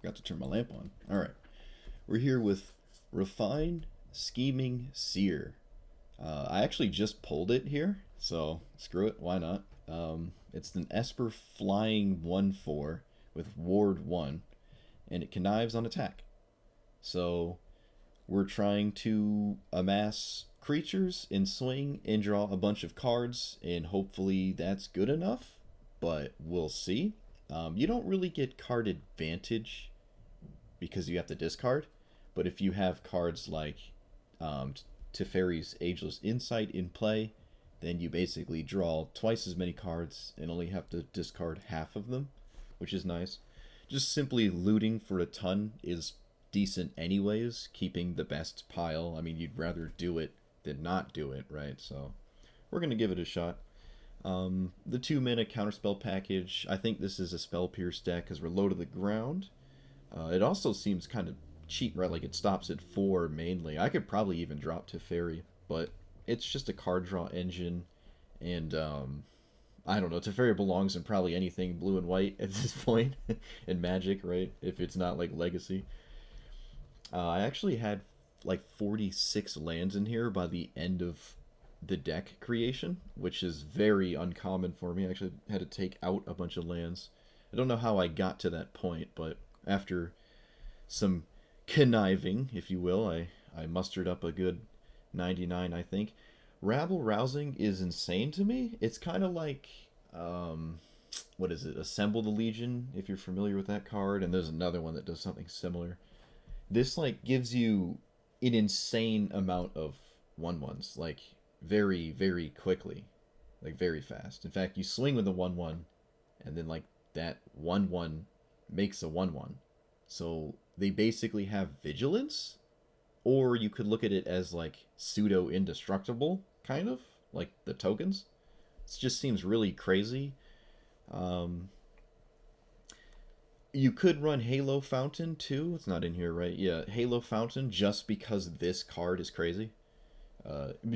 Forgot to turn my lamp on. Alright. We're here with Raffine Scheming Seer. I actually just pulled it here, so screw it, why not? It's an Esper flying 1/4 with Ward 1, and it connives on attack. So we're trying to amass creatures and swing and draw a bunch of cards, and hopefully that's good enough, but we'll see. You don't really get card advantage because you have to discard, but if you have cards like Teferi's Ageless Insight in play, then you basically draw twice as many cards and only have to discard half of them, which is nice. Just simply looting for a ton is decent anyways, keeping the best pile. I mean, you'd rather do it than not do it, right? So we're going to give it a shot. The 2-mana counterspell package, I think this is a Spell Pierce deck because we're low to the ground. It also seems kind of cheap, right? Like it stops at 4 mainly. I could probably even drop Teferi, but it's just a card draw engine, and I don't know. Teferi belongs in probably anything blue and white at this point in Magic, right? If it's not like Legacy. I actually had like 46 lands in here by the end of the deck creation, which is very uncommon for me. I actually had to take out a bunch of lands. I don't know how I got to that point, but after some conniving, if you will, I mustered up a good 99, I think. Rabble Rousing is insane to me. It's kind of like, what is it? Assemble the Legion, if you're familiar with that card, and there's another one that does something similar. This, like, gives you an insane amount of 1/1s, like, very, very quickly. Like, very fast. In fact, you swing with a 1/1, and then, like, that 1/1 makes a 1/1. So they basically have vigilance, or you could look at it as like pseudo indestructible, kind of like the tokens. It just seems really crazy. You could run Hallowed Fountain too. It's not in here, right? Yeah, Hallowed Fountain, just because this card is crazy.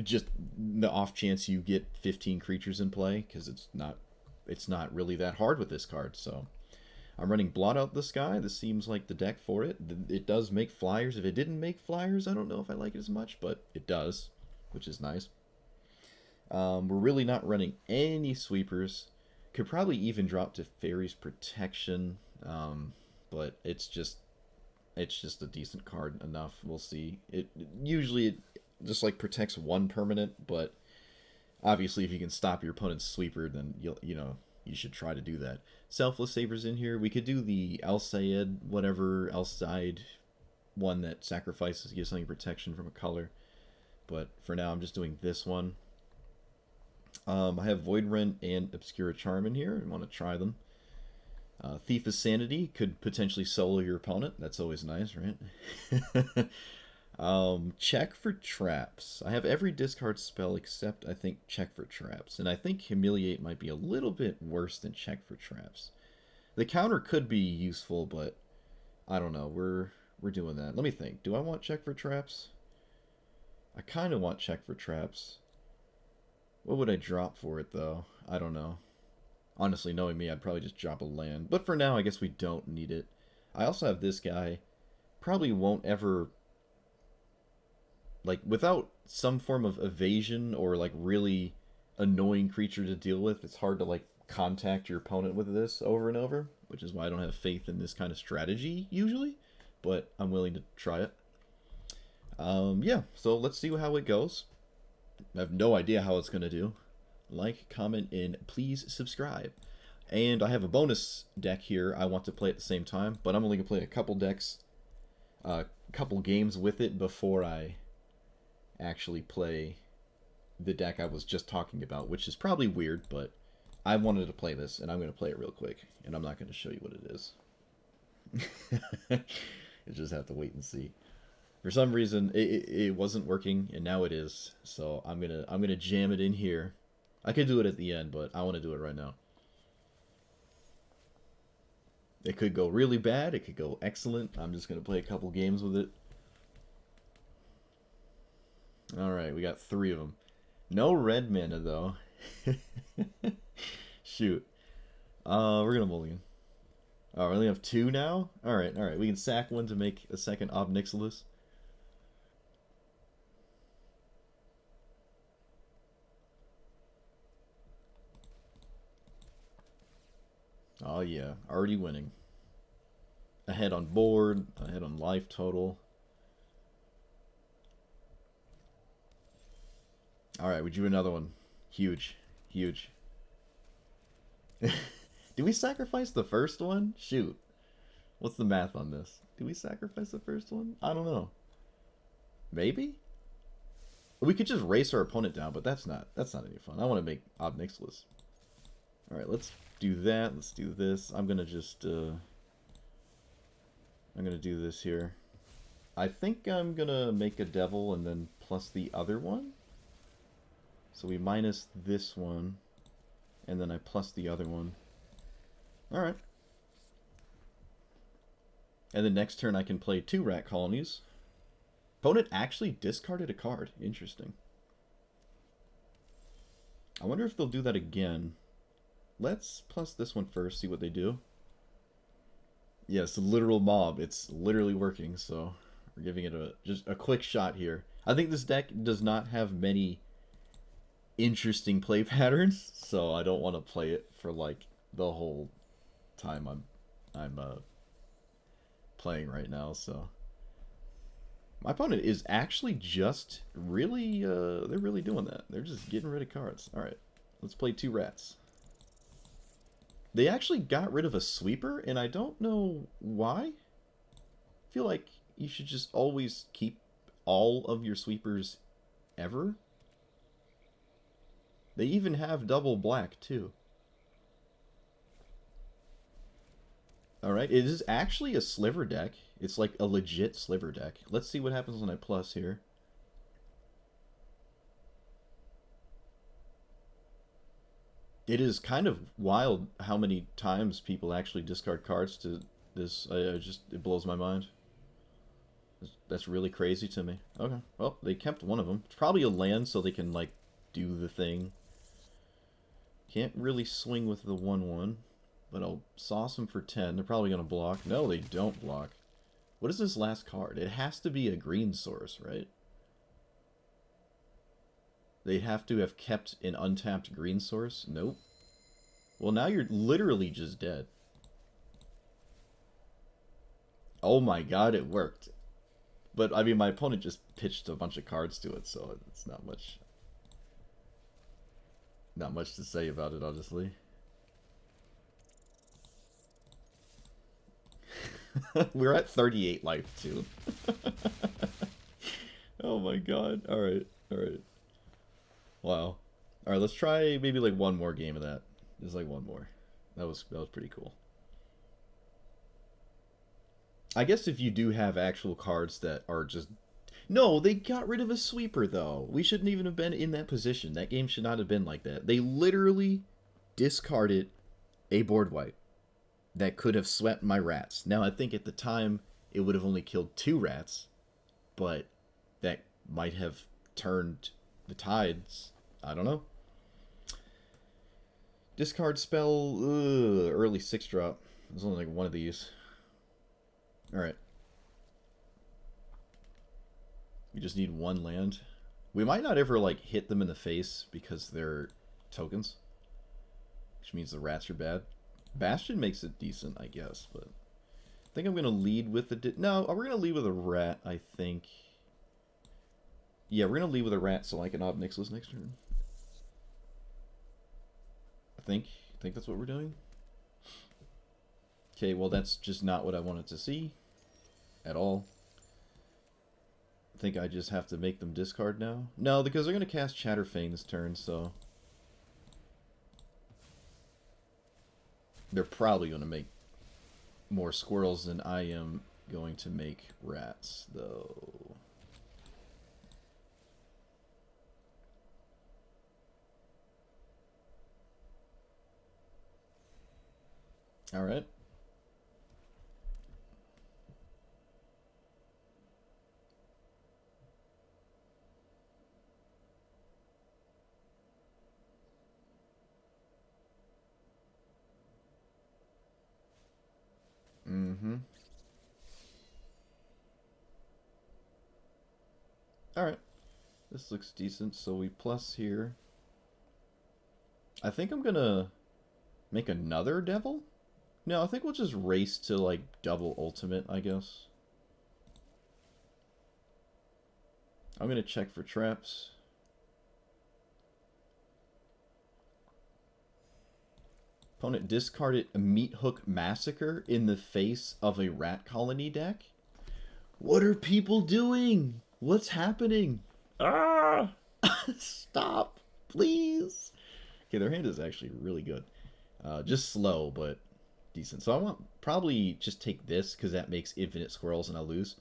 Just the off chance you get 15 creatures in play, because it's not really that hard with this card. So I'm running Blot Out the Sky. This seems like the deck for it. It does make flyers. If it didn't make flyers, I don't know if I like it as much, but it does, which is nice. We're really not running any sweepers. Could probably even drop to Fairy's Protection, but it's just a decent card enough. We'll see. It usually just like protects one permanent, but obviously if you can stop your opponent's sweeper, then you should try to do that. Selfless Savers in here. We could do the El Sayed, whatever, El Side one that sacrifices, gives something protection from a color. But for now, I'm just doing this one. I have Void Rent and Obscura Charm in here. I want to try them. Thief of Sanity could potentially solo your opponent. That's always nice, right? Check for Traps. I have every discard spell except, I think, Check for Traps. And I think Humiliate might be a little bit worse than Check for Traps. The counter could be useful, but I don't know. We're doing that. Let me think. Do I want Check for Traps? I kind of want Check for Traps. What would I drop for it, though? I don't know. Honestly, knowing me, I'd probably just drop a land. But for now, I guess we don't need it. I also have this guy. Probably won't ever... Like, without some form of evasion or, like, really annoying creature to deal with, it's hard to, like, contact your opponent with this over and over, which is why I don't have faith in this kind of strategy, usually. But I'm willing to try it. Yeah, so let's see how it goes. I have no idea how it's going to do. Like, comment, and please subscribe. And I have a bonus deck here I want to play at the same time, but I'm only going to play a couple decks, couple games with it before I actually play the deck I was just talking about, which is probably weird, but I wanted to play this, and I'm going to play it real quick, and I'm not going to show you what it is. You just have to wait and see. For some reason, it wasn't working, and now it is, so I'm gonna jam it in here. I could do it at the end, but I want to do it right now. It could go really bad, it could go excellent. I'm just going to play a couple games with it. Alright, we got 3 of them. No red mana, though. Shoot. We're going to mulligan. Oh, we only have two now? Alright, alright. We can sack one to make a second Ob Nixilis. Oh yeah, already winning. Ahead on board, ahead on life total. Alright, we drew another one. Huge. Huge. Did we sacrifice the first one? Shoot. What's the math on this? Did we sacrifice the first one? I don't know. Maybe? We could just race our opponent down, but that's not any fun. I want to make Ob Nixilis. Alright, let's do that. Let's do this. I'm gonna just I'm gonna do this here. I think I'm gonna make a devil and then plus the other one. So we minus this one, and then I plus the other one. Alright. And the next turn I can play 2 rat colonies. Opponent actually discarded a card. Interesting. I wonder if they'll do that again. Let's plus this one first, see what they do. Yes, literal mob. It's literally working, so we're giving it just a quick shot here. I think this deck does not have many interesting play patterns, so I don't want to play it for like the whole time I'm playing right now. So my opponent is actually just really they're really doing that. They're just getting rid of cards. All right, let's play 2 rats. They actually got rid of a sweeper, and I don't know why. I feel like you should just always keep all of your sweepers ever. They even have double black, too. Alright, it is actually a sliver deck. It's like a legit sliver deck. Let's see what happens when I plus here. It is kind of wild how many times people actually discard cards to this. It blows my mind. That's really crazy to me. Okay, well, they kept one of them. It's probably a land so they can, like, do the thing. Can't really swing with the 1/1, but I'll sauce them for 10. They're probably going to block. No, they don't block. What is this last card? It has to be a green source, right? They have to have kept an untapped green source? Nope. Well, now you're literally just dead. Oh my god, it worked. But, I mean, my opponent just pitched a bunch of cards to it, so it's not much to say about it, honestly. We're at 38 life, too. Oh my god. Alright, alright. Wow. Alright, let's try maybe like one more game of that. Just like one more. That was pretty cool. I guess if you do have actual cards that are just... No, they got rid of a sweeper, though. We shouldn't even have been in that position. That game should not have been like that. They literally discarded a board wipe that could have swept my rats. Now, I think at the time, it would have only killed 2 rats, but that might have turned the tides. I don't know. Discard spell, early 6-drop. There's only like one of these. Alright. We just need 1 land. We might not ever like hit them in the face because they're tokens, which means the rats are bad. Bastion makes it decent, I guess, but I think I'm going to lead with the... No, we're going to lead with a rat, I think. Yeah, we're going to lead with a rat so I can Ob Nixilis next turn. I think that's what we're doing. Okay, well, that's just not what I wanted to see at all. I think I just have to make them discard now. No, because they're going to cast Shatterfane this turn, so... They're probably going to make more squirrels than I am going to make rats, though. Alright. Mm-hmm. Alright. This looks decent, so we plus here. I think I'm gonna make another devil? No, I think we'll just race to, like, double ultimate, I guess. I'm gonna check for traps. Opponent discarded a Meat Hook Massacre in the face of a rat colony deck? What are people doing? What's happening? Ah! Stop, please. Okay, their hand is actually really good. Just slow, but decent. So I want probably just take this because that makes infinite squirrels and I'll lose.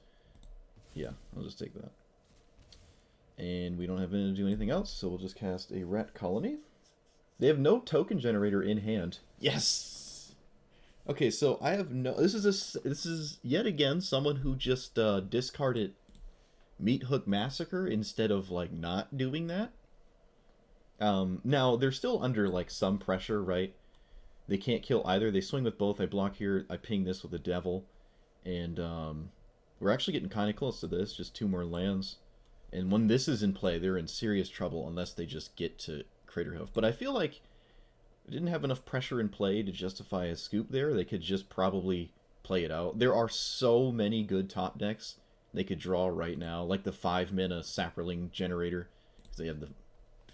Yeah, I'll just take that. And we don't have to do anything else, so we'll just cast a rat colony. They have no token generator in hand. Yes. Okay, so I have no. This is yet again someone who just discarded Meat Hook Massacre instead of like not doing that. Now they're still under like some pressure, right? They can't kill either. They swing with both. I block here. I ping this with the devil, and we're actually getting kind of close to this. Just 2 more lands, and when this is in play, they're in serious trouble unless they just get to Craterhoof. But I feel like they didn't have enough pressure in play to justify a scoop there. They could just probably play it out. There are so many good top decks they could draw right now, like the 5-mana Saproling generator, because they have the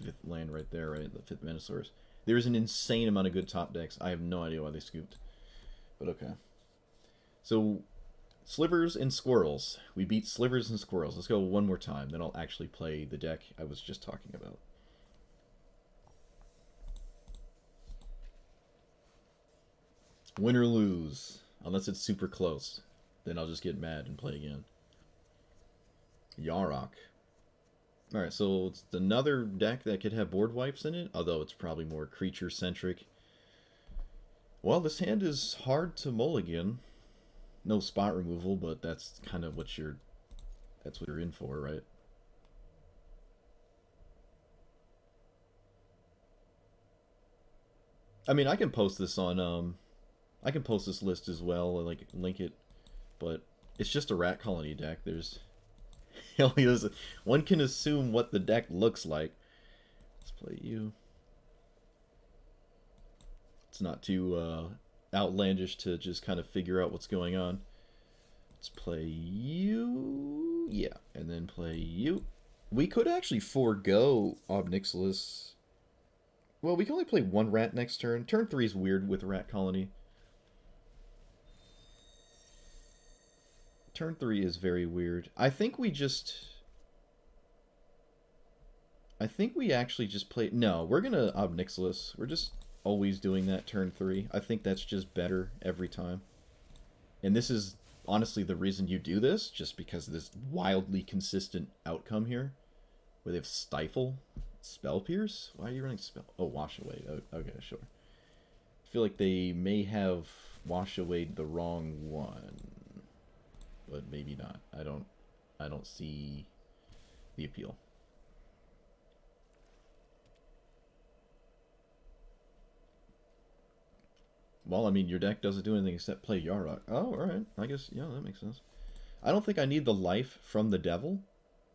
5th land right there, right? The 5th mana source. There's an insane amount of good top decks. I have no idea why they scooped. But okay. So, Slivers and Squirrels. We beat Slivers and Squirrels. Let's go one more time, then I'll actually play the deck I was just talking about. Win or lose. Unless it's super close. Then I'll just get mad and play again. Yarok. Alright, so it's another deck that could have board wipes in it, although it's probably more creature-centric. Well, this hand is hard to mulligan. No spot removal, but that's kind of what you're in for, right? I mean, I can post this on I can post this list as well, and like link it, but it's just a rat colony deck. There's one can assume what the deck looks like. Let's play you. It's not too outlandish to just kind of figure out what's going on. Let's play you. Yeah, and then play you. We could actually forego Obnixilis. Well, we can only play 1 rat next turn. Turn 3 is weird with rat colony. Turn 3 is very weird. I think we actually just play... No, we're going to Obnixilis. We're just always doing that turn 3. I think that's just better every time. And this is honestly the reason you do this, just because of this wildly consistent outcome here. Where they have Stifle, Spell Pierce? Why are you running Spell... Oh, Wash Away. Oh, okay, sure. I feel like they may have Wash Away the wrong one. But maybe not. I don't see the appeal. Well, I mean, your deck doesn't do anything except play Yarok. Oh, alright. I guess, yeah, that makes sense. I don't think I need the life from the devil,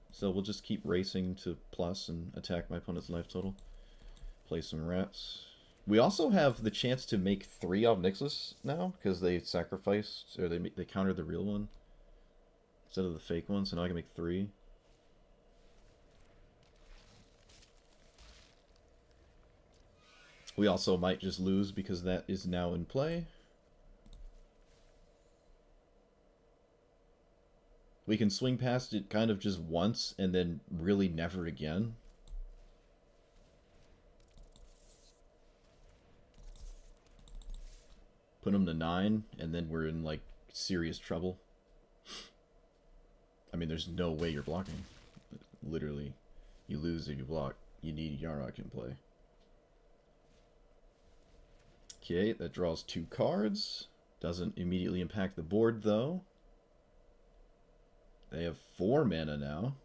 so we'll just keep racing to plus and attack my opponent's life total. Play some rats. We also have the chance to make 3 Obnixilis now, because they sacrificed, or they countered the real one instead of the fake one, so now I can make 3. We also might just lose because that is now in play. We can swing past it kind of just once and then really never again. Put them to 9 and then we're in like serious trouble. I mean, there's no way you're blocking. Literally, you lose if you block. You need Yarok in play. Okay, that draws 2 cards. Doesn't immediately impact the board, though. They have 4 mana now.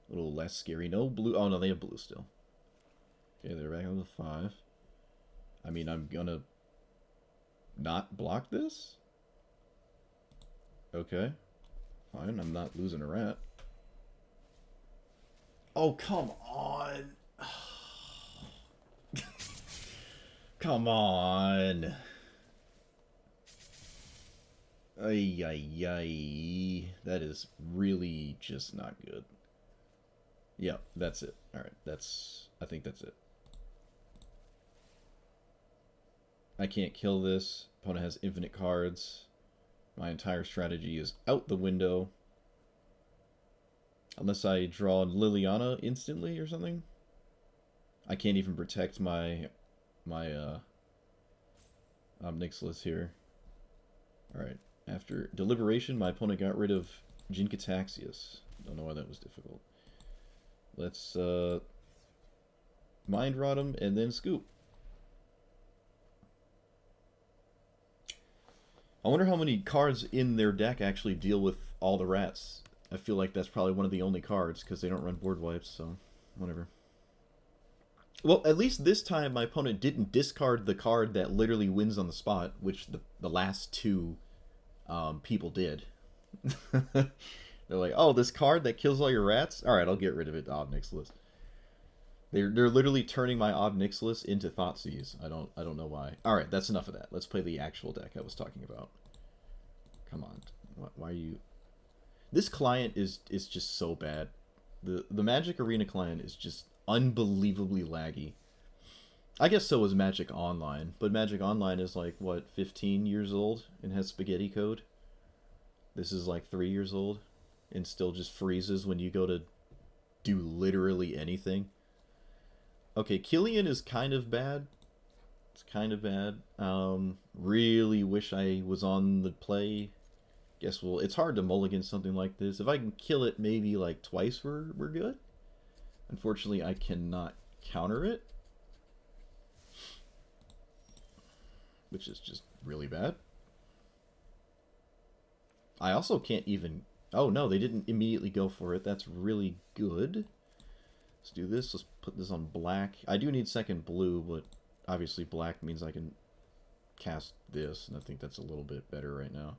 A little less scary. No blue. Oh, no, they have blue still. Okay, they're back on the 5. I mean, I'm gonna not block this? Okay. Fine, I'm not losing a rat. Oh, come on. Come on. Ay, ay, ay. That is really just not good. Yeah, that's it. Alright, I think that's it. I can't kill this. Opponent has infinite cards. My entire strategy is out the window. Unless I draw Liliana instantly or something. I can't even protect my Omnixilus here. Alright. After deliberation, my opponent got rid of Jin-Gitaxias. Don't know why that was difficult. Let's Mind Rot him and then scoop. I wonder how many cards in their deck actually deal with all the rats. I feel like that's probably one of the only cards because they don't run board wipes, so whatever. Well, at least this time my opponent didn't discard the card that literally wins on the spot, which the last two people did. They're like, oh, this card that kills all your rats? Alright, I'll get rid of it, Obnixilis. They're literally turning my Obnixilis into Thoughtseize. I don't know why. Alright, that's enough of that. Let's play the actual deck I was talking about. Come on. Why are you... This client is just so bad. The Magic Arena client is just unbelievably laggy. I guess so is Magic Online, but Magic Online is like, what, 15 years old and has spaghetti code? This is like 3 years old and still just freezes when you go to do literally anything. Okay, Killian is kind of bad. It's kind of bad. Really wish I was on the play. Guess well, it's hard to mulligan something like this. If I can kill it maybe like twice, we're good. Unfortunately, I cannot counter it, which is just really bad. I also can't even... Oh, no, they didn't immediately go for it. That's really good. Let's do this. Let's put this on black. I do need second blue, but obviously black means I can cast this, and I think that's a little bit better right now.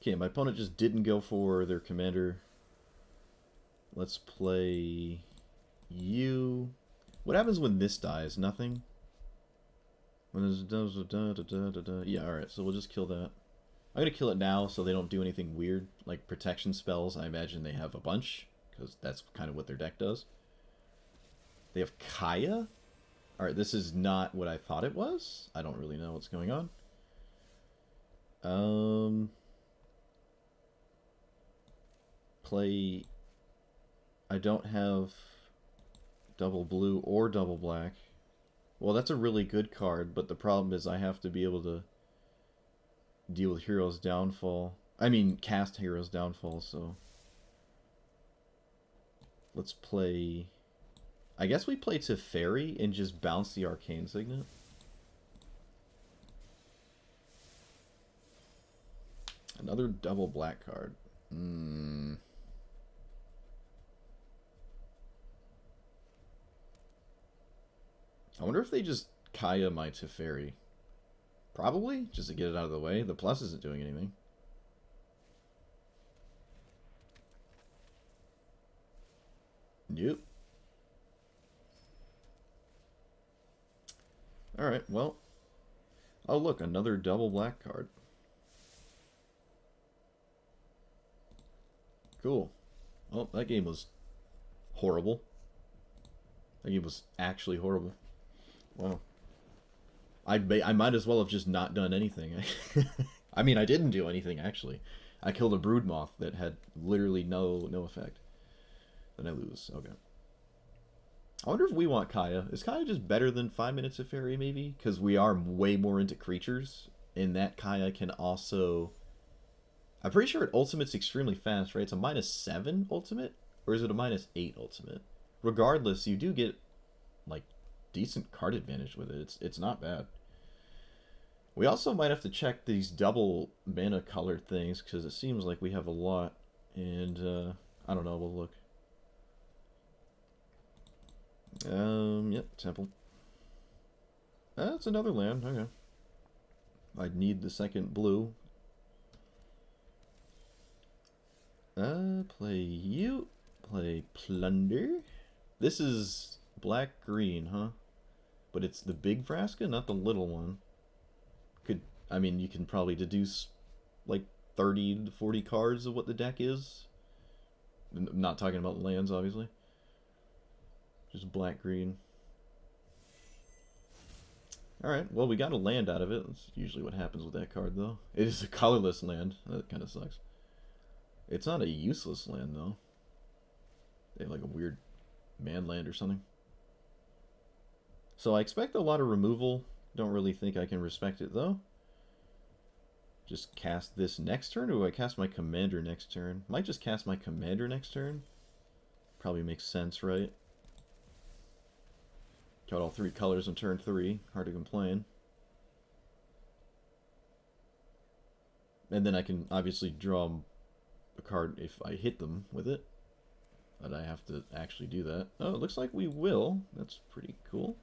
Okay, my opponent just didn't go for their commander. Let's play you. What happens when this dies? Nothing? When there's yeah, alright, so we'll just kill that. I'm gonna kill it now so they don't do anything weird, like protection spells. I imagine they have a bunch, because that's kind of what their deck does. They have Kaya? Alright, this is not what I thought it was. I don't really know what's going on. Play... I don't have double blue or double black. Well, that's a really good card, but the problem is I have to be able to deal with Hero's Downfall. I mean, cast Hero's Downfall, so... Let's play... I guess we play Teferi and just bounce the Arcane Signet. Another double black card. I wonder if they just Kaya my Teferi. Probably, just to get it out of the way. The plus isn't doing anything. Nope. Alright, well. Oh, look, another double black card. Cool. Oh, that game was horrible. That game was actually horrible. Wow. I might as well have just not done anything. I mean, I didn't do anything, actually. I killed a Broodmoth that had literally no effect. Then I lose. Okay. I wonder if we want Kaya. Is Kaya just better than 5 Minutes of Fairy, maybe? Because we are way more into creatures. And that Kaya can also... I'm pretty sure it ultimate's extremely fast, right? It's a -7 ultimate? Or is it a -8 ultimate? Regardless, you do get, like, decent card advantage with it. It's not bad. We also might have to check these double mana colored things, because it seems like we have a lot. And, I don't know, we'll look. Yep, Temple. That's another land, okay. I'd need the second blue. Play you. Play Plunder. This is black-green, huh? But it's the big Vraska, not the little one. I mean, you can probably deduce like 30 to 40 cards of what the deck is. I'm not talking about lands, obviously. Just black-green. Alright, well, we got a land out of it. That's usually what happens with that card, though. It is a colorless land. That kind of sucks. It's not a useless land, though. They have like a weird man land or something. So I expect a lot of removal. Don't really think I can respect it, though. Just cast this next turn, or do I cast my commander next turn? Might just cast my commander next turn. Probably makes sense, right? Got all 3 colors on turn 3. Hard to complain. And then I can obviously draw a card if I hit them with it. But I have to actually do that. Oh, it looks like we will. That's pretty cool.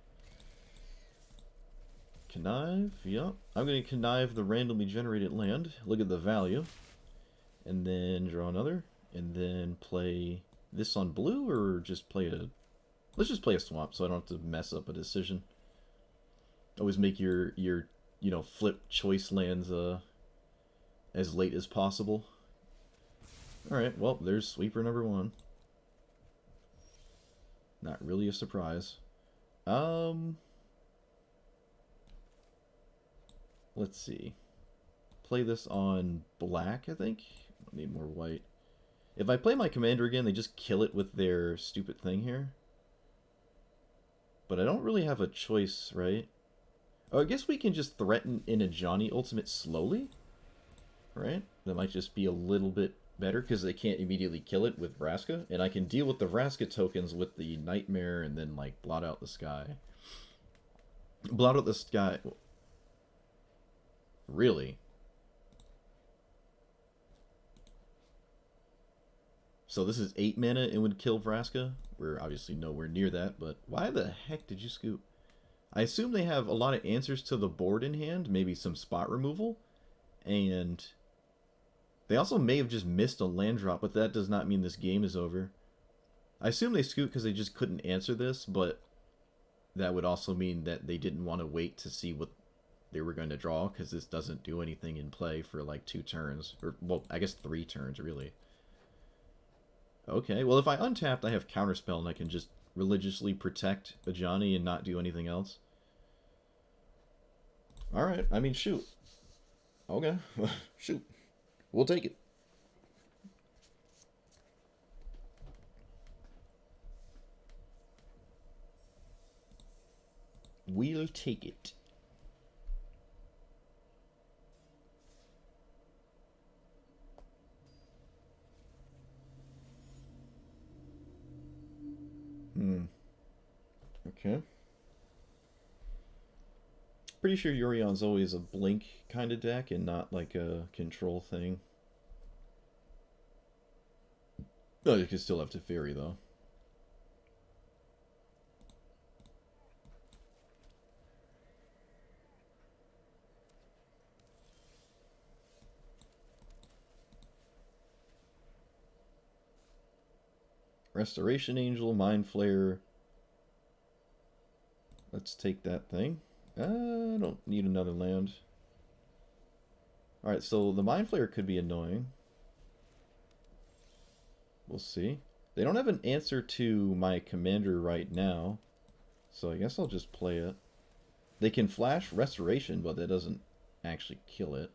Connive, yep. I'm going to connive the randomly generated land. Look at the value. And then draw another. And then play this on blue, or just play a... Let's just play a swamp so I don't have to mess up a decision. Always make your you know, flip choice lands as late as possible. Alright, well, there's sweeper number 1. Not really a surprise. Let's see. Play this on black, I think. I need more white. If I play my commander again, they just kill it with their stupid thing here. But I don't really have a choice, right? Oh, I guess we can just threaten in a Johnny Ultimate slowly. Right? That might just be a little bit better, because they can't immediately kill it with Vraska. And I can deal with the Vraska tokens with the Nightmare and then, like, blot out the sky. Blot out the sky... Really? So this is 8 mana and would kill Vraska? We're obviously nowhere near that, but why the heck did you scoop? I assume they have a lot of answers to the board in hand, maybe some spot removal, and they also may have just missed a land drop, but that does not mean this game is over. I assume they scooped because they just couldn't answer this, but that would also mean that they didn't want to wait to see what they were going to draw, because this doesn't do anything in play for like 2 turns, or well, I guess 3 turns really. Okay, well if I untapped, I have Counterspell and I can just religiously protect a Johnny and not do anything else. Alright, I mean, shoot. Okay, shoot. We'll take it. We'll take it. Okay. Pretty sure Yurion's always a blink kind of deck and not like a control thing. Oh, you can still have Teferi though. Restoration Angel, Mind Flayer. Let's take that thing. I don't need another land. Alright, so the Mind Flayer could be annoying. We'll see. They don't have an answer to my commander right now, so I guess I'll just play it. They can flash Restoration, but that doesn't actually kill it.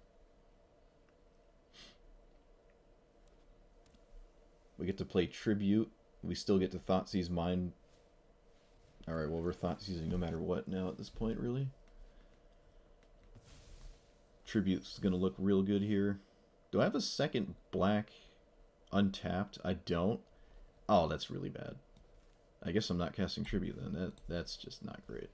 We get to play Tribute. We still get to Thoughtseize Mind. Alright, well, we're Thoughtseizing no matter what now at this point, really. Tribute's going to look real good here. Do I have a second black untapped? I don't. Oh, that's really bad. I guess I'm not casting Tribute then. That's just not great.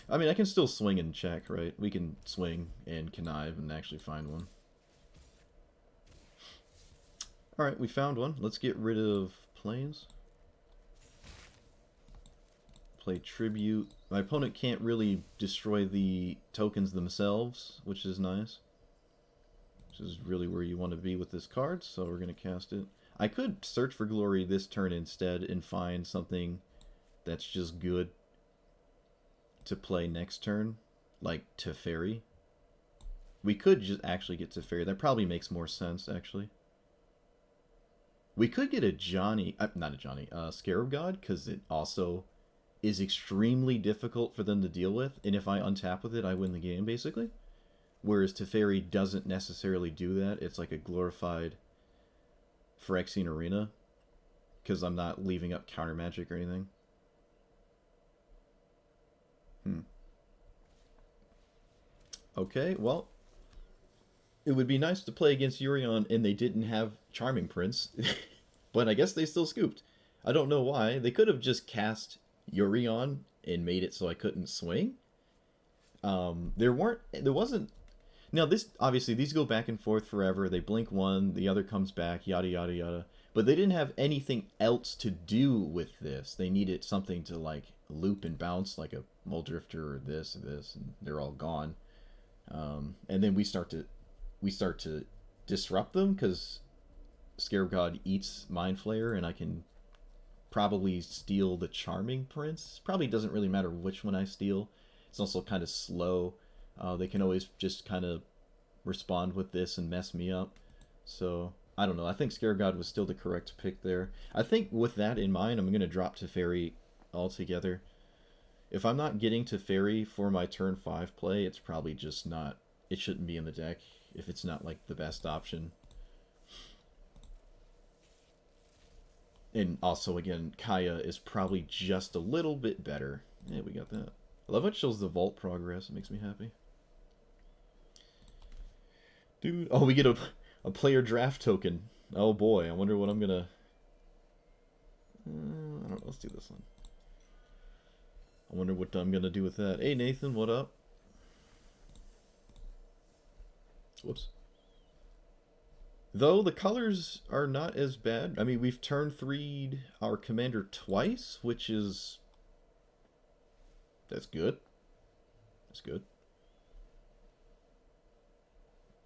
I mean, I can still swing and check, right? We can swing and connive and actually find one. Alright, we found one. Let's get rid of planes. play Tribute. My opponent can't really destroy the tokens themselves, which is nice. Which is really where you want to be with this card, so we're going to cast it. I could search for Glory this turn instead and find something that's just good to play next turn, like Teferi. We could just actually get Teferi. That probably makes more sense, actually. We could get a Scarab God, because it also is extremely difficult for them to deal with, and if I untap with it, I win the game, basically. Whereas Teferi doesn't necessarily do that. It's like a glorified Phyrexian Arena, because I'm not leaving up counter magic or anything. Okay, well, it would be nice to play against Yorion and they didn't have Charming Prince, but I guess they still scooped. I don't know why. They could have just cast Yorion and made it so I couldn't swing. There wasn't. Now this obviously these go back and forth forever. They blink one, the other comes back, yada yada yada. But they didn't have anything else to do with this. They needed something to like loop and bounce, like a Muldrifter or this, and they're all gone. And then we start to disrupt them because Scarab God eats Mind Flayer, and I can probably steal the Charming Prince. Probably doesn't really matter which one I steal. It's also kind of slow. They can always just kind of respond with this and mess me up. So, I don't know. I think Scarab God was still the correct pick there. I think with that in mind, I'm going to drop Teferi altogether. If I'm not getting Teferi for my turn 5 play, it's probably just not... It shouldn't be in the deck if it's not, like, the best option. And also, again, Kaya is probably just a little bit better. Yeah, we got that. I love how it shows the vault progress. It makes me happy. Dude, oh, we get a player draft token. Oh boy, I wonder what I'm gonna... I don't know, let's do this one. I wonder what I'm gonna do with that. Hey Nathan, what up? Whoops. Though the colors are not as bad. I mean, we've turn 3'd our commander twice, which is... That's good. That's good.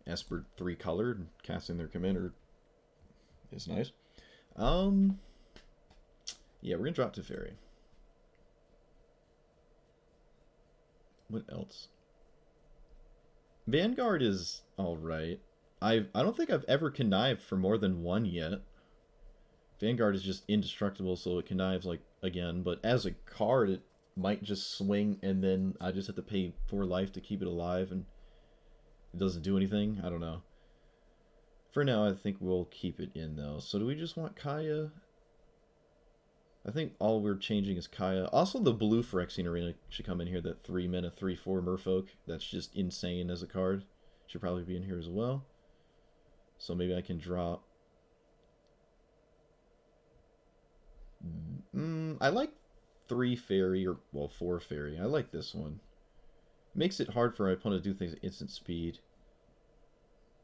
Esper 3-colored and casting their commander is nice. Yeah, we're gonna drop Teferi. What else? Vanguard is alright. I don't think I've ever connived for more than one yet. Vanguard is just indestructible, so it connives like again, but as a card it might just swing and then I just have to pay 4 life to keep it alive and it doesn't do anything. I don't know. For now, I think we'll keep it in, though. So do we just want Kaya? I think all we're changing is Kaya. Also, the blue Phyrexian Arena should come in here. That 3-mana, 3/4 Merfolk. That's just insane as a card. Should probably be in here as well. So maybe I can drop... I like 3 Fairy, or, well, 4 Fairy. I like this one. Makes it hard for my opponent to do things at instant speed.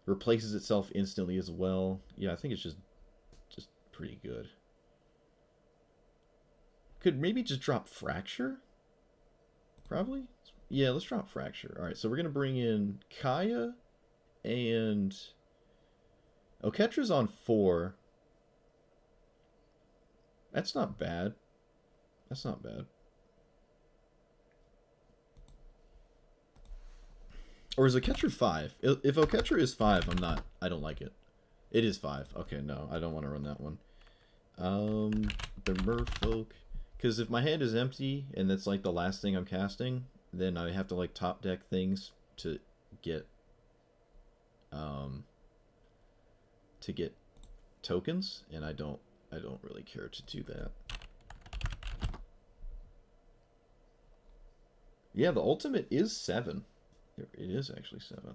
Replaces itself instantly as well. Yeah, I think it's just pretty good. Could maybe just drop Fracture? Probably? Yeah, let's drop Fracture. Alright, so we're going to bring in Kaya and... Oketra's on 4. That's not bad. That's not bad. Or is Oketra 5? If Oketra is 5, I don't like it. It is 5. Okay, no, I don't want to run that one. The Merfolk. Because if my hand is empty, and that's like the last thing I'm casting, then I have to like top deck things to get tokens, and I don't really care to do that. Yeah, the ultimate is 7. It is actually 7.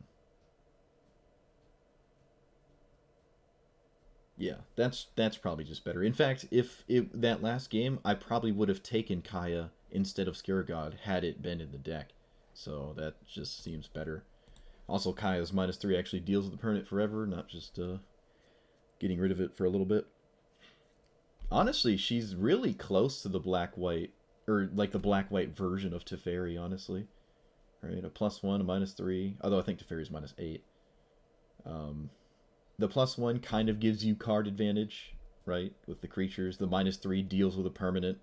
Yeah, that's probably just better. In fact, if that last game, I probably would have taken Kaya instead of Scarab God had it been in the deck. So that just seems better. Also, Kaya's -3 actually deals with the permanent forever, not just getting rid of it for a little bit. Honestly, she's really close to the black-white or like the black-white version of Teferi, honestly. Right, a +1, a -3. Although I think Teferi's -8. The +1 kind of gives you card advantage, right, with the creatures. The -3 deals with a permanent,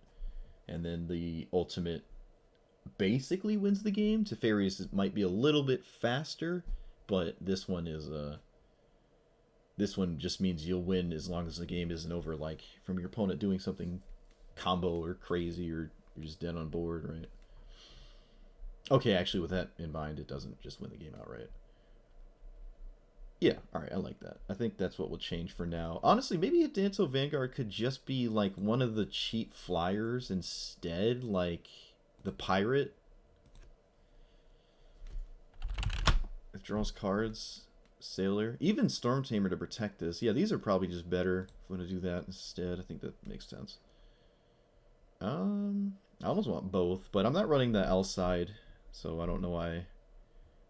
and then the ultimate basically wins the game. Teferi's might be a little bit faster, but this one is this one just means you'll win as long as the game isn't over, like from your opponent doing something combo or crazy, or you're just dead on board, right? Okay, actually, with that in mind, it doesn't just win the game outright. Yeah, alright, I like that. I think that's what will change for now. Honestly, maybe a Danto Vanguard could just be like one of the cheap flyers instead, like the pirate. It draws cards. Sailor. Even Storm Tamer to protect this. Yeah, these are probably just better if we want to do that instead. I think that makes sense. I almost want both, but I'm not running the L side, so I don't know why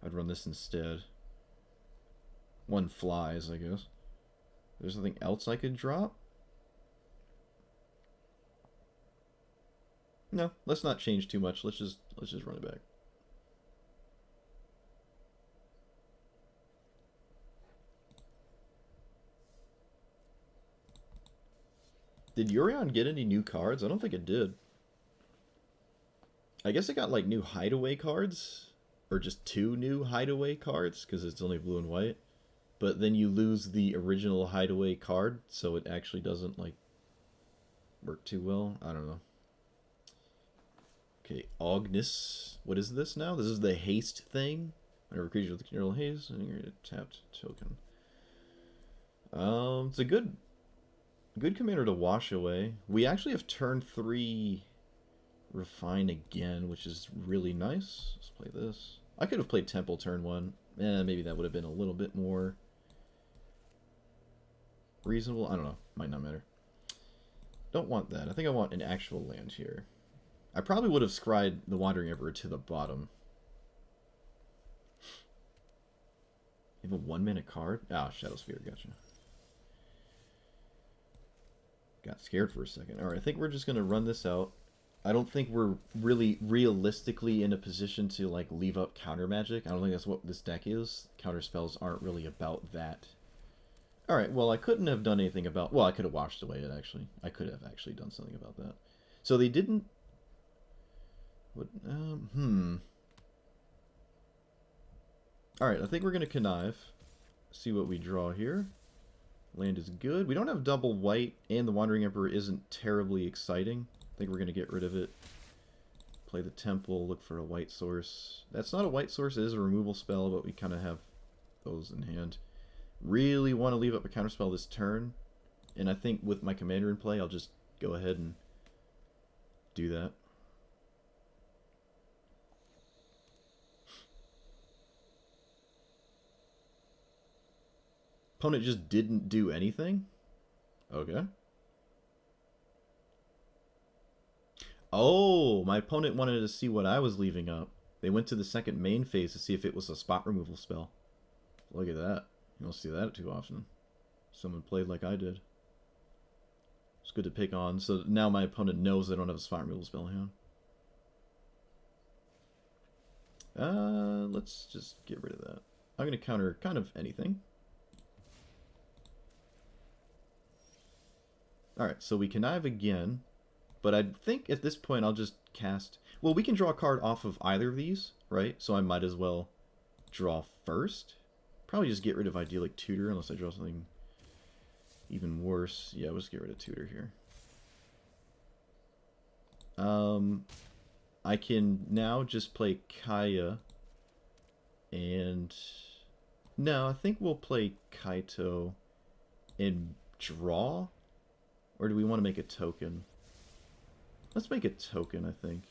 I'd run this instead. One flies, I guess. There's nothing else I could drop? No, let's not change too much. Let's just run it back. Did Yurion get any new cards? I don't think it did. I guess it got like new hideaway cards, or just 2 new hideaway cards because it's only blue and white. But then you lose the original hideaway card, so it actually doesn't like work too well. I don't know. Okay, Ognis. What is this now? This is the haste thing. Whenever creature with control haste, and you're a tapped token. It's a good commander to wash away. We actually have turn 3 Raffine again, which is really nice. Let's play this. I could have played Temple turn 1. Maybe that would have been a little bit more reasonable. I don't know. Might not matter. Don't want that. I think I want an actual land here. I probably would have scryed the Wandering Emperor to the bottom. You have a 1-minute card? Ah, Shadow Sphere, gotcha. Got scared for a second. Alright, I think we're just going to run this out. I don't think we're really realistically in a position to like leave up counter magic. I don't think that's what this deck is. Counter spells aren't really about that. Alright, well I couldn't have done anything about... Well, I could have washed away it actually. I could have actually done something about that. So they didn't... What? Alright, I think we're going to connive. See what we draw here. Land is good. We don't have double white, and the Wandering Emperor isn't terribly exciting. I think we're going to get rid of it. Play the Temple, look for a white source. That's not a white source, it is a removal spell, but we kind of have those in hand. Really want to leave up a counterspell this turn, and I think with my commander in play, I'll just go ahead and do that. Opponent just didn't do anything? Okay. Oh, my opponent wanted to see what I was leaving up. They went to the second main phase to see if it was a spot removal spell. Look at that. You don't see that too often. Someone played like I did. It's good to pick on. So now my opponent knows I don't have a spot removal spell in hand. Let's just get rid of that. I'm going to counter kind of anything. Alright, so we connive again. But I think at this point I'll just cast... Well, we can draw a card off of either of these, right? So I might as well draw first. Probably just get rid of Idyllic Tutor unless I draw something even worse. Yeah, let's get rid of Tutor here. I can now just play Kaya. And... No, I think we'll play Kaito and draw? Or do we want to make a token? Let's make a token, I think.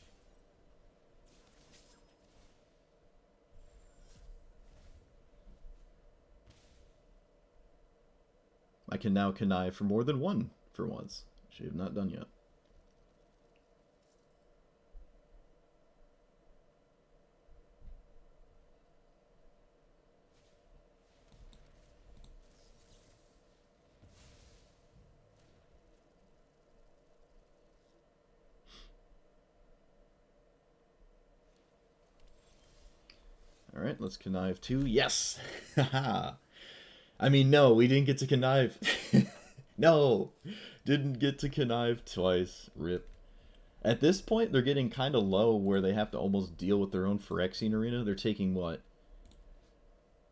I can now connive for more than one for once, which I have not done yet. Alright, let's connive 2. Yes! Haha! I mean, no, we didn't get to connive. No! Didn't get to connive twice. Rip. At this point, they're getting kind of low where they have to almost deal with their own Phyrexian Arena. They're taking what?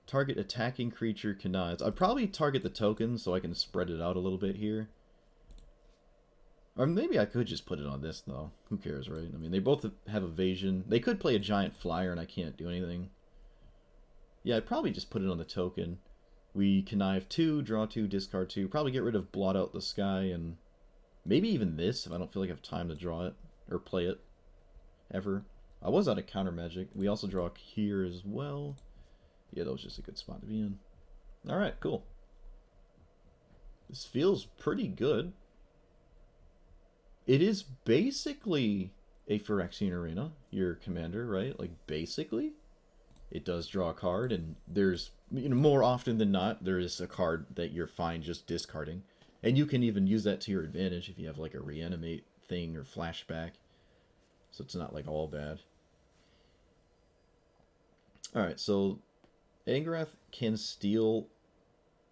Target attacking creature connives. I'd probably target the tokens so I can spread it out a little bit here. Or maybe I could just put it on this, though. Who cares, right? I mean, they both have evasion. They could play a giant flyer and I can't do anything. Yeah, I'd probably just put it on the token. We connive 2, draw 2, discard 2. Probably get rid of Blot Out the Sky and maybe even this if I don't feel like I have time to draw it or play it ever. I was out of counter magic. We also draw here as well. Yeah, that was just a good spot to be in. Alright, cool. This feels pretty good. It is basically a Phyrexian Arena, your commander, right? Like, basically. It does draw a card, and there's, you know, more often than not, there is a card that you're fine just discarding. And you can even use that to your advantage if you have, like, a reanimate thing or flashback. So it's not, like, all bad. Alright, so Angrath can steal,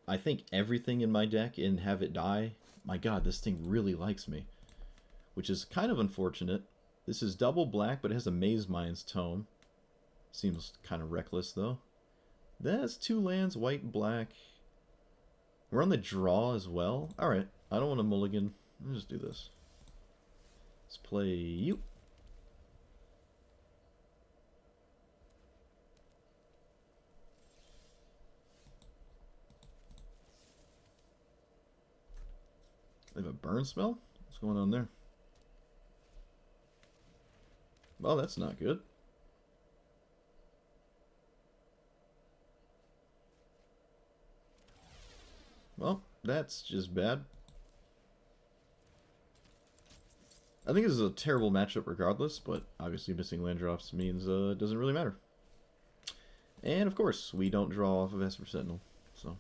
I think, everything in my deck and have it die. My god, this thing really likes me. Which is kind of unfortunate. This is double black, but it has a Maze Mind's Tome. Seems kind of reckless, though. That's 2 lands, white and black. We're on the draw as well. Alright, I don't want to mulligan. Let's just do this. Let's play you. They have a burn spell? What's going on there? Well, that's not good. Well, that's just bad. I think this is a terrible matchup regardless, but obviously missing land drops means it doesn't really matter. And of course, we don't draw off of Esper Sentinel, so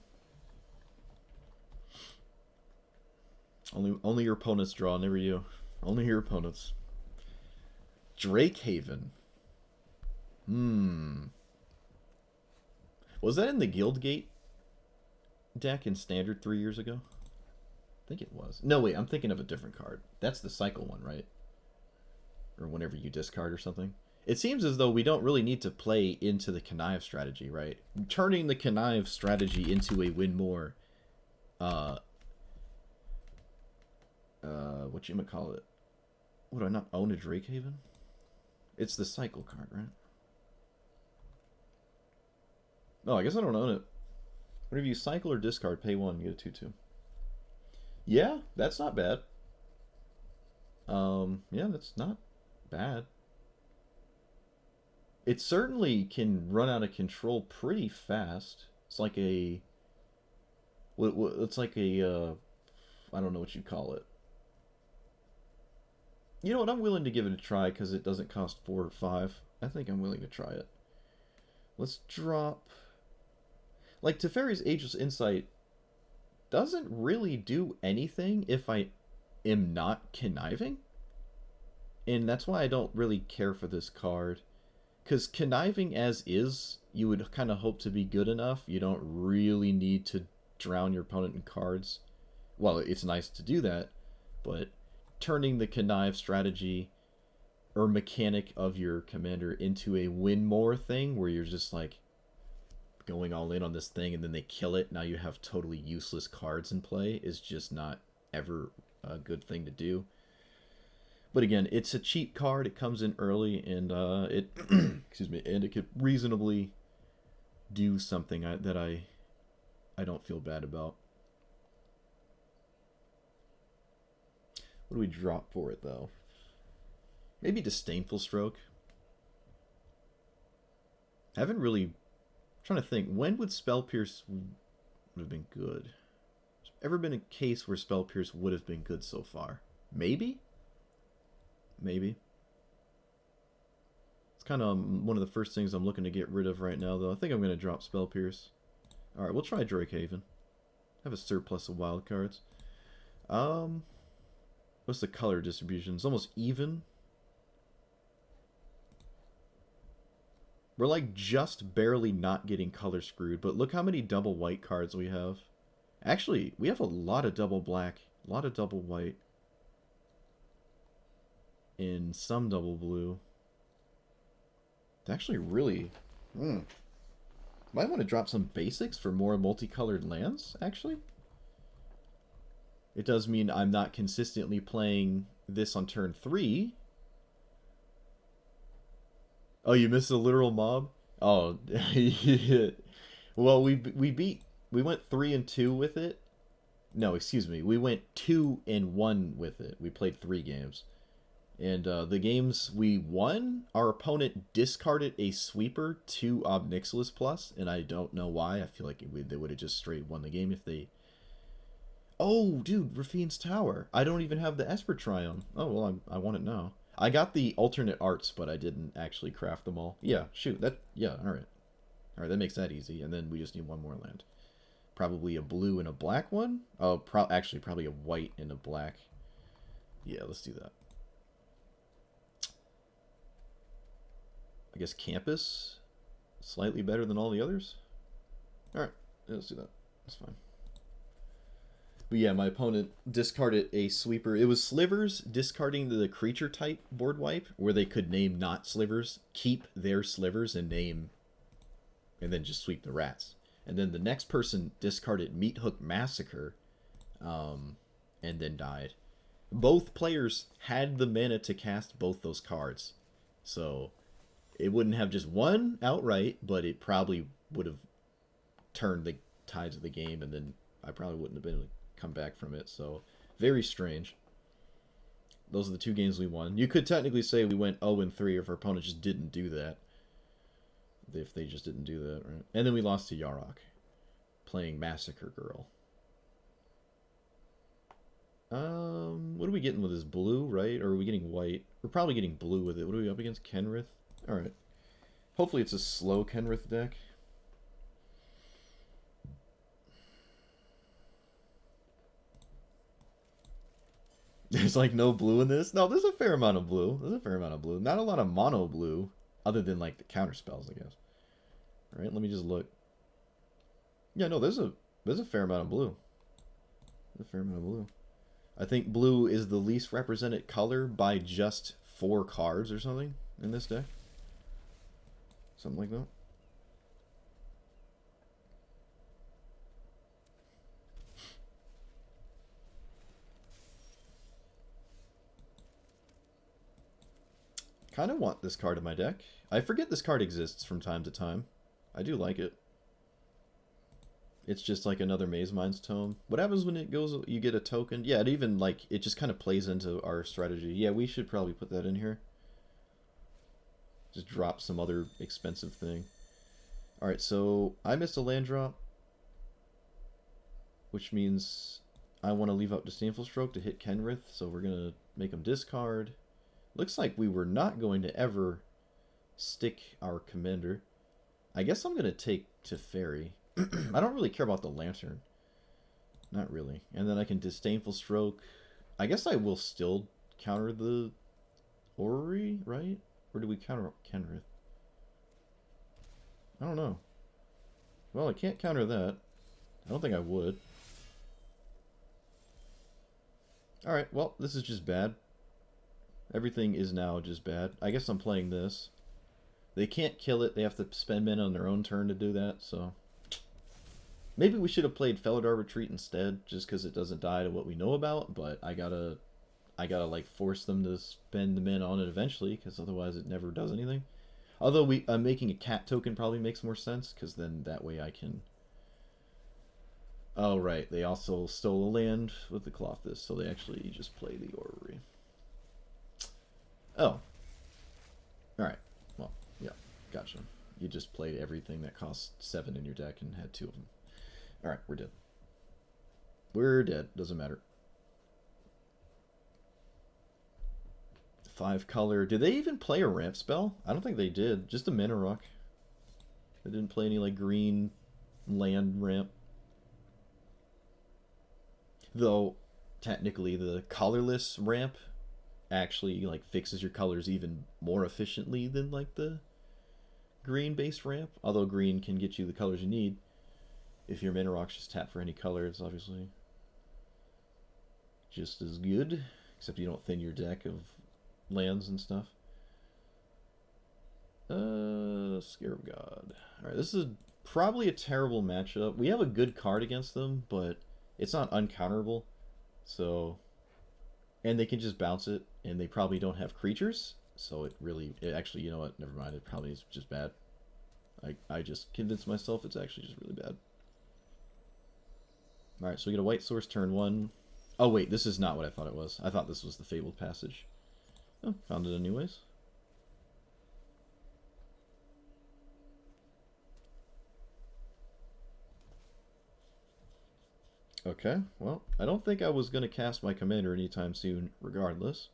only your opponents draw, never you. Only your opponents. Drakehaven. Was that in the Guildgate deck in Standard 3 years ago? I think it was. No, wait, I'm thinking of a different card. That's the cycle one, right? Or whenever you discard or something. It seems as though we don't really need to play into the connive strategy, right? Turning the connive strategy into a win more, whatchamacallit? Would I not own a Drakehaven? It's the cycle card, right? No, I guess I don't own it. Whenever you cycle or discard, pay 1, you get a 2/2. Yeah, that's not bad. Yeah, that's not bad. It certainly can run out of control pretty fast. It's like a... It's like a... I don't know what you'd call it. You know what? I'm willing to give it a try because it doesn't cost 4 or 5. I think I'm willing to try it. Let's drop... Like, Teferi's Ageless Insight doesn't really do anything if I am not conniving. And that's why I don't really care for this card. Because conniving as is, you would kind of hope to be good enough. You don't really need to drown your opponent in cards. Well, it's nice to do that, but turning the connive strategy or mechanic of your commander into a win more thing where you're just like going all in on this thing and then they kill it, now you have totally useless cards in play, is just not ever a good thing to do. But again, it's a cheap card. It comes in early, and it excuse me, and it could reasonably do something that I don't feel bad about. What do we drop for it though? Maybe Disdainful Stroke. Haven't really. I'm trying to think. When would Spell Pierce would have been good? Has ever been a case where Spell Pierce would have been good so far? Maybe. Maybe. It's kind of one of the first things I'm looking to get rid of right now, though. I think I'm going to drop Spell Pierce. Alright, we'll try Drakehaven. Have a surplus of wild cards. What's the color distribution? It's almost even. We're like just barely not getting color screwed, but look how many double white cards we have. Actually, we have a lot of double black, a lot of double white, and some double blue. It's actually really... Might want to drop some basics for more multicolored lands, actually. It does mean I'm not consistently playing this on turn 3. Oh, you missed a literal mob? Oh, well, we went 3-2 with it. No, excuse me, we went 2-1 with it. We played 3 games. And the games we won, our opponent discarded a sweeper to Ob Nixilis Plus, and I don't know why. I feel like they would have just straight won the game if they... Oh, dude, Raffine's Tower. I don't even have the Esper Triumph. Oh, well, I want it now. I got the alternate arts, but I didn't actually craft them all. Yeah, shoot. Yeah, alright. Alright, that makes that easy. And then we just need one more land. Probably a blue and a black one? Oh, actually, probably a white and a black. Yeah, let's do that. I guess Campus? Slightly better than all the others? Alright, yeah, let's do that. That's fine. But yeah, my opponent discarded a sweeper. It was Slivers discarding the creature type board wipe, where they could name not Slivers, keep their Slivers and name, and then just sweep the rats. And then the next person discarded Meat Hook Massacre, and then died. Both players had the mana to cast both those cards. So it wouldn't have just won outright, but it probably would have turned the tides of the game, and then I probably wouldn't have been able to come back from it. So very strange. Those are the 2 games we won. You could technically say we went 0-3 if our opponent just didn't do that. If they just didn't do that, right? And then we lost to Yarok, playing Massacre Girl. What are we getting with this? Blue, right? Or are we getting white? We're probably getting blue with it. What are we up against? Kenrith? Alright. Hopefully it's a slow Kenrith deck. There's like no blue in this? No, there's a fair amount of blue. There's a fair amount of blue. Not a lot of mono blue, other than like the counter spells, I guess. Alright, let me just look. Yeah, no, there's a fair amount of blue. There's a fair amount of blue. I think blue is the least represented color by just 4 cards or something in this deck. Something like that. Kind of want this card in my deck. I forget this card exists from time to time. I do like it. It's just like another Maze Mind's Tome. What happens when it goes, you get a token? Yeah, it even, like, it just kind of plays into our strategy. Yeah, we should probably put that in here. Just drop some other expensive thing. Alright, so I missed a land drop, which means I want to leave out Disdainful Stroke to hit Kenrith, so we're going to make him discard. Looks like we were not going to ever stick our commander. I guess I'm going to take Teferi. I don't really care about the Lantern. Not really. And then I can Disdainful Stroke. I guess I will still counter the Orrery, right? Or do we counter Kenrith? I don't know. Well, I can't counter that. I don't think I would. Alright, well, this is just bad. Everything is now just bad. I guess I'm playing this. They can't kill it. They have to spend mana on their own turn to do that, so... Maybe we should have played Felidar Retreat instead, just because it doesn't die to what we know about, but I gotta like, force them to spend the mana on it eventually, because otherwise it never does anything. Although making a cat token probably makes more sense, because then that way I can... Oh, right. They also stole a land with the Clothis, so they actually just play the Orrery. Oh. Alright. Well, yeah. Gotcha. You just played everything that cost 7 in your deck and had 2 of them. Alright, we're dead. We're dead. Doesn't matter. 5 color. Did they even play a ramp spell? I don't think they did. Just a mana rock. They didn't play any, like, green land ramp. Though, technically, the colorless ramp actually, like, fixes your colors even more efficiently than, like, the green base ramp, although green can get you the colors you need. If your mana rocks just tap for any color, it's obviously just as good, except you don't thin your deck of lands and stuff. Scarab God. Alright, this is probably a terrible matchup. We have a good card against them, but it's not uncounterable. So, and they can just bounce it, and they probably don't have creatures. So it actually, you know what, never mind, it probably is just bad. I just convinced myself it's actually just really bad. Alright, so we get a white source turn 1. Oh wait, this is not what I thought it was. I thought this was the Fabled Passage. Oh, found it anyways. Okay, well, I don't think I was going to cast my commander anytime soon, regardless.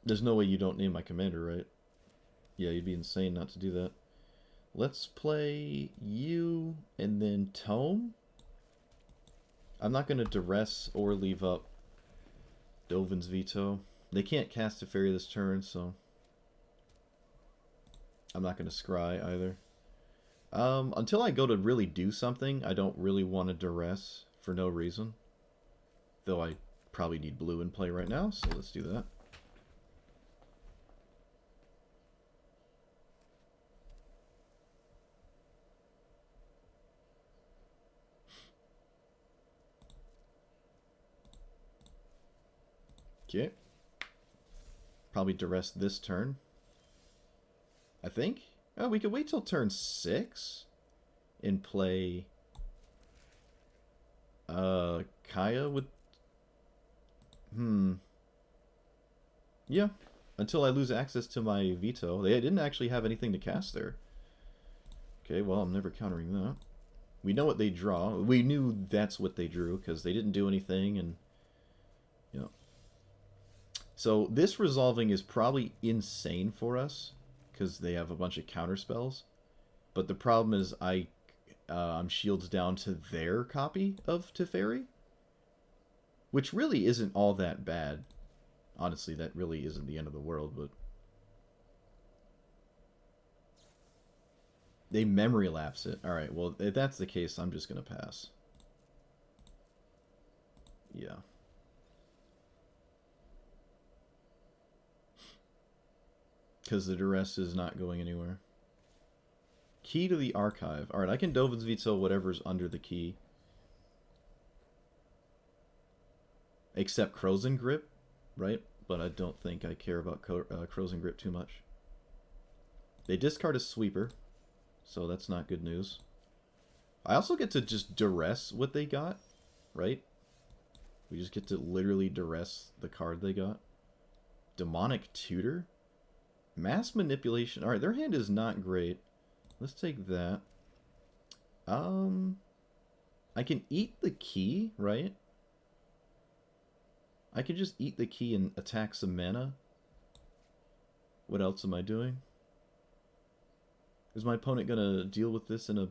There's no way you don't name my commander, right? Yeah, you'd be insane not to do that. Let's play you and then Tome. I'm not going to duress or leave up Dovin's Veto. They can't cast a fairy this turn, so I'm not going to scry either. Until I go to really do something, I don't really want to duress for no reason. Though I probably need blue in play right now, so let's do that. Okay. Probably duress this turn. I think. Oh, we could wait till turn 6 and play Kaya with... Yeah. Until I lose access to my veto. They didn't actually have anything to cast there. Okay, well, I'm never countering that. We know what they draw. We knew that's what they drew because they didn't do anything, and you know. So this resolving is probably insane for us because they have a bunch of counter spells. But the problem is I'm shields down to their copy of Teferi, which really isn't all that bad. Honestly, that really isn't the end of the world, but they memory lapse it. Alright, well, if that's the case, I'm just going to pass. Yeah. Because the duress is not going anywhere. Key to the archive. Alright, I can Dovin's Veto whatever's under the key. Except Crozen Grip, right? But I don't think I care about Crozen Grip too much. They discard a Sweeper, so that's not good news. I also get to just duress what they got, right? We just get to literally duress the card they got. Demonic Tutor? Mass Manipulation. Alright, their hand is not great. Let's take that. I can eat the key, right? I can just eat the key and attack some mana. What else am I doing? Is my opponent gonna deal with this in a...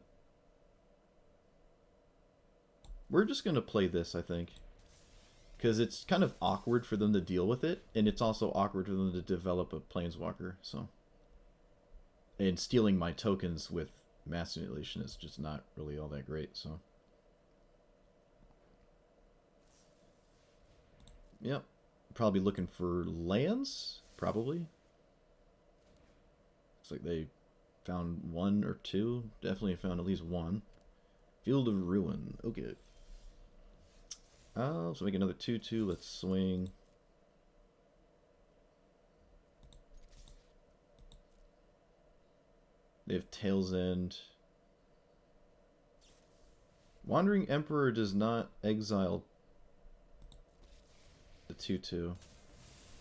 We're just gonna play this, I think. Because it's kind of awkward for them to deal with it, and it's also awkward for them to develop a Planeswalker, so... And stealing my tokens with Mass Manipulation is just not really all that great, so... Yep. Probably looking for lands, probably. Looks like they found one or two. Definitely found at least one. Field of Ruin. Okay. So make another 2/2. Let's swing. They have Tail's End. Wandering Emperor does not exile the 2/2.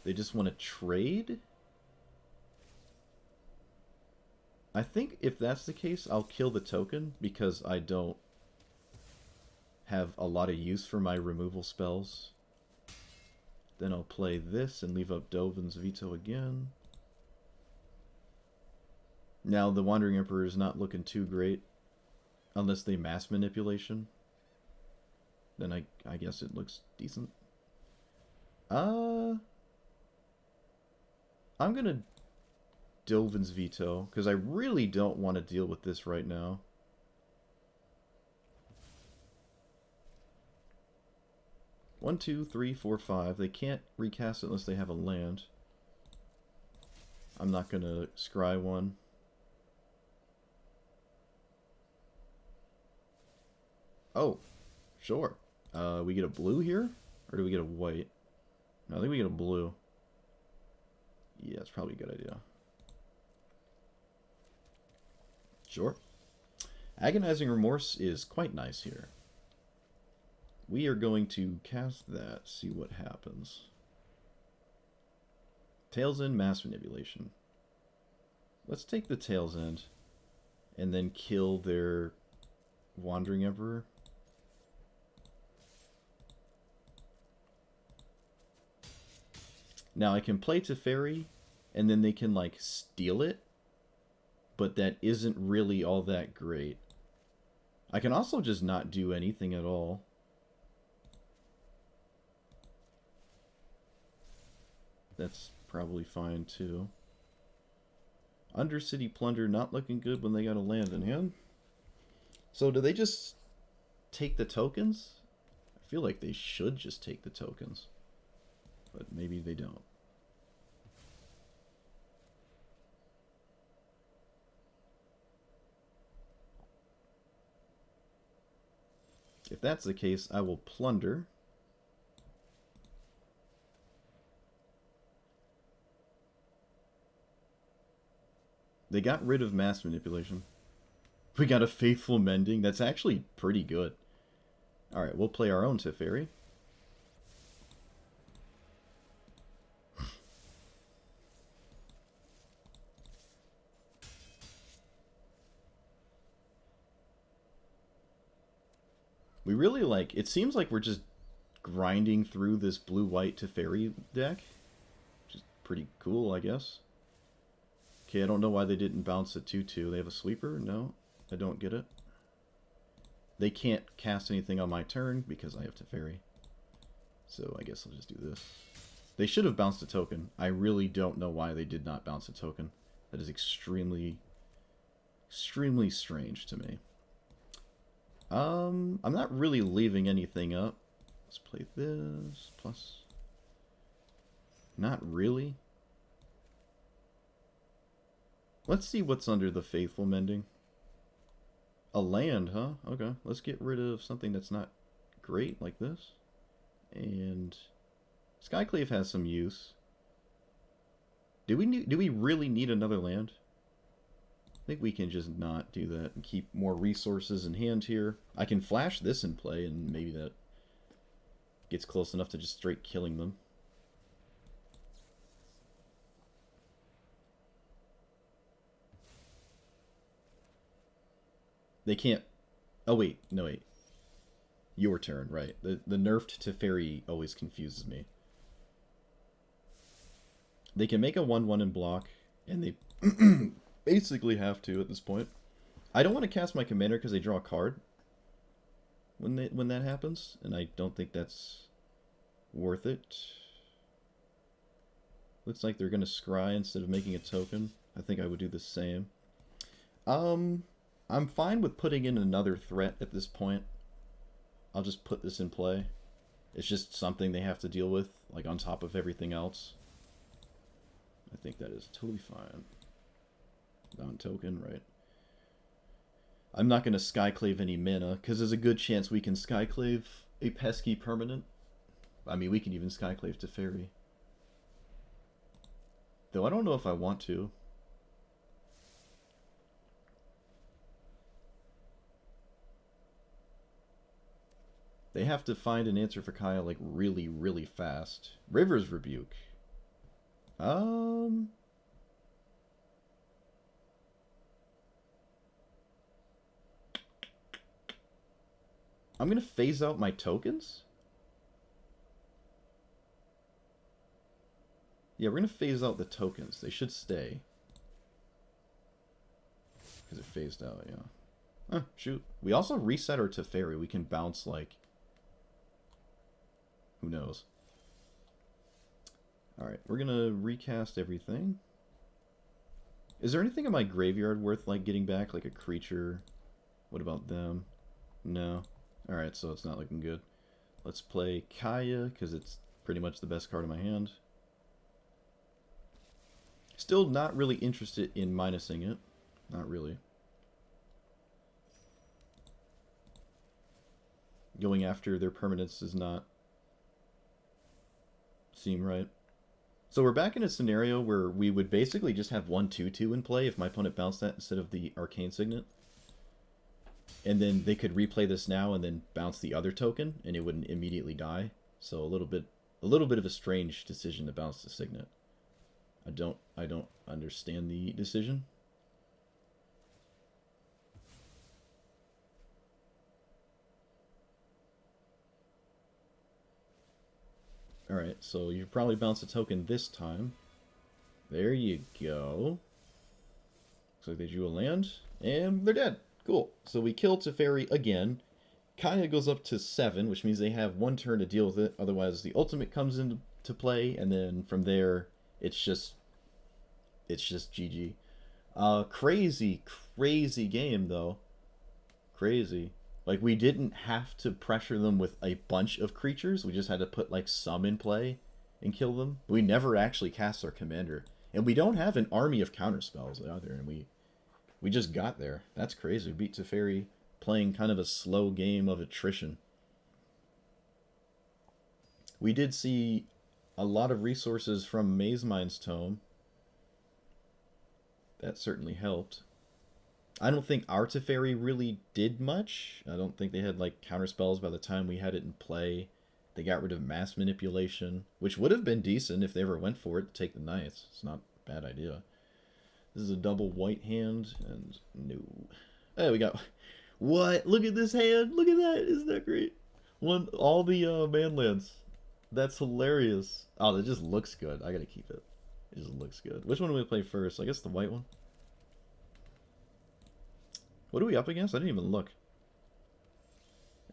They just want to trade? I think if that's the case, I'll kill the token because I don't have a lot of use for my removal spells. Then I'll play this and leave up Dovin's Veto again. Now the Wandering Emperor is not looking too great. Unless they Mass Manipulation. Then I guess it looks decent. I'm going to Dovin's Veto, because I really don't want to deal with this right now. One, two, three, four, five. They can't recast it unless they have a land. I'm not going to scry one. Oh, sure. We get a blue here? Or do we get a white? No, I think we get a blue. Yeah, it's probably a good idea. Sure. Agonizing Remorse is quite nice here. We are going to cast that, see what happens. Tails End, Mass Manipulation. Let's take the Tails End and then kill their Wandering Emperor. Now I can play Teferi, and then they can, like, steal it, but that isn't really all that great. I can also just not do anything at all. That's probably fine, too. Undercity Plunder not looking good when they got a land in hand. So do they just take the tokens? I feel like they should just take the tokens. But maybe they don't. If that's the case, I will plunder. They got rid of Mass Manipulation. We got a Faithful Mending. That's actually pretty good. Alright, we'll play our own Teferi. We really like... It seems like we're just grinding through this blue-white Teferi deck. Which is pretty cool, I guess. Okay, I don't know why they didn't bounce a 2-2. They have a sweeper? No, I don't get it. They can't cast anything on my turn because I have Teferi. So I guess I'll just do this. They should have bounced a token. I really don't know why they did not bounce a token. That is extremely, extremely strange to me. I'm not really leaving anything up. Let's play this. Plus. Not really. Let's see what's under the Faithful Mending. A land, huh? Okay, let's get rid of something that's not great, like this. And Skyclave has some use. Do we really need another land? I think we can just not do that and keep more resources in hand here. I can flash this in play, and maybe that gets close enough to just straight killing them. They can't... Oh, wait. No, wait. Your turn, right. The nerfed Teferi always confuses me. They can make a 1-1 and block, and they basically have to at this point. I don't want to cast my commander because they draw a card when that happens, and I don't think that's worth it. Looks like they're going to scry instead of making a token. I think I would do the same. I'm fine with putting in another threat at this point. I'll just put this in play. It's just something they have to deal with, like on top of everything else. I think that is totally fine. Non-token, right? I'm not going to Skyclave any mana, because there's a good chance we can Skyclave a pesky permanent. I mean, we can even Skyclave Teferi. Though I don't know if I want to. They have to find an answer for Kaya, like, really, really fast. River's Rebuke. I'm going to phase out my tokens? Yeah, we're going to phase out the tokens. They should stay. Because they're phased out, yeah. Shoot. We also reset our Teferi. We can bounce, like... Who knows? Alright, we're gonna recast everything. Is there anything in my graveyard worth, like, getting back? Like a creature? What about them? No. Alright, so it's not looking good. Let's play Kaya, because it's pretty much the best card in my hand. Still not really interested in minusing it. Not really. Going after their permanence does not seem right. So we're back in a scenario where we would basically just have 1/2/2 in play if my opponent bounced that instead of the Arcane Signet. And then they could replay this now and then bounce the other token, and it wouldn't immediately die. So a little bit of a strange decision to bounce the Signet. I don't understand the decision. Alright, so you probably bounce a token this time. There you go. Looks like they drew a land, and they're dead. Cool. So we kill Teferi again. Kaya goes up to 7, which means they have 1 turn to deal with it. Otherwise, the ultimate comes into play, and then from there, it's just GG. Crazy game, though. Crazy. Like, we didn't have to pressure them with a bunch of creatures. We just had to put, like, some in play and kill them. We never actually cast our commander. And we don't have an army of counterspells either, and we just got there. That's crazy. We beat Teferi playing kind of a slow game of attrition. We did see a lot of resources from Mazemind's Tome. That certainly helped. I don't think our Teferi really did much. I don't think they had, like, counterspells by the time we had it in play. They got rid of mass manipulation, which would have been decent if they ever went for it to take the Knights. It's not a bad idea. This is a double white hand, and no. Hey, we got... What? Look at this hand! Look at that! Isn't that great? All the manlands. That's hilarious. Oh, that just looks good. I gotta keep it. It just looks good. Which one do we play first? I guess the white one. What are we up against? I didn't even look.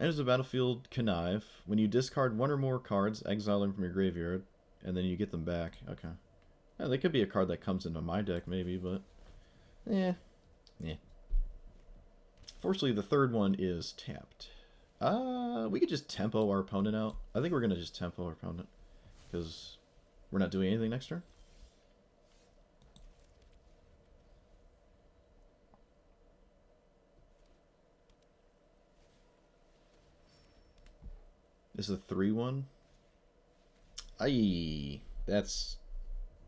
Enters the battlefield, Connive. When you discard 1 or more cards, exile them from your graveyard, and then you get them back. Okay. Yeah, they could be a card that comes into my deck, maybe, but... Yeah. Fortunately, the third one is tapped. We could just tempo our opponent out. I think we're going to just tempo our opponent, because we're not doing anything next turn. This is a 3/1. Aye, that's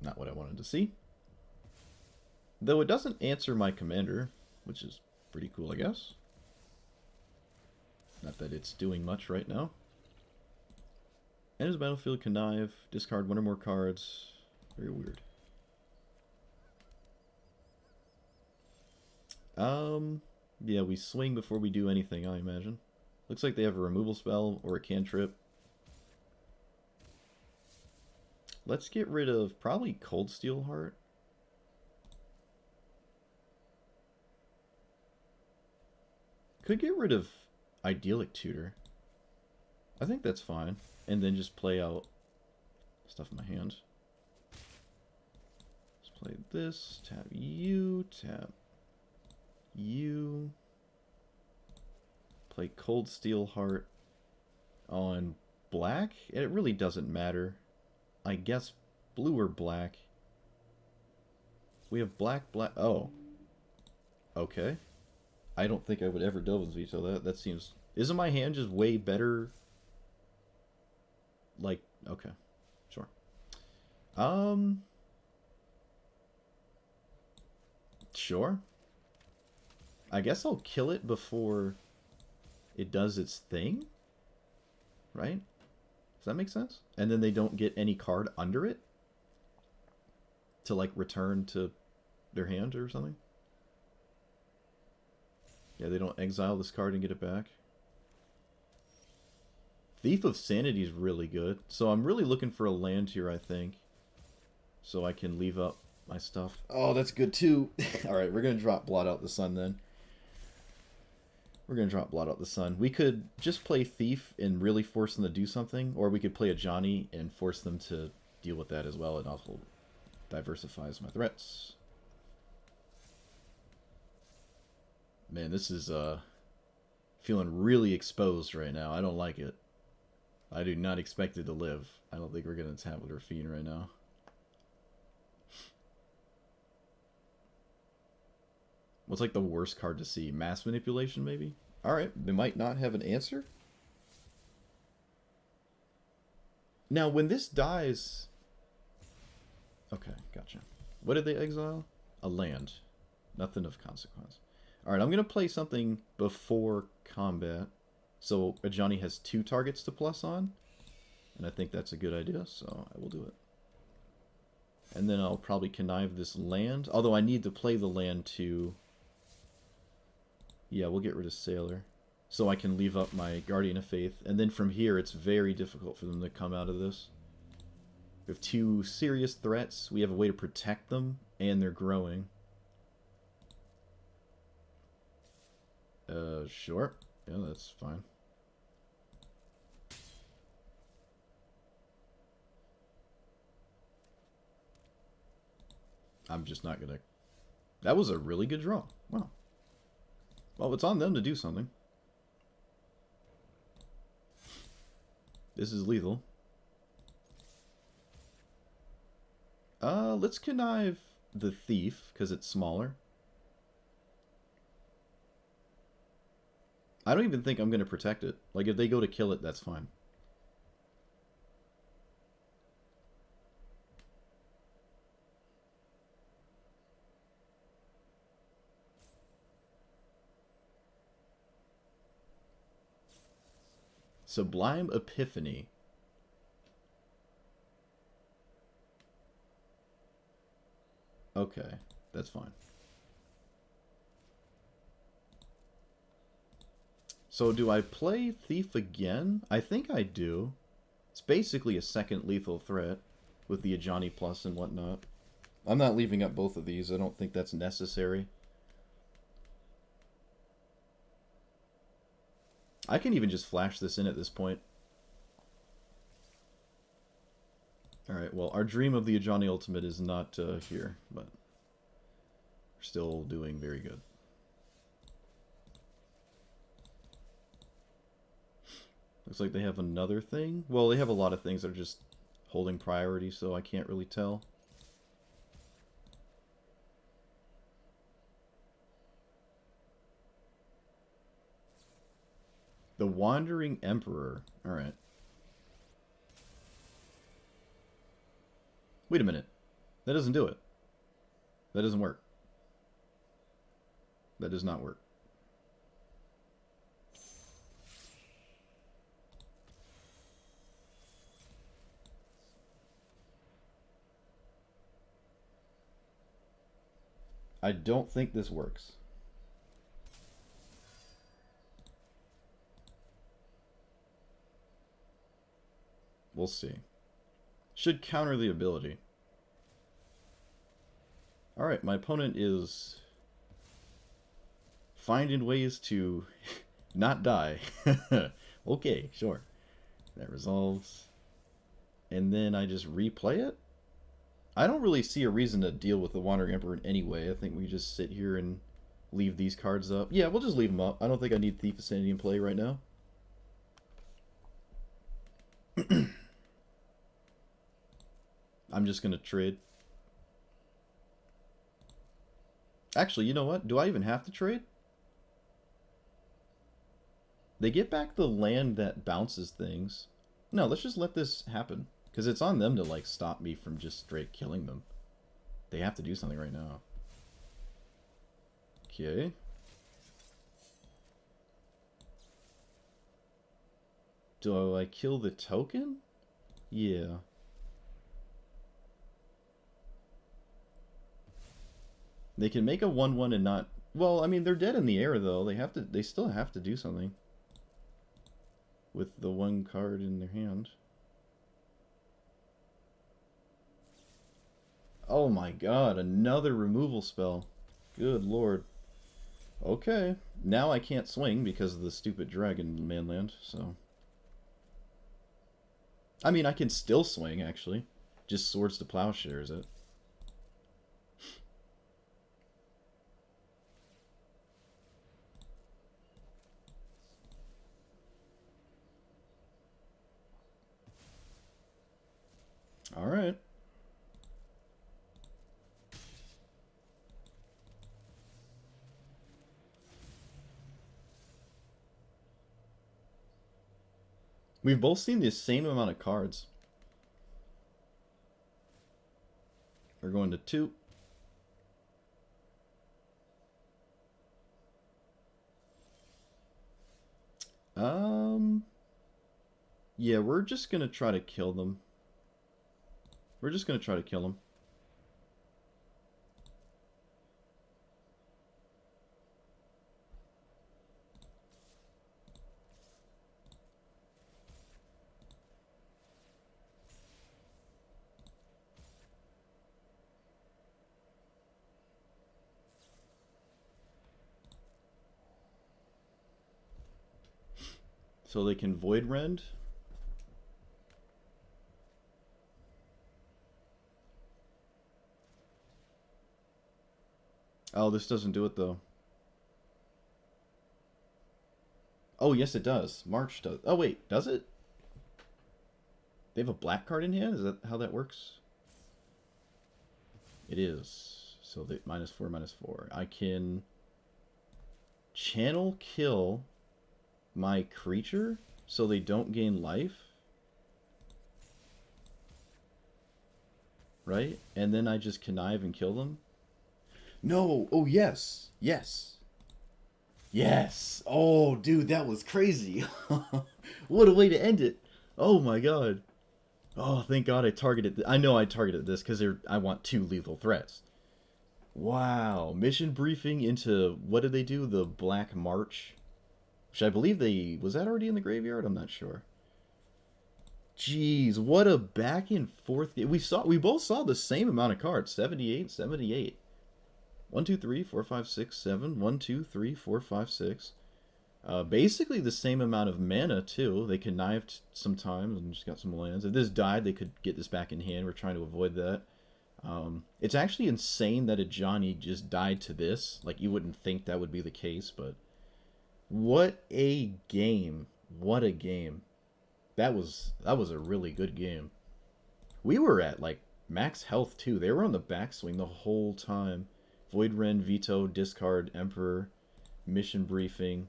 not what I wanted to see. Though it doesn't answer my commander, which is pretty cool, I guess. Not that it's doing much right now. Enters the battlefield, Connive, discard 1 or more cards. Very weird. Yeah, we swing before we do anything, I imagine. Looks like they have a removal spell or a cantrip. Let's get rid of probably Cold Steel Heart. Could get rid of Idyllic Tutor. I think that's fine. And then just play out stuff in my hand. Let's play this. Tap you. Tap you. Play Cold Steel Heart on black. It really doesn't matter. I guess blue or black. We have black. Oh. Okay. I don't think I would ever Dovin's Veto that. That seems... Isn't my hand just way better? Like, okay. Sure. Sure. I guess I'll kill it before it does its thing. Right? Does that make sense? And then they don't get any card under it to, like, return to their hand or something? Yeah, they don't exile this card and get it back. Thief of Sanity is really good. So I'm really looking for a land here, I think. So I can leave up my stuff. Oh, that's good too. Alright, we're going to drop Blot Out the Sun then. We're going to drop Blot Out the Sun. We could just play Thief and really force them to do something. Or we could play a Johnny and force them to deal with that as well. It also diversifies my threats. Man, this is feeling really exposed right now. I don't like it. I do not expect it to live. I don't think we're going to tap with Raffine right now. What's like the worst card to see? Mass Manipulation, maybe? Alright, they might not have an answer. Now, when this dies... Okay, gotcha. What did they exile? A land. Nothing of consequence. Alright, I'm going to play something before combat. So, Ajani has 2 targets to plus on. And I think that's a good idea, so I will do it. And then I'll probably connive this land. Although I need to play the land to... Yeah, we'll get rid of Sailor. So I can leave up my Guardian of Faith. And then from here, it's very difficult for them to come out of this. We have 2 serious threats. We have a way to protect them, and they're growing. Sure. Yeah, that's fine. I'm just not gonna... That was a really good draw. Wow. Well, it's on them to do something. This is lethal. Let's connive the Thief, because it's smaller. I don't even think I'm going to protect it. Like, if they go to kill it, that's fine. Sublime Epiphany. Okay, that's fine. So do I play Thief again? I think I do. It's basically a second lethal threat with the Ajani Plus and whatnot. I'm not leaving up both of these. I don't think that's necessary. I can even just flash this in at this point. Alright, well, our dream of the Ajani Ultimate is not here, but we're still doing very good. Looks like they have another thing. Well, they have a lot of things that are just holding priority, so I can't really tell. The Wandering Emperor. Alright. Wait a minute. That doesn't do it. That doesn't work. That does not work. I don't think this works. We'll see. Should counter the ability. Alright, my opponent is finding ways to not die. Okay, sure. That resolves. And then I just replay it? I don't really see a reason to deal with the Wandering Emperor in any way. I think we just sit here and leave these cards up. Yeah, we'll just leave them up. I don't think I need Thief of Sanity in play right now. I'm just going to trade. Actually, you know what? Do I even have to trade? They get back the land that bounces things. No, let's just let this happen. Because it's on them to, like, stop me from just straight killing them. They have to do something right now. Okay. Do I kill the token? Yeah. They can make a 1/1 and not... Well, I mean, they're dead in the air, though. They still have to do something. With the one card in their hand. Oh my god, another removal spell. Good lord. Okay. Now I can't swing because of the stupid dragon manland, so... I mean, I can still swing, actually. Just Swords to Plowshare, is it? All right. We've both seen the same amount of cards. We're going to 2. Yeah, we're just gonna try to kill them. We're just gonna try to kill them. So they can Void Rend. Oh, this doesn't do it though. Oh, yes it does. March does. Oh wait, does it? They have a black card in hand? Is that how that works? It is. So they -4/-4. I can channel kill my creature so they don't gain life. Right? And then I just connive and kill them. No! Oh, yes! Yes! Yes! Oh, dude, that was crazy! What a way to end it! Oh my god! Oh, thank god I targeted... I know I targeted this because I want 2 lethal threats. Wow. Mission briefing into... What did they do? The Black March? Which I believe they... Was that already in the graveyard? I'm not sure. Jeez, what a back and forth... We both saw the same amount of cards. 78, 78. 1, 2, 3, 4, 5, 6, 7. 1, 2, 3, 4, 5, 6. Basically the same amount of mana, too. They connived sometimes and just got some lands. If this died, they could get this back in hand. We're trying to avoid that. It's actually insane that a Johnny just died to this. Like, you wouldn't think that would be the case, but... What a game. What a game. That was a really good game. We were at, like, max health, too. They were on the backswing the whole time. Void Rend, Veto, Discard, Emperor, Mission Briefing.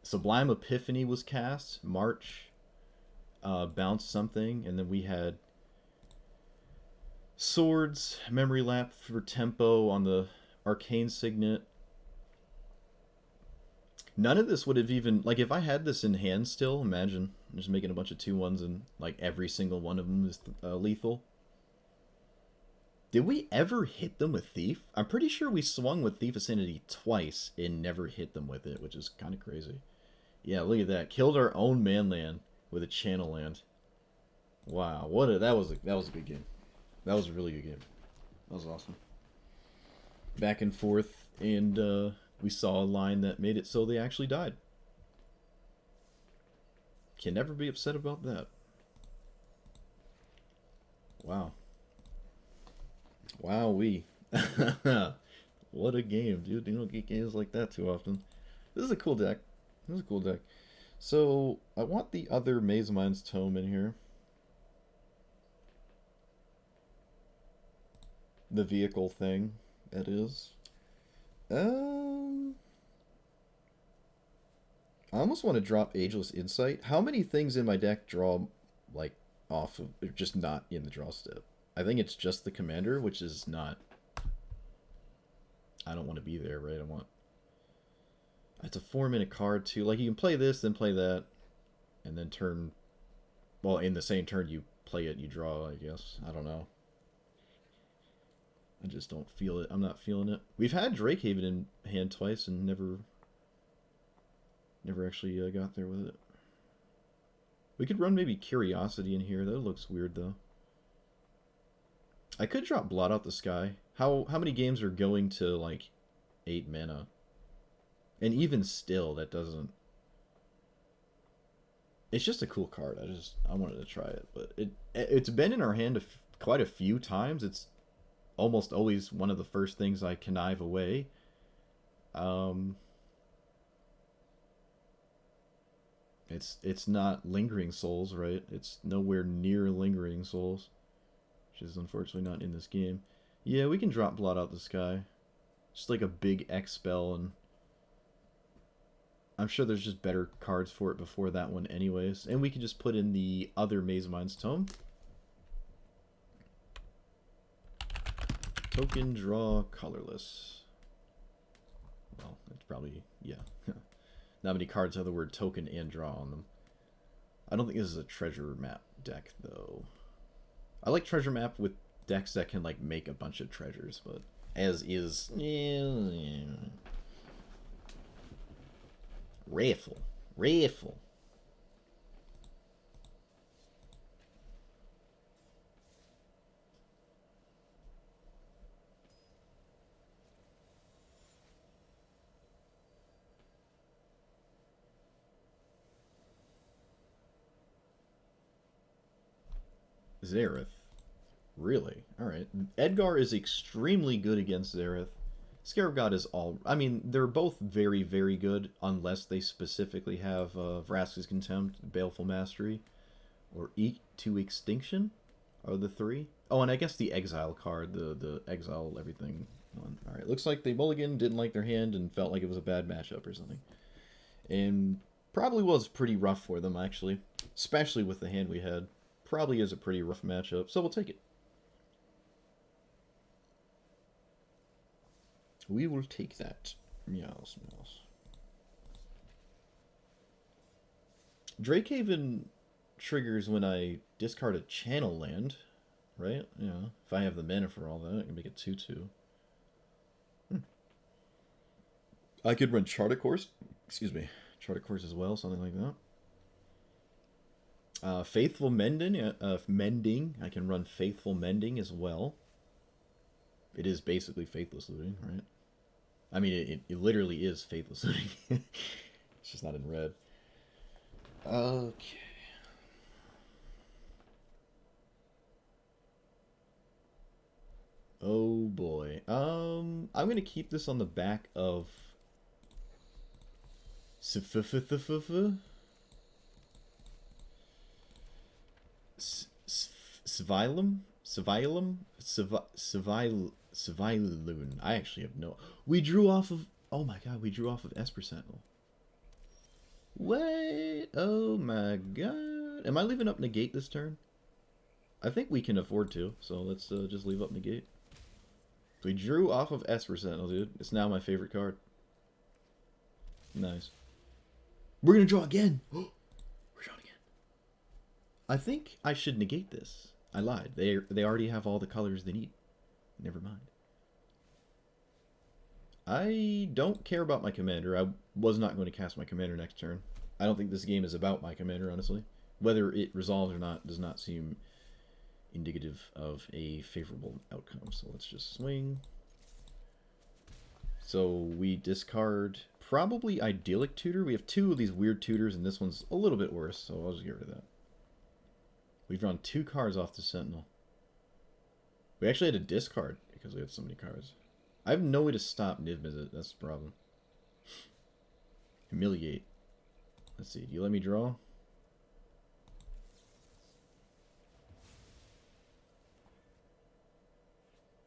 Sublime Epiphany was cast. March. Bounce something. And then we had Swords, Memory Lap for Tempo on the Arcane Signet. None of this would have even... Like, if I had this in hand still, imagine just making a bunch of 2/1s and, like, every single one of them is lethal. Did we ever hit them with Thief? I'm pretty sure we swung with Thief of Sanity twice and never hit them with it, which is kind of crazy. Yeah, look at that. Killed our own manland with a channel land. Wow, that was a good game. That was a really good game. That was awesome. Back and forth, and we saw a line that made it so they actually died. Can never be upset about that. Wow. Wowee. What a game, dude. You don't get games like that too often. This is a cool deck. This is a cool deck. So, I want the other Maze Mind's Tome in here. The vehicle thing, that is. I almost want to drop Ageless Insight. How many things in my deck draw, like, off of... They're just not in the draw step? I think it's just the Commander, which is not... I don't want to be there, right? It's a 4-minute card, too. Like, you can play this, then play that, and then turn... Well, in the same turn you play it, you draw, I guess. I don't know. I just don't feel it. I'm not feeling it. We've had Drakehaven in hand twice and never actually got there with it. We could run maybe Curiosity in here. That looks weird, though. I could drop Blot Out the Sky. How many games are going to, like, 8 mana? And even still, that doesn't... It's just a cool card. I wanted to try it, but it's been in our hand quite a few times. It's almost always one of the first things I connive away. It's not Lingering Souls, right? It's nowhere near Lingering Souls, which is unfortunately not in this game. Yeah, we can drop Blot out the sky. Just like a big X spell, and I'm sure there's just better cards for it before that one anyways. And we can just put in the other Maze Mind's Tome. Token, draw, colorless. Well, it's probably, yeah. Not many cards have the word token and draw on them. I don't think this is a treasure map deck, though. I like treasure map with decks that can, like, make a bunch of treasures, but as is... Raffle. Raffle. Xerath. Really? Alright. Edgar is extremely good against Xerath. Scarab God is all... I mean, they're both very, very good, unless they specifically have Vraska's Contempt, Baleful Mastery, or Eat to Extinction are the three. Oh, and I guess the Exile card, the Exile everything one. Alright, looks like they mulligan, didn't like their hand, and felt like it was a bad matchup or something. And probably was pretty rough for them, actually. Especially with the hand we had. Probably is a pretty rough matchup, so we'll take it. We will take that. Meows, meows. Drakehaven triggers when I discard a channel land, right? Yeah. If I have the mana for all that, I can make it 2/2. I could run Charted Course. Excuse me. Charted Course as well, something like that. Faithful Mending. Mending. I can run Faithful Mending as well. It is basically Faithless Looting, right? I mean, it literally is Faithless Looting. It's just not in red. Okay. Oh boy. I'm gonna keep this on the back of Svilum? Svilun. I actually have no... We drew off of... Oh my god, we drew off of Esper Sentinel. Wait. Oh my god. Am I leaving up Negate this turn? I think we can afford to, so let's just leave up Negate. We drew off of Esper Sentinel, dude. It's now my favorite card. Nice. We're gonna draw again! We're drawing again. I think I should negate this. I lied. They already have all the colors they need. Never mind. I don't care about my commander. I was not going to cast my commander next turn. I don't think this game is about my commander, honestly. Whether it resolves or not does not seem indicative of a favorable outcome. So let's just swing. So we discard probably Idyllic Tutor. We have two of these weird tutors, and this one's a little bit worse, so I'll just get rid of that. We've drawn 2 cards off the Sentinel. We actually had to discard because we had so many cards. I have no way to stop Niv Mizzet. That's the problem. Humiliate. Let's see. Do you let me draw?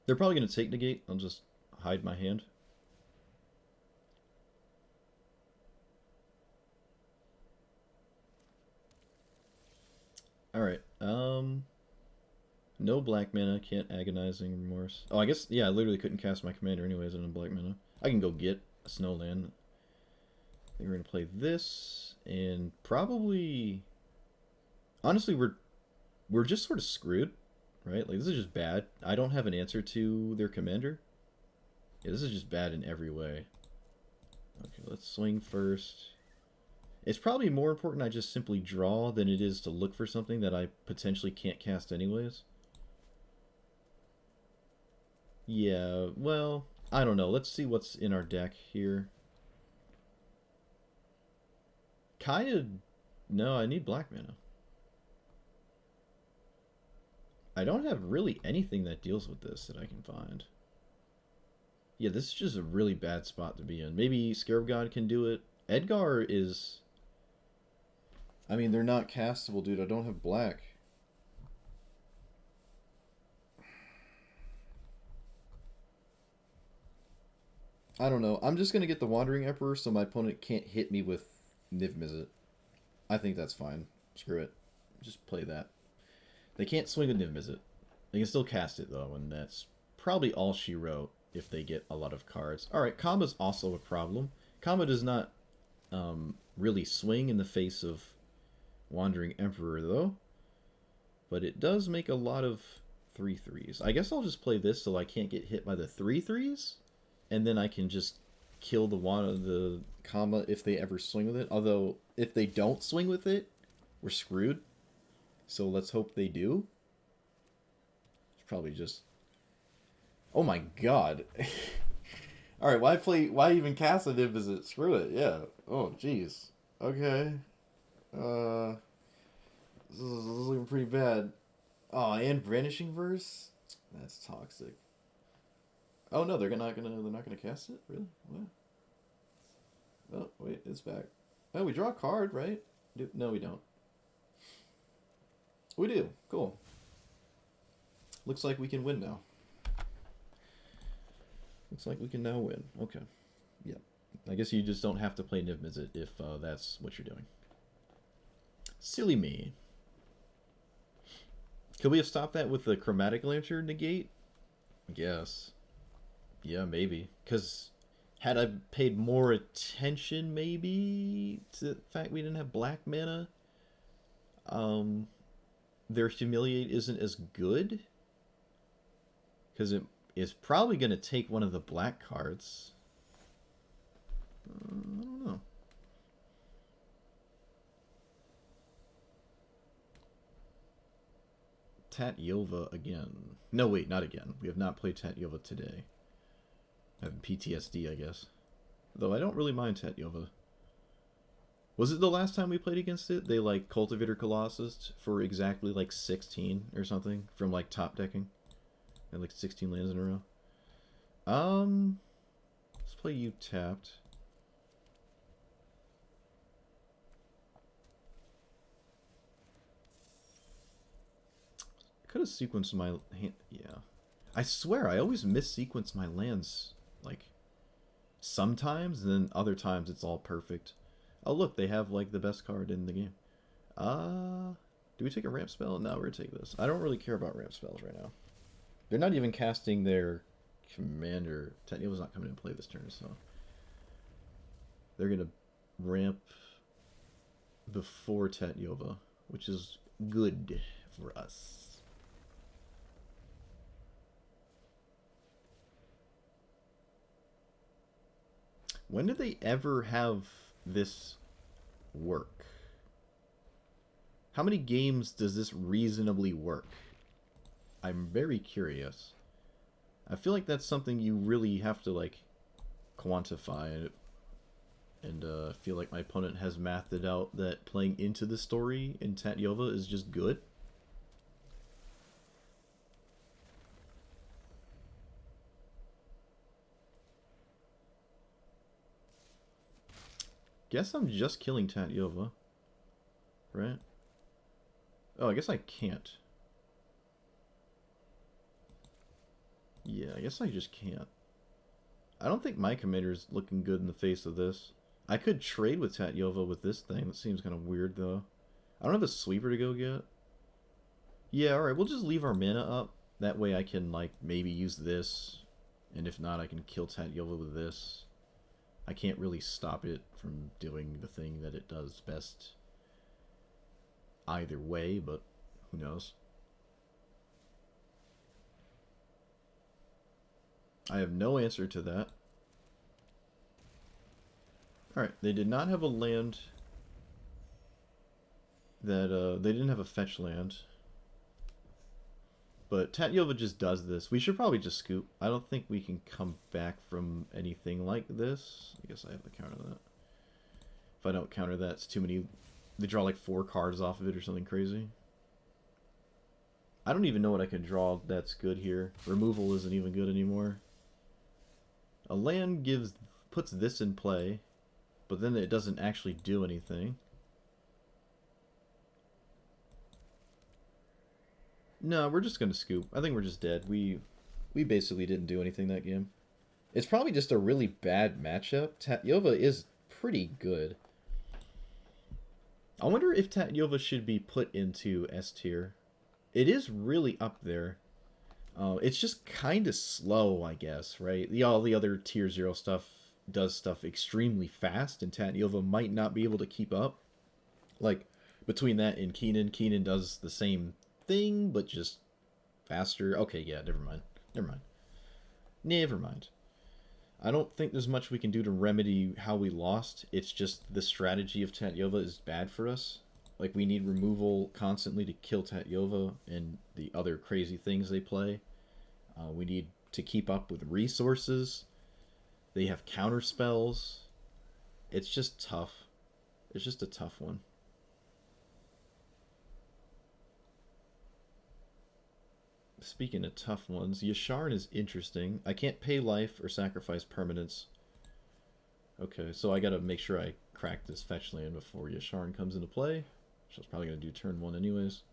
They're probably going to take negate. I'll just hide my hand. Alright. No black mana. Can't Agonizing Remorse. Oh, I guess, yeah, I literally couldn't cast my commander anyways on black mana. I can go get a Snowland. I think we're going to play this. And probably... Honestly, we're just sort of screwed. Right? Like, this is just bad. I don't have an answer to their commander. Yeah, this is just bad in every way. Okay, let's swing first. It's probably more important I just simply draw than it is to look for something that I potentially can't cast anyways. Yeah, well, I don't know. Let's see what's in our deck here. Kinda... No, I need black mana. I don't have really anything that deals with this that I can find. Yeah, this is just a really bad spot to be in. Maybe Scarab God can do it. Edgar is... I mean, they're not castable, dude. I don't have black. I don't know. I'm just going to get the Wandering Emperor so my opponent can't hit me with Niv Mizzet. I think that's fine. Screw it. Just play that. They can't swing a Niv Mizzet. They can still cast it, though, and that's probably all she wrote if they get a lot of cards. Alright, Comba's also a problem. Comba does not really swing in the face of Wandering Emperor, though. But it does make a lot of 3/3s. I guess I'll just play this so I can't get hit by the 3/3s. And then I can just kill the Comba if they ever swing with it. Although, if they don't swing with it, we're screwed. So let's hope they do. It's probably just... Oh my god. Alright, why even cast a Niv Mizzet? Screw it, yeah. Oh, jeez. Okay. This is looking pretty bad. Oh, and Vanishing Verse? That's toxic. Oh no, they're not gonna cast it? Really? What? Oh, wait, it's back. Oh, we draw a card, right? No, we don't. We do. Cool. Looks like we can win now. Looks like we can now win. Okay. Yep. I guess you just don't have to play Niv Mizzet if that's what you're doing. Silly me. Could we have stopped that with the Chromatic Lantern negate? I guess. Yeah, maybe. Because had I paid more attention, maybe, to the fact we didn't have black mana, their Humiliate isn't as good. Because it is probably going to take one of the black cards. I don't know. Tatyova again. No, wait, not again. We have not played Tatyova today. I have PTSD, I guess. Though I don't really mind Tatyova. Was it the last time we played against it? They, like, Cultivator Colossus for exactly, like, 16 or something from, like, top decking. And, like, 16 lands in a row. Let's play you tapped. I could have sequenced my hand. Yeah. I swear, I always missequence my lands, like, sometimes, and then other times it's all perfect. Oh, look, they have, like, the best card in the game. Do we take a ramp spell? No, we're gonna take this. I don't really care about ramp spells right now. They're not even casting their commander. Tatyova's not coming to play this turn, so... They're gonna ramp before Tatyova, which is good for us. When did they ever have this work? How many games does this reasonably work? I'm very curious. I feel like that's something you really have to, like, quantify. And I feel like my opponent has mathed it out that playing into the story in Tatyova is just good. Guess I'm just killing Tatyova. Right? Oh, I guess I can't. Yeah, I guess I just can't. I don't think my commander's looking good in the face of this. I could trade with Tatyova with this thing. That seems kind of weird, though. I don't have a sweeper to go get. Yeah, alright, we'll just leave our mana up. That way I can, like, maybe use this. And if not, I can kill Tatyova with this. I can't really stop it from doing the thing that it does best either way, but who knows. I have no answer to that. Alright, they did not have a land that, they didn't have a fetch land. But Tatyova just does this. We should probably just scoop. I don't think we can come back from anything like this. I guess I have to counter that. If I don't counter that, it's too many... They draw like 4 cards off of it or something crazy. I don't even know what I can draw that's good here. Removal isn't even good anymore. A land puts this in play, but then it doesn't actually do anything. No, we're just gonna scoop. I think we're just dead. We basically didn't do anything that game. It's probably just a really bad matchup. Tatyova is pretty good. I wonder if Tatyova should be put into S tier. It is really up there. It's just kind of slow, I guess, right? All the other tier 0 stuff does stuff extremely fast, and Tatyova might not be able to keep up. Like, between that and Keenan does the same thing, but just faster. Okay, yeah, never mind. Never mind. I don't think there's much we can do to remedy how we lost. It's just the strategy of Tatyova is bad for us. Like, we need removal constantly to kill Tatyova and the other crazy things they play. We need to keep up with resources. They have counter spells. It's just tough. It's just a tough one. Speaking of tough ones, Yasharn is interesting. I can't pay life or sacrifice permanents. Okay, so I gotta make sure I crack this fetch land before Yasharn comes into play. Which I was probably gonna do turn 1 anyways.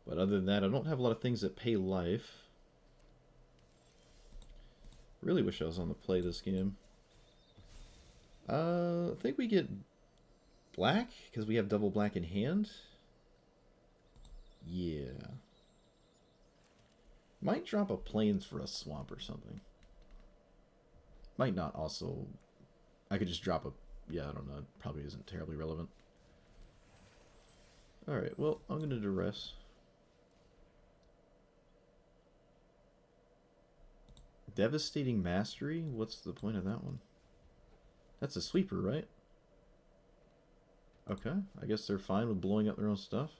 But other than that, I don't have a lot of things that pay life. Really wish I was on the play this game. I think we get black, because we have double black in hand. Yeah. Might drop a plains for a swamp or something. Might not also. I could just drop a. Yeah, I don't know. It probably isn't terribly relevant. Alright, well, I'm going to duress. Devastating Mastery? What's the point of that one? That's a sweeper, right? Okay, I guess they're fine with blowing up their own stuff.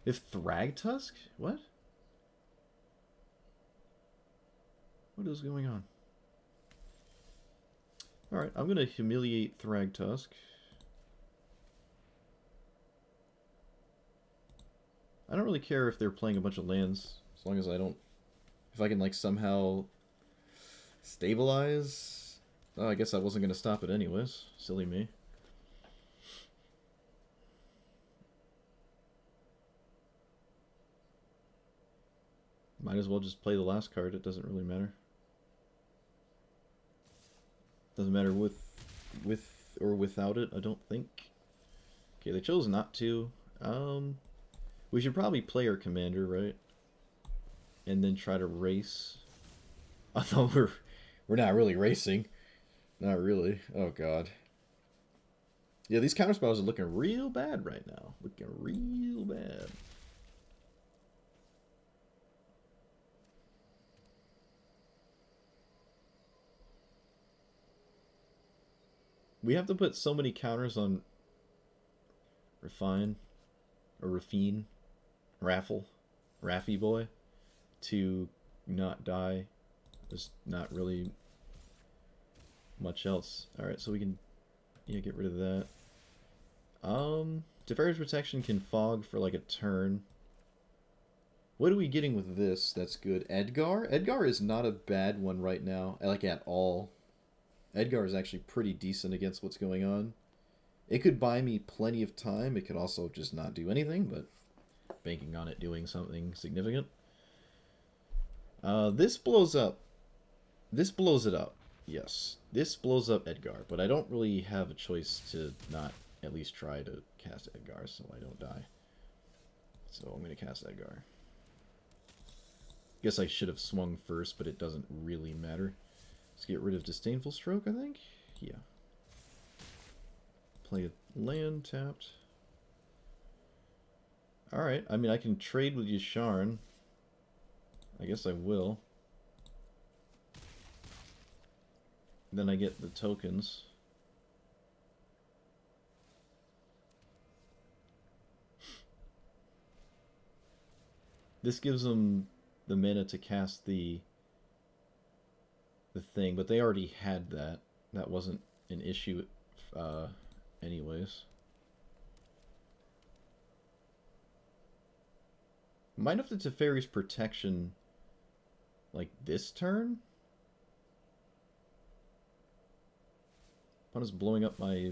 If Thragtusk? What? What is going on? Alright, I'm going to humiliate Thragtusk. I don't really care if they're playing a bunch of lands, as long as I don't... If I can, like, somehow stabilize... Oh, I guess I wasn't going to stop it anyways. Silly me. Might as well just play the last card, it doesn't really matter. Doesn't matter with or without it, I don't think. Okay, they chose not to. We should probably play our commander, right? And then try to race. Although we're not really racing. Not really. Oh god. Yeah, these counterspells are looking real bad right now. Looking real bad. We have to put so many counters on Raffine or Raffine, Raffy boy, to not die. There's not really much else. Alright, so we can get rid of that. Teferi's Protection can fog for like a turn. What are we getting with this that's good? Edgar? Edgar is not a bad one right now, like at all. Edgar is actually pretty decent against what's going on. It could buy me plenty of time. It could also just not do anything, but banking on it doing something significant. This blows up. This blows it up. Yes. This blows up Edgar, but I don't really have a choice to not at least try to cast Edgar so I don't die. So I'm going to cast Edgar. Guess I should have swung first, but it doesn't really matter. Let's get rid of Disdainful Stroke, I think? Yeah. Play a land tapped. Alright, I mean, I can trade with Yasharn. I guess I will. Then I get the tokens. This gives them the mana to cast the thing, but they already had that. That wasn't an issue anyways. Might have the Teferi's protection like this turn? Opponent's blowing up my...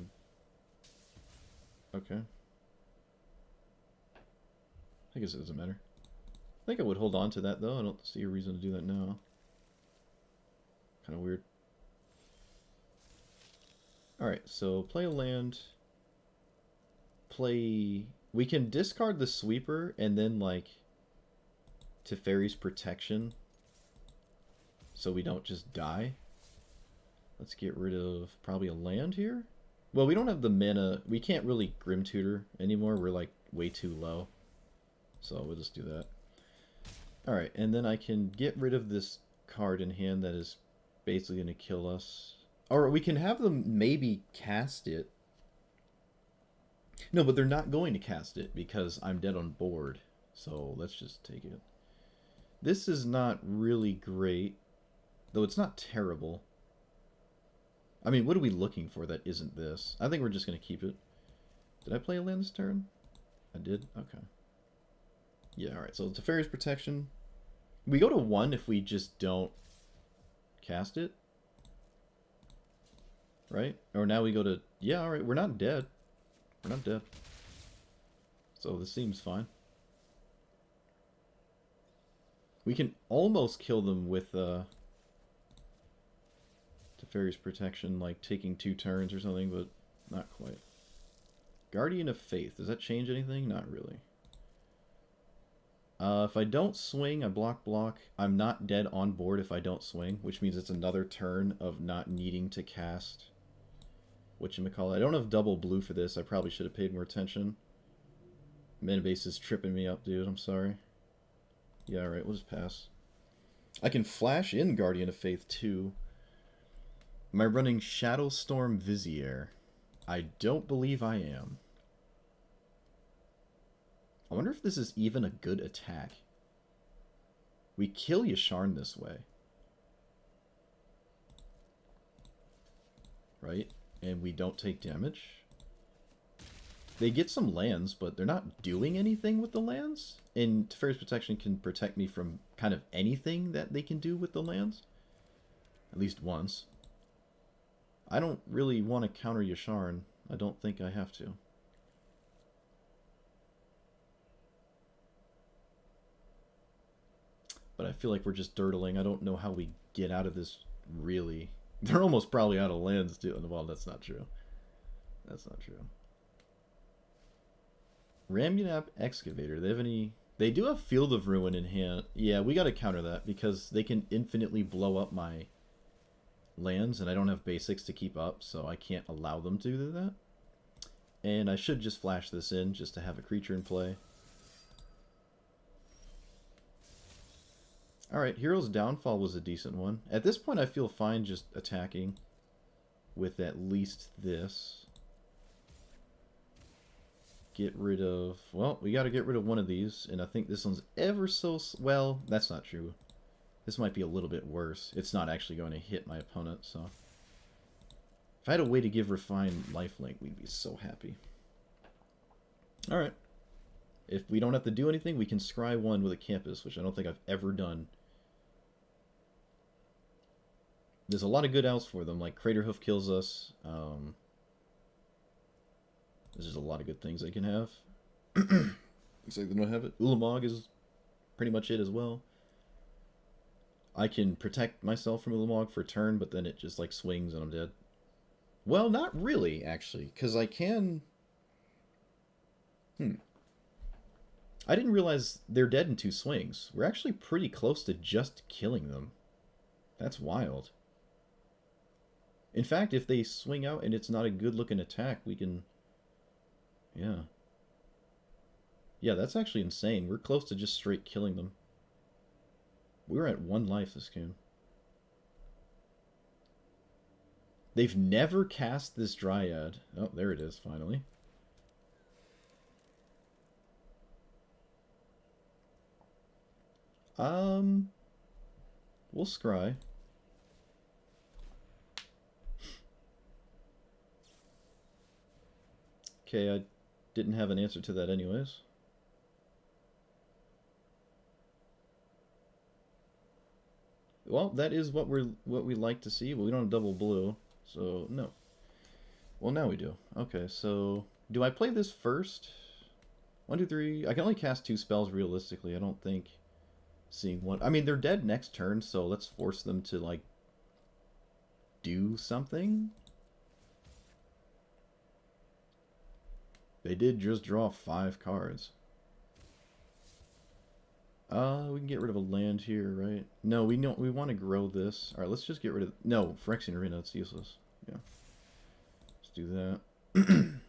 Okay. I guess it doesn't matter. I think I would hold on to that, though. I don't see a reason to do that now. Kind of weird. Alright, so play a land. Play... We can discard the Sweeper and then, like, Teferi's protection. So we don't just die. Let's get rid of probably a land here. Well, we don't have the mana. We can't really Grim Tutor anymore. We're, like, way too low. So we'll just do that. Alright, and then I can get rid of this card in hand that is basically going to kill us. Or we can have them maybe cast it. No, but they're not going to cast it because I'm dead on board. So let's just take it. This is not really great, though it's not terrible. I mean, what are we looking for that isn't this? I think we're just going to keep it. Did I play a land this turn? I did? Okay. Yeah, alright, so Teferi's protection. We go to 1 if we just don't cast it. Right? Or now we go to... Yeah, alright, we're not dead. We're not dead. So this seems fine. We can almost kill them with Teferi's protection, like taking 2 turns or something, but not quite. Guardian of Faith. Does that change anything? Not really. If I don't swing, I block. I'm not dead on board if I don't swing, which means it's another turn of not needing to cast whatchamacallit. I don't have double blue for this. I probably should have paid more attention. Mana base is tripping me up, dude. I'm sorry. Yeah, alright, we'll just pass. I can flash in Guardian of Faith, too. Am I running Shadowstorm Vizier? I don't believe I am. I wonder if this is even a good attack. We kill Yasharn this way. Right? And we don't take damage. They get some lands, but they're not doing anything with the lands. And Teferi's protection can protect me from kind of anything that they can do with the lands. At least once. I don't really want to counter Yasharn. I don't think I have to. But I feel like we're just dirtling. I don't know how we get out of this, really. They're almost probably out of lands, too. Well, that's not true. That's not true. Ramunap Excavator. They have any... They do have Field of Ruin in hand. Yeah, we gotta counter that, because they can infinitely blow up my lands, and I don't have basics to keep up, so I can't allow them to do that. And I should just flash this in, just to have a creature in play. Alright, Hero's Downfall was a decent one. At this point, I feel fine just attacking with at least this. Get rid of... Well, we gotta get rid of one of these, and I think this one's ever so... Well, that's not true. This might be a little bit worse. It's not actually going to hit my opponent, so... If I had a way to give Raffine lifelink, we'd be so happy. Alright. If we don't have to do anything, we can scry one with a campus, which I don't think I've ever done. There's a lot of good outs for them, like Craterhoof kills us. There's just a lot of good things they can have. Looks like they don't have it. Ulamog is pretty much it as well. I can protect myself from Ulamog for a turn, but then it just like swings and I'm dead. Well, not really, actually, because I can... I didn't realize they're dead in 2 swings. We're actually pretty close to just killing them. That's wild. In fact, if they swing out and it's not a good-looking attack, we can... Yeah. Yeah, that's actually insane. We're close to just straight killing them. We're at 1 life this game. They've never cast this Dryad. Oh, there it is, finally. We'll scry. Okay, I didn't have an answer to that anyways. Well, that is what we like to see, but we don't have double blue, so no. Well, now we do. Okay, so do I play this first? 1, 2, 3. I can only cast 2 spells realistically. I don't think seeing one. I mean, they're dead next turn, so let's force them to like do something. They did just draw 5 cards. We can get rid of a land here, right? No, we want to grow this. All right, let's just get rid of. No, Phyrexian Arena. It's useless. Yeah, let's do that.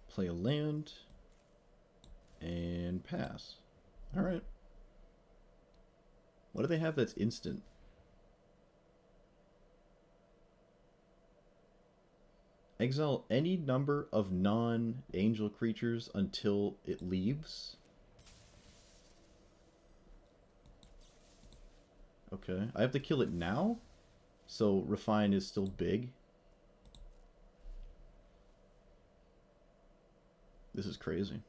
Play a land and pass. All right. What do they have that's instant? Exile any number of non-angel creatures until it leaves. Okay, I have to kill it now? So Raffine is still big. This is crazy.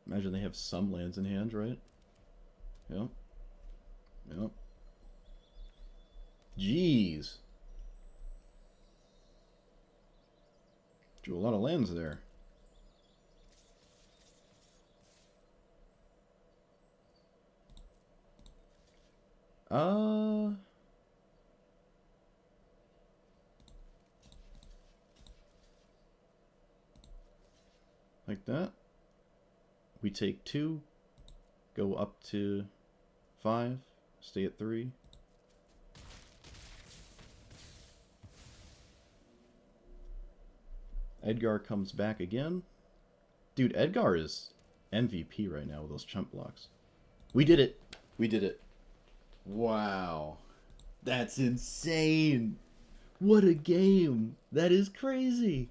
Imagine they have some lands in hand, right? Yep. Yep. Jeez. Drew a lot of lands there. Like that. We take 2, go up to 5, stay at 3. Edgar comes back again. Dude, Edgar is MVP right now with those chump blocks. We did it. We did it. Wow. That's insane. What a game. That is crazy.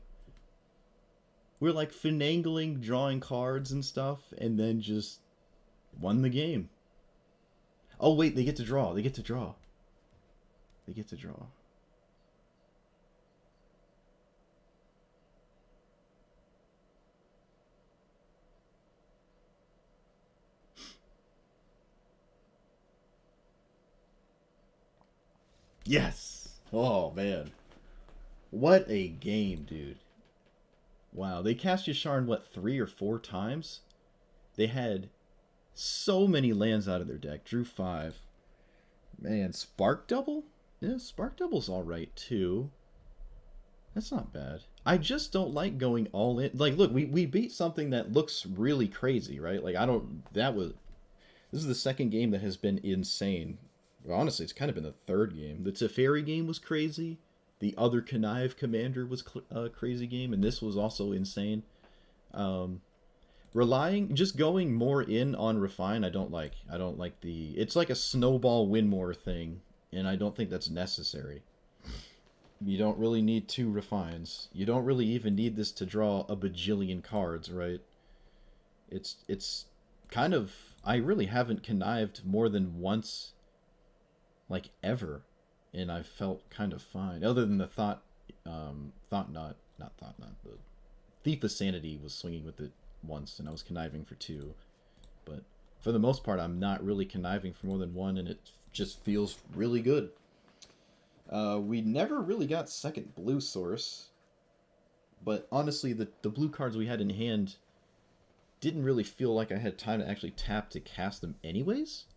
We're like finagling, drawing cards and stuff, and then just won the game. Oh, wait, they get to draw. They get to draw. They get to draw. Yes! Oh, man. What a game, dude. Wow, they cast Yasharn, what, 3 or 4 times? They had so many lands out of their deck. Drew 5. Man, Spark Double? Yeah, Spark Double's alright, too. That's not bad. I just don't like going all in. Like, look, we beat something that looks really crazy, right? Like, this is the second game that has been insane. Well, honestly, it's kind of been the third game. The Teferi game was crazy. The other Connive Commander was a crazy game, and this was also insane. Just going more in on Raffine, I don't like. I don't like it's like a snowball win more thing, and I don't think that's necessary. You don't really need 2 Raffines. You don't really even need this to draw a bajillion cards, right? It's kind of... I really haven't connived more than once, like, ever. And I felt kind of fine. Other than the the Thief of Sanity was swinging with it once, and I was conniving for 2. But for the most part, I'm not really conniving for more than 1, and it just feels really good. We never really got second blue source, but honestly, the blue cards we had in hand didn't really feel like I had time to actually tap to cast them anyways.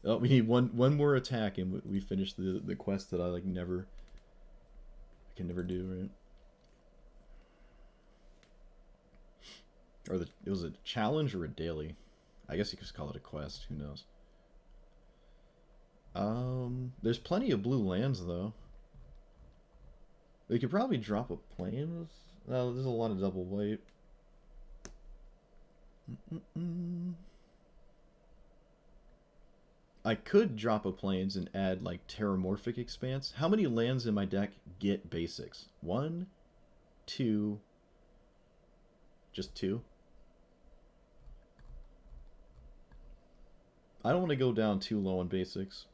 Oh, we need one more attack, and we finish the quest that I can never do, right? Or it was a challenge or a daily. I guess you could just call it a quest. Who knows? There's plenty of blue lands though. We could probably drop a Plains. No, there's a lot of double white. I could drop a plains and add like Terramorphic Expanse. How many lands in my deck get basics? One, two, just two. I don't want to go down too low on basics.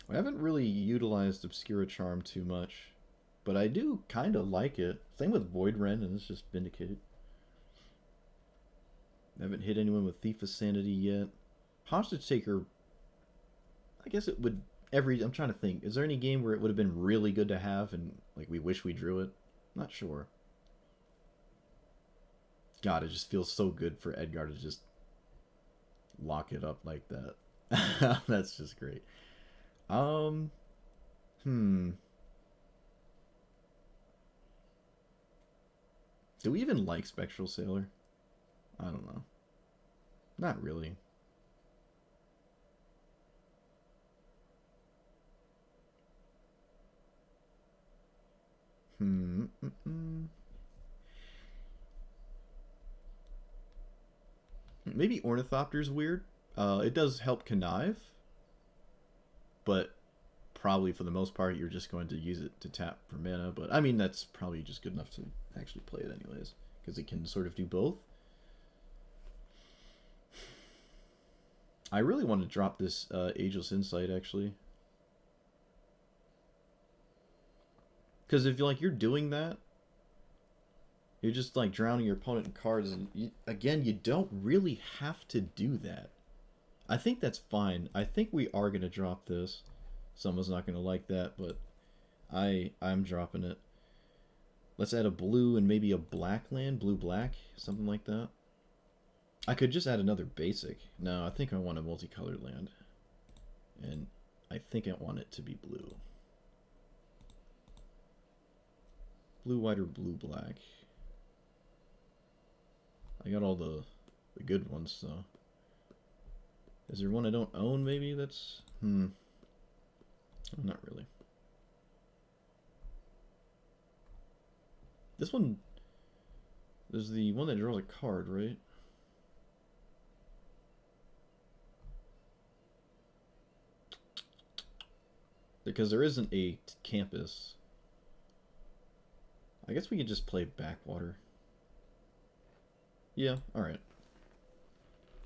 I haven't really utilized Obscura Charm too much, but I do kind of like it. Same with Void Ren, and it's just Vindicated. I haven't hit anyone with Thief of Sanity yet. Hostage Taker, I guess it would I'm trying to think. Is there any game where it would have been really good to have and like we wish we drew it? Not sure. God, it just feels so good for Edgar to just lock it up like that. That's just great. Do we even like Spectral Sailor? I don't know. Not really. Maybe Ornithopter's weird. It does help connive, but probably for the most part you're just going to use it to tap for mana. But I mean, that's probably just good enough to actually play it anyways, because it can sort of do both. I really want to drop this Ageless Insight actually, because if you're doing that, you're just like drowning your opponent in cards, and you don't really have to do that. I think that's fine. I think we are going to drop this. Someone's not going to like that, but I'm dropping it. Let's add a blue and maybe a black land, blue-black, something like that. I could just add another basic. No, I think I want a multicolored land. And I think I want it to be blue. Blue-white or blue-black. I got all the good ones, so... Is there one I don't own, maybe? That's... Not really. This one... There's the one that draws a card, right? Because there isn't a campus. I guess we could just play Backwater. Yeah, alright.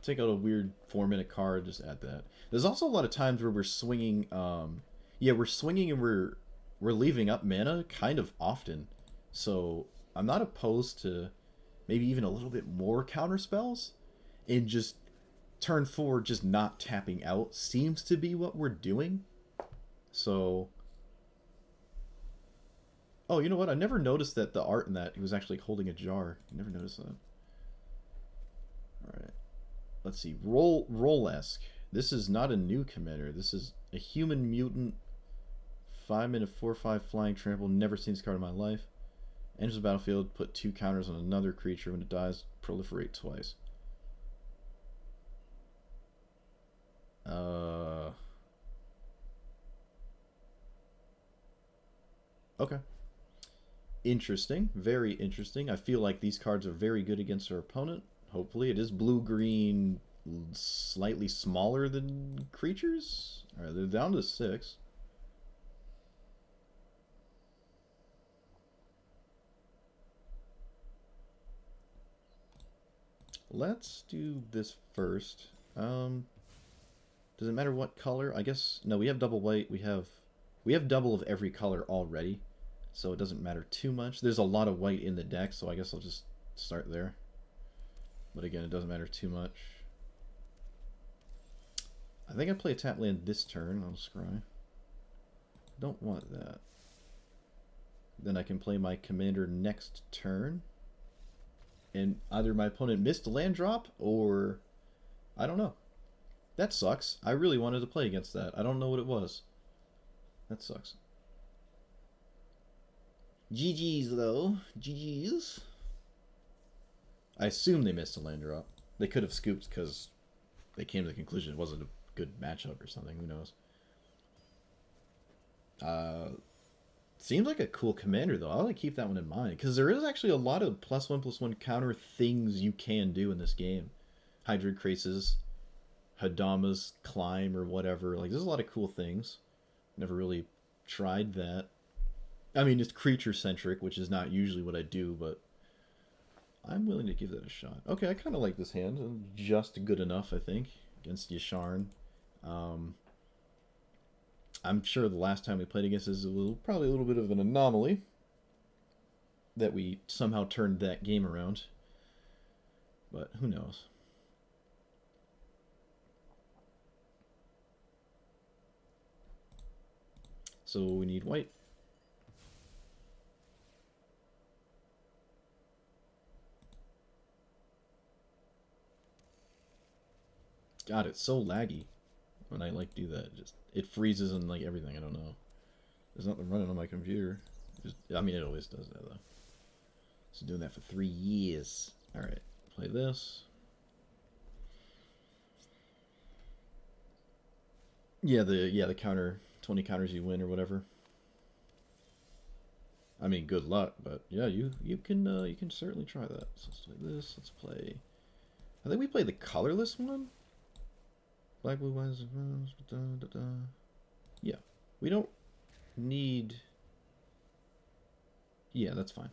Take out a weird 4-minute card, just add that. There's also a lot of times where we're swinging, we're swinging and we're leaving up mana kind of often. So I'm not opposed to maybe even a little bit more counter spells, and just turn 4 just not tapping out seems to be what we're doing. So, oh, you know what? I never noticed that the art in that he was actually holding a jar. I never noticed that. All right. Let's see. Roll-esque. This is not a new commander. This is a human mutant. 5-minute 4/5 flying trample. Never seen this card in my life. Enters the battlefield. Put 2 counters on another creature. When it dies, proliferate twice. Okay. Interesting. Very interesting. I feel like these cards are very good against our opponent. Hopefully. It is blue-green, slightly smaller than creatures. Alright, they're down to 6. Let's do this first. Does it matter what color? I guess no. We have double white. We have double of every color already, so it doesn't matter too much. There's a lot of white in the deck, so I guess I'll just start there. But again, it doesn't matter too much. I think I play a tap land this turn. I'll scry. Don't want that. Then I can play my commander next turn. And either my opponent missed a land drop, or... I don't know. That sucks. I really wanted to play against that. I don't know what it was. That sucks. GG's, though. GG's. I assume they missed a land drop. They could have scooped because they came to the conclusion it wasn't a good matchup or something. Who knows? Seems like a cool commander, though. I want to keep that one in mind, because there is actually a lot of +1/+1 counter things you can do in this game. Hydra Craces, Hadama's Climb, or whatever. Like, there's a lot of cool things. Never really tried that. I mean, it's creature-centric, which is not usually what I do, but I'm willing to give that a shot. Okay, I kind of like this hand. Just good enough, I think, against Yasharn. I'm sure the last time we played against this is probably a little bit of an anomaly that we somehow turned that game around. But who knows? So we need white. God, it's so laggy when I like do that. It freezes and like everything. I don't know. There's nothing running on my computer. I mean, it always does that though. It's doing that for 3 years. All right, play this. Yeah, the counter 20 counters you win or whatever. I mean, good luck, but yeah, you can certainly try that. So let's play this. Let's play. I think we played the colorless one. Black, blue, white, yeah. We don't need. Yeah, that's fine.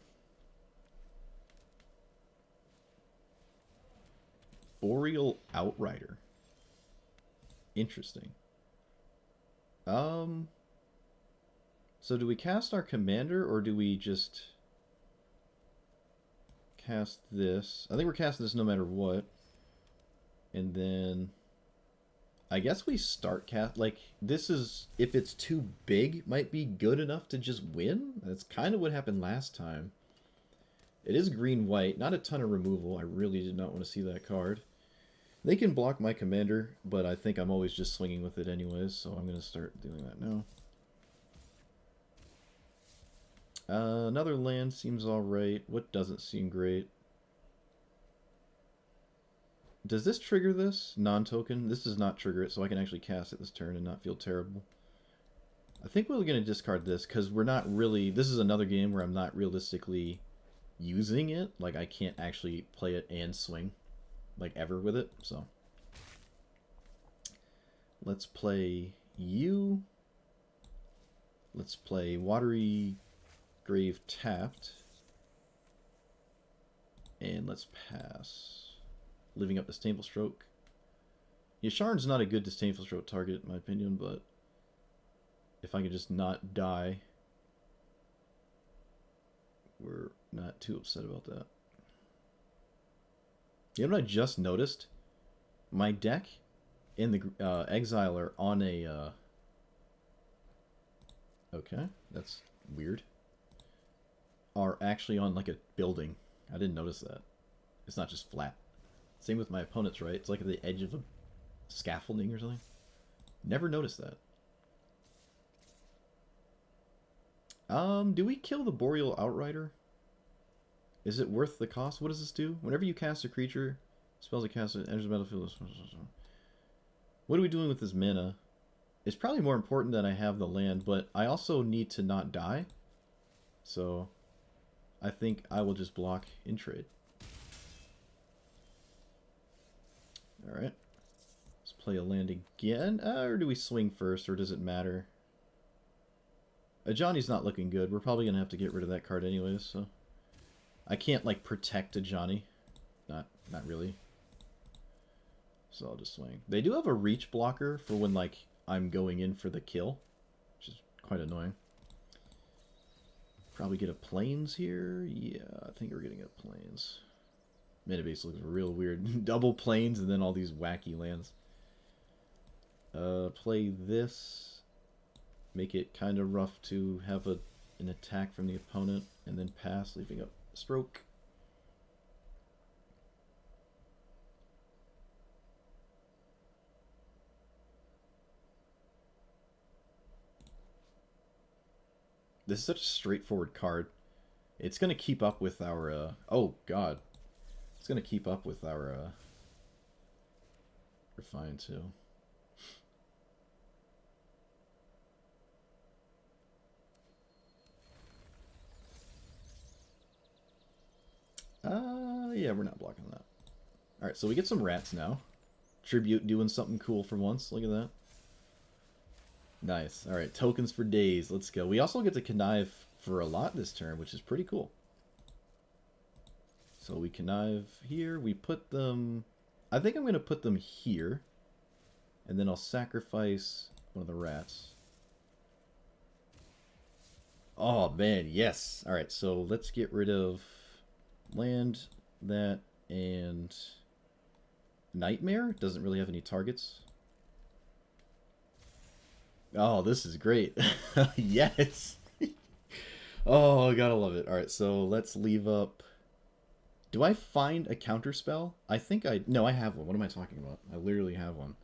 Boreal Outrider. Interesting. So do we cast our commander, or do we just cast this? I think we're casting this no matter what. And then I guess we start cast, like, this is, if it's too big, might be good enough to just win. That's kind of what happened last time. It is green-white, not a ton of removal. I really did not want to see that card. They can block my commander, but I think I'm always just swinging with it anyways, so I'm going to start doing that now. Another land seems alright. What doesn't seem great? Does this trigger this? Non-token? This does not trigger it, so I can actually cast it this turn and not feel terrible. I think we're going to discard this, because we're not really... This is another game where I'm not realistically using it. Like, I can't actually play it and swing, like, ever with it, so... Let's play you. Let's play Watery Grave tapped. And let's pass. Living up Disdainful Stroke. Yasharn's not a good Disdainful Stroke target, in my opinion, but if I could just not die, we're not too upset about that. You know what I just noticed? My deck and the Exile are on a... Okay, that's weird. Are actually on like a building. I didn't notice that. It's not just flat. Same with my opponents, right? It's like at the edge of a scaffolding or something. Never noticed that. Do we kill the Boreal Outrider? Is it worth the cost? What does this do? Whenever you cast a creature, spells a cast, enters the battlefield. What are we doing with this mana? It's probably more important that I have the land, but I also need to not die. So I think I will just block in trade. Alright. Let's play a land again. Or do we swing first, or does it matter? Ajani's not looking good. We're probably going to have to get rid of that card anyways, so... I can't, like, protect Ajani. Not really. So I'll just swing. They do have a reach blocker for when, like, I'm going in for the kill, which is quite annoying. Probably get a plains here. Yeah, I think we're getting a plains. Mana base looks real weird. Double plains and then all these wacky lands. Play this. Make it kind of rough to have an attack from the opponent, and then pass, leaving up stroke. This is such a straightforward card. It's going to keep up with our... oh, God. It's going to keep up with our... Raffine, too. Yeah, we're not blocking that. Alright, so we get some rats now. Tribute doing something cool for once. Look at that. Nice. Alright, tokens for days. Let's go. We also get to connive for a lot this turn, which is pretty cool. So we connive here. We put them... I think I'm going to put them here. And then I'll sacrifice one of the rats. Oh, man, yes. Alright, so let's get rid of land, that, and Nightmare. Doesn't really have any targets. Oh, this is great. Yes. Oh, I gotta love it. Alright, so let's leave up... Do I find a counter spell? I think I... No, I have one. What am I talking about? I literally have one.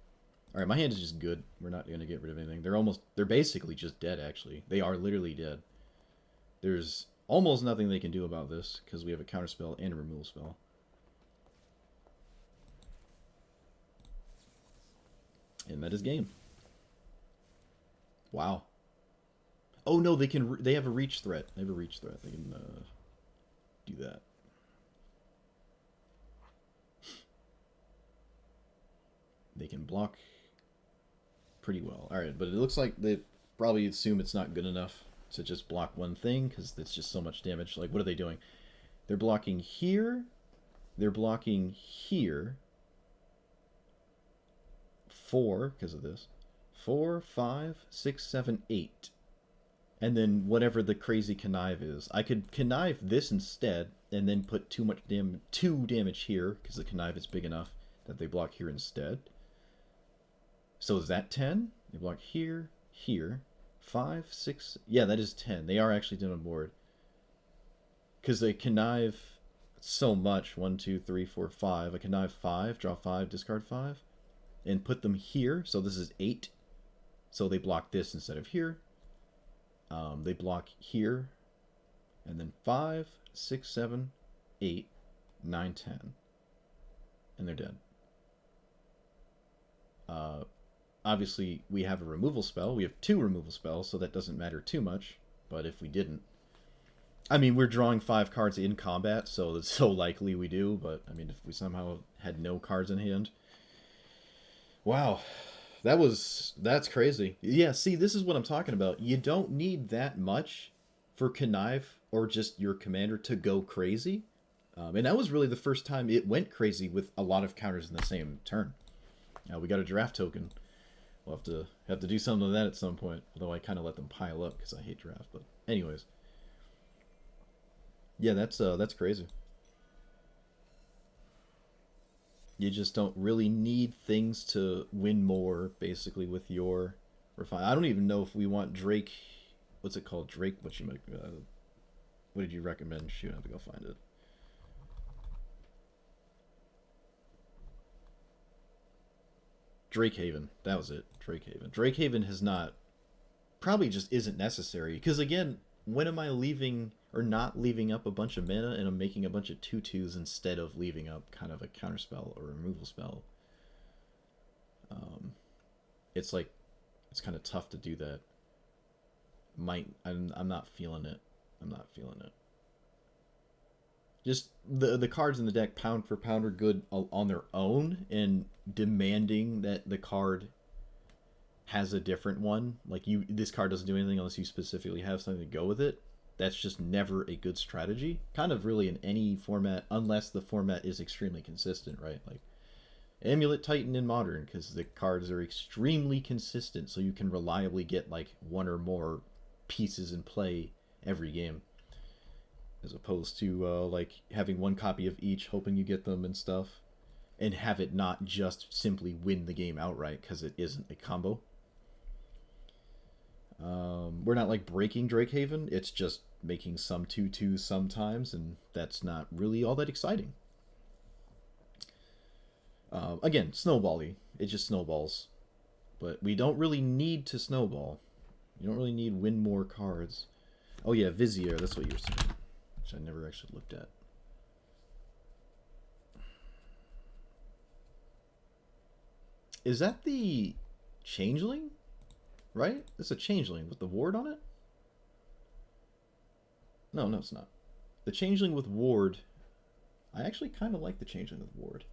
Alright, my hand is just good. We're not gonna get rid of anything. They're basically just dead, actually. They are literally dead. There's almost nothing they can do about this, because we have a counter spell and a removal spell. And that is game. Wow. Oh no, they can. They have a reach threat. They have a reach threat. They can do that. They can block pretty well. All right, but it looks like they probably assume it's not good enough to just block one thing because it's just so much damage. Like, what are they doing? They're blocking here. They're blocking here. 4 because of this. 4, 5, 6, 7, 8. And then whatever the crazy connive is. I could connive this instead and then put too much two damage here because the connive is big enough that they block here instead. So is that 10? They block here, here. 5, 6... Yeah, that is 10. They are actually dead on board. Because they connive so much. 1, 2, 3, 4, 5. I connive 5, draw 5, discard 5. And put them here. So this is 8. So they block this instead of here. They block here. And then 5, 6, 7, 8, 9, 10. And they're dead. Obviously, we have a removal spell. We have 2 removal spells, so that doesn't matter too much. But if we didn't... I mean, we're drawing 5 cards in combat, so it's so likely we do. But, I mean, if we somehow had no cards in hand... Wow. That's crazy. Yeah, see, this is what I'm talking about. You don't need that much for connive or just your commander to go crazy. And that was really the first time it went crazy with a lot of counters in the same turn. We got a draft token. We'll have to do something with that at some point. Although I kind of let them pile up because I hate draft. But anyways, yeah, that's crazy. You just don't really need things to win more, basically, with your Raffine. I don't even know if we want Drake. What's it called? Drake? What did you recommend? Shoot, I have to go find it. Drakehaven. That was it. Drakehaven. Drakehaven has not... Probably just isn't necessary. Because, again, when am I leaving... or not leaving up a bunch of mana and I'm making a bunch of 2/2s instead of leaving up kind of a counterspell or a removal spell? It's like, it's kind of tough to do that. I'm not feeling it. I'm not feeling it. Just the cards in the deck pound for pound are good on their own, and demanding that the card has a different one, like this card doesn't do anything unless you specifically have something to go with it. That's just never a good strategy. Kind of really in any format, unless the format is extremely consistent, right? Like Amulet Titan in Modern, because the cards are extremely consistent, so you can reliably get like one or more pieces in play every game. As opposed to like having one copy of each, hoping you get them and stuff. And have it not just simply win the game outright, because it isn't a combo. We're not like breaking Drakehaven, it's just making some 2/2s sometimes, and that's not really all that exciting. Again, snowball-y. It just snowballs. But we don't really need to snowball. You don't really need win more cards. Oh yeah, Vizier, that's what you were saying. Which I never actually looked at. Is that the Changeling? Right? It's a Changeling with the ward on it? No, it's not. The Changeling with ward I actually kind of like the change in the ward.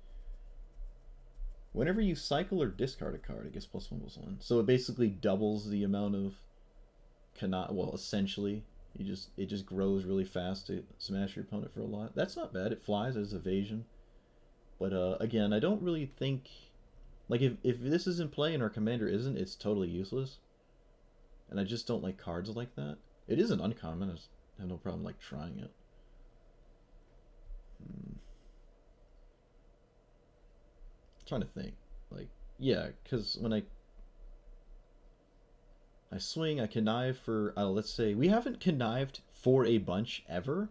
Whenever you cycle or discard a card, it gets +1/+1. So it basically doubles the amount of well, essentially, it just grows really fast to smash your opponent for a lot. That's not bad. It flies as evasion. But again, I don't really think like if this is in play and our commander isn't, it's totally useless. And I just don't like cards like that. It is an uncommon. I have no problem like trying it. Trying to think. Like, yeah, because when I swing, I connive for, let's say, we haven't connived for a bunch ever.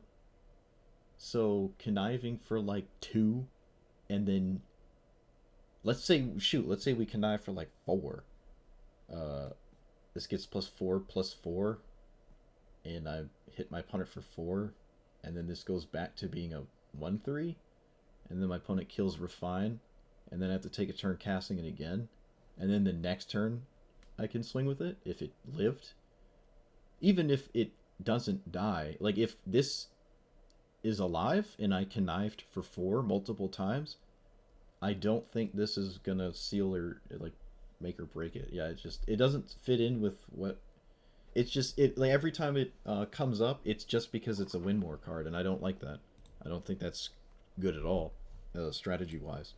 So conniving for like 2, and then let's say we connive for like 4. This gets +4/+4, and I hit my opponent for 4, and then this goes back to being a 1/3, and then my opponent kills Raffine, and then I have to take a turn casting it again, and then the next turn I can swing with it if it lived. Even if it doesn't die, like if this is alive and I connived for 4 multiple times, I don't think this is gonna seal or like make or break it. Yeah, it doesn't fit in with what. It's just like every time it comes up, it's just because it's a win more card, and I don't like that. I don't think that's good at all, strategy wise.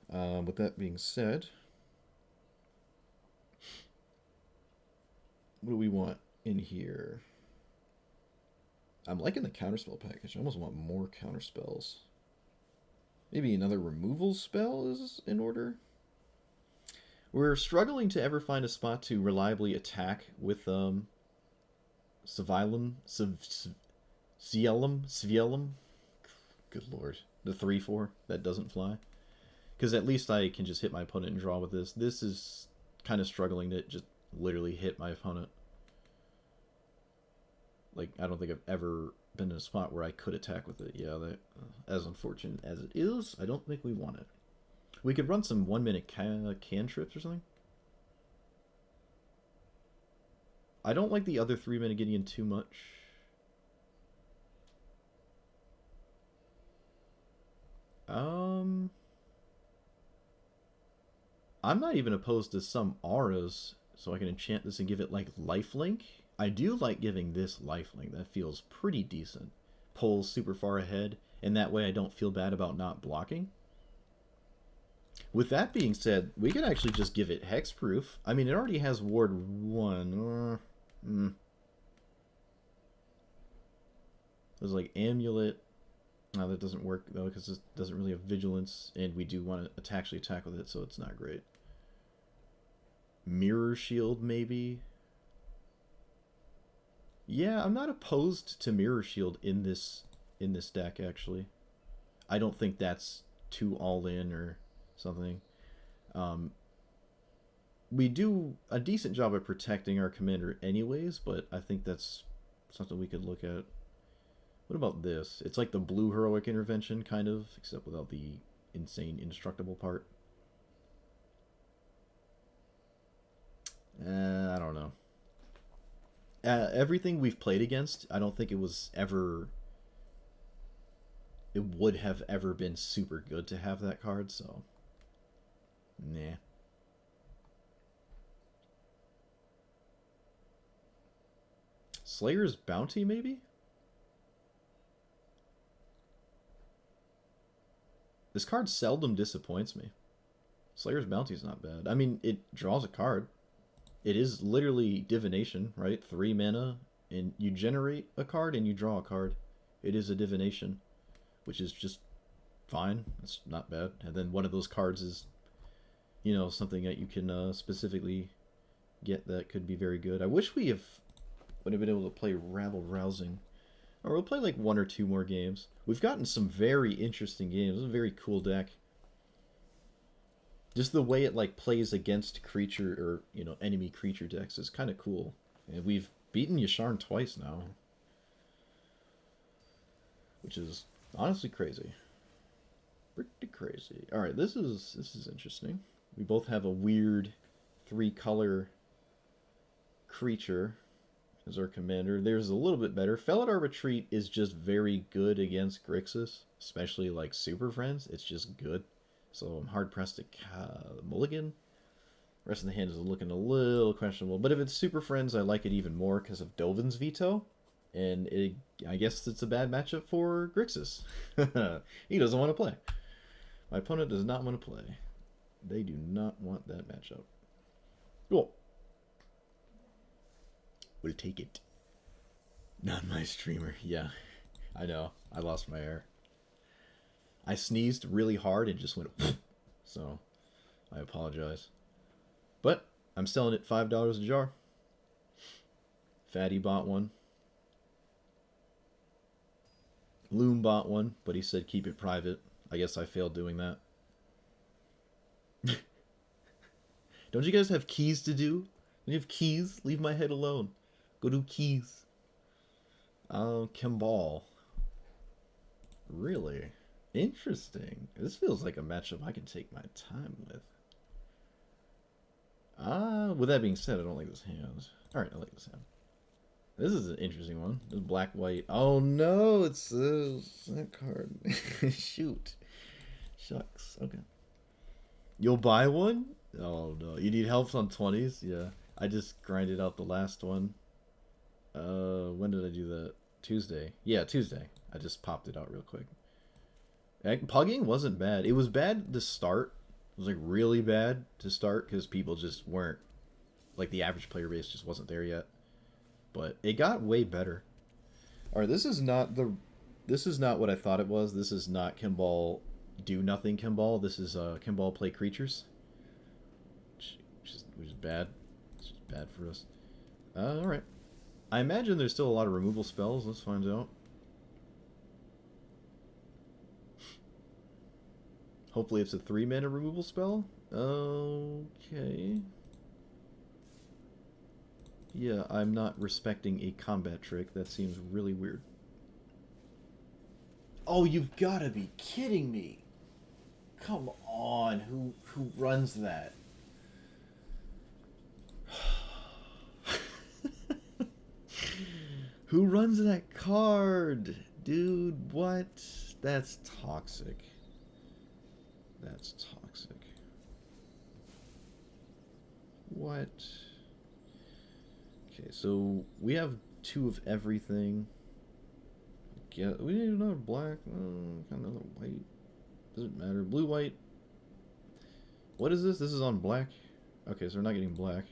With that being said, what do we want in here? I'm liking the counterspell package. I almost want more counterspells. Maybe another removal spell is in order. We're struggling to ever find a spot to reliably attack with Civilum. Good lord. The 3/4 that doesn't fly. Because at least I can just hit my opponent and draw with this. This is kind of struggling to just literally hit my opponent. Like, I don't think I've ever been in a spot where I could attack with it. Yeah, that, as unfortunate as it is, I don't think we want it. We could run some 1-minute cantrips or something. I don't like the other 3-minute Gideon too much. I'm not even opposed to some auras, so I can enchant this and give it like lifelink. I do like giving this lifelink. That feels pretty decent. Pulls super far ahead, and that way I don't feel bad about not blocking. With that being said, we could actually just give it hexproof. I mean, it already has ward 1. There's like amulet. No, that doesn't work though, because it doesn't really have vigilance, and we do want to actually attack with it, so it's not great. Mirror shield, maybe. Yeah, I'm not opposed to mirror shield in this deck actually. I don't think that's too all in or something. We do a decent job of protecting our commander anyways, but I think that's something we could look at. What about this? It's like the blue heroic intervention, kind of, except without the insane indestructible part. I don't know. Everything we've played against, I don't think it was ever... It would have ever been super good to have that card, so... Nah. Slayer's Bounty, maybe? This card seldom disappoints me. Slayer's Bounty is not bad. I mean, it draws a card. It is literally divination, right? 3 mana, and you generate a card and you draw a card. It is a divination, which is just fine. It's not bad. And then one of those cards is, you know, something that you can specifically get that could be very good. I wish would have been able to play Rabble Rousing. Or we'll play like 1 or 2 more games. We've gotten some very interesting games. It's a very cool deck. Just the way it like plays against creature or, you know, enemy creature decks is kind of cool. And we've beaten Yasharn twice now, which is honestly crazy. Pretty crazy. All right, this is interesting. We both have a weird 3-color creature as our commander. There's a little bit better. Felidar Retreat is just very good against Grixis, especially like Super Friends. It's just good. So I'm hard pressed to mulligan. Rest of the hand is looking a little questionable. But if it's Super Friends, I like it even more because of Dovin's Veto. And I guess it's a bad matchup for Grixis. He doesn't want to play. My opponent does not want to play. They do not want that matchup. Cool. We'll take it. Not my streamer. Yeah, I know. I lost my air. I sneezed really hard and just went so I apologize. But I'm selling it $5 a jar. Fatty bought one. Loom bought one, but he said keep it private. I guess I failed doing that. Don't you guys have keys to do? Don't you have keys? Leave my head alone. Go do keys. Kimball. Really? Interesting. This feels like a matchup I can take my time with. With that being said, I don't like this hand. Alright, I like this hand. This is an interesting one. This black-white. Oh no, it's that card. Shoot. Shucks. Okay. You'll buy one? Oh no. You need help on 20s? Yeah. I just grinded out the last one. When did I do that? Tuesday. Yeah, Tuesday. I just popped it out real quick. Pugging wasn't bad. It was bad to start. It was like really bad to start because people just weren't, like the average player base just wasn't there yet. But it got way better. Alright, this is not what I thought it was. This is not Kimball do nothing Kimball. This is Kimball play creatures. Which is bad. It's just bad for us. Alright. I imagine there's still a lot of removal spells. Let's find out. Hopefully it's a 3-mana removal spell. Okay. Yeah, I'm not respecting a combat trick. That seems really weird. Oh, you've got to be kidding me. Come on. Who runs that? Who runs that card? Dude, what? That's toxic. That's toxic. What? Okay, so we have 2 of everything. Yeah, we need another black. Another white. Doesn't matter. Blue, white. What is this? This is on black. Okay, so we're not getting black.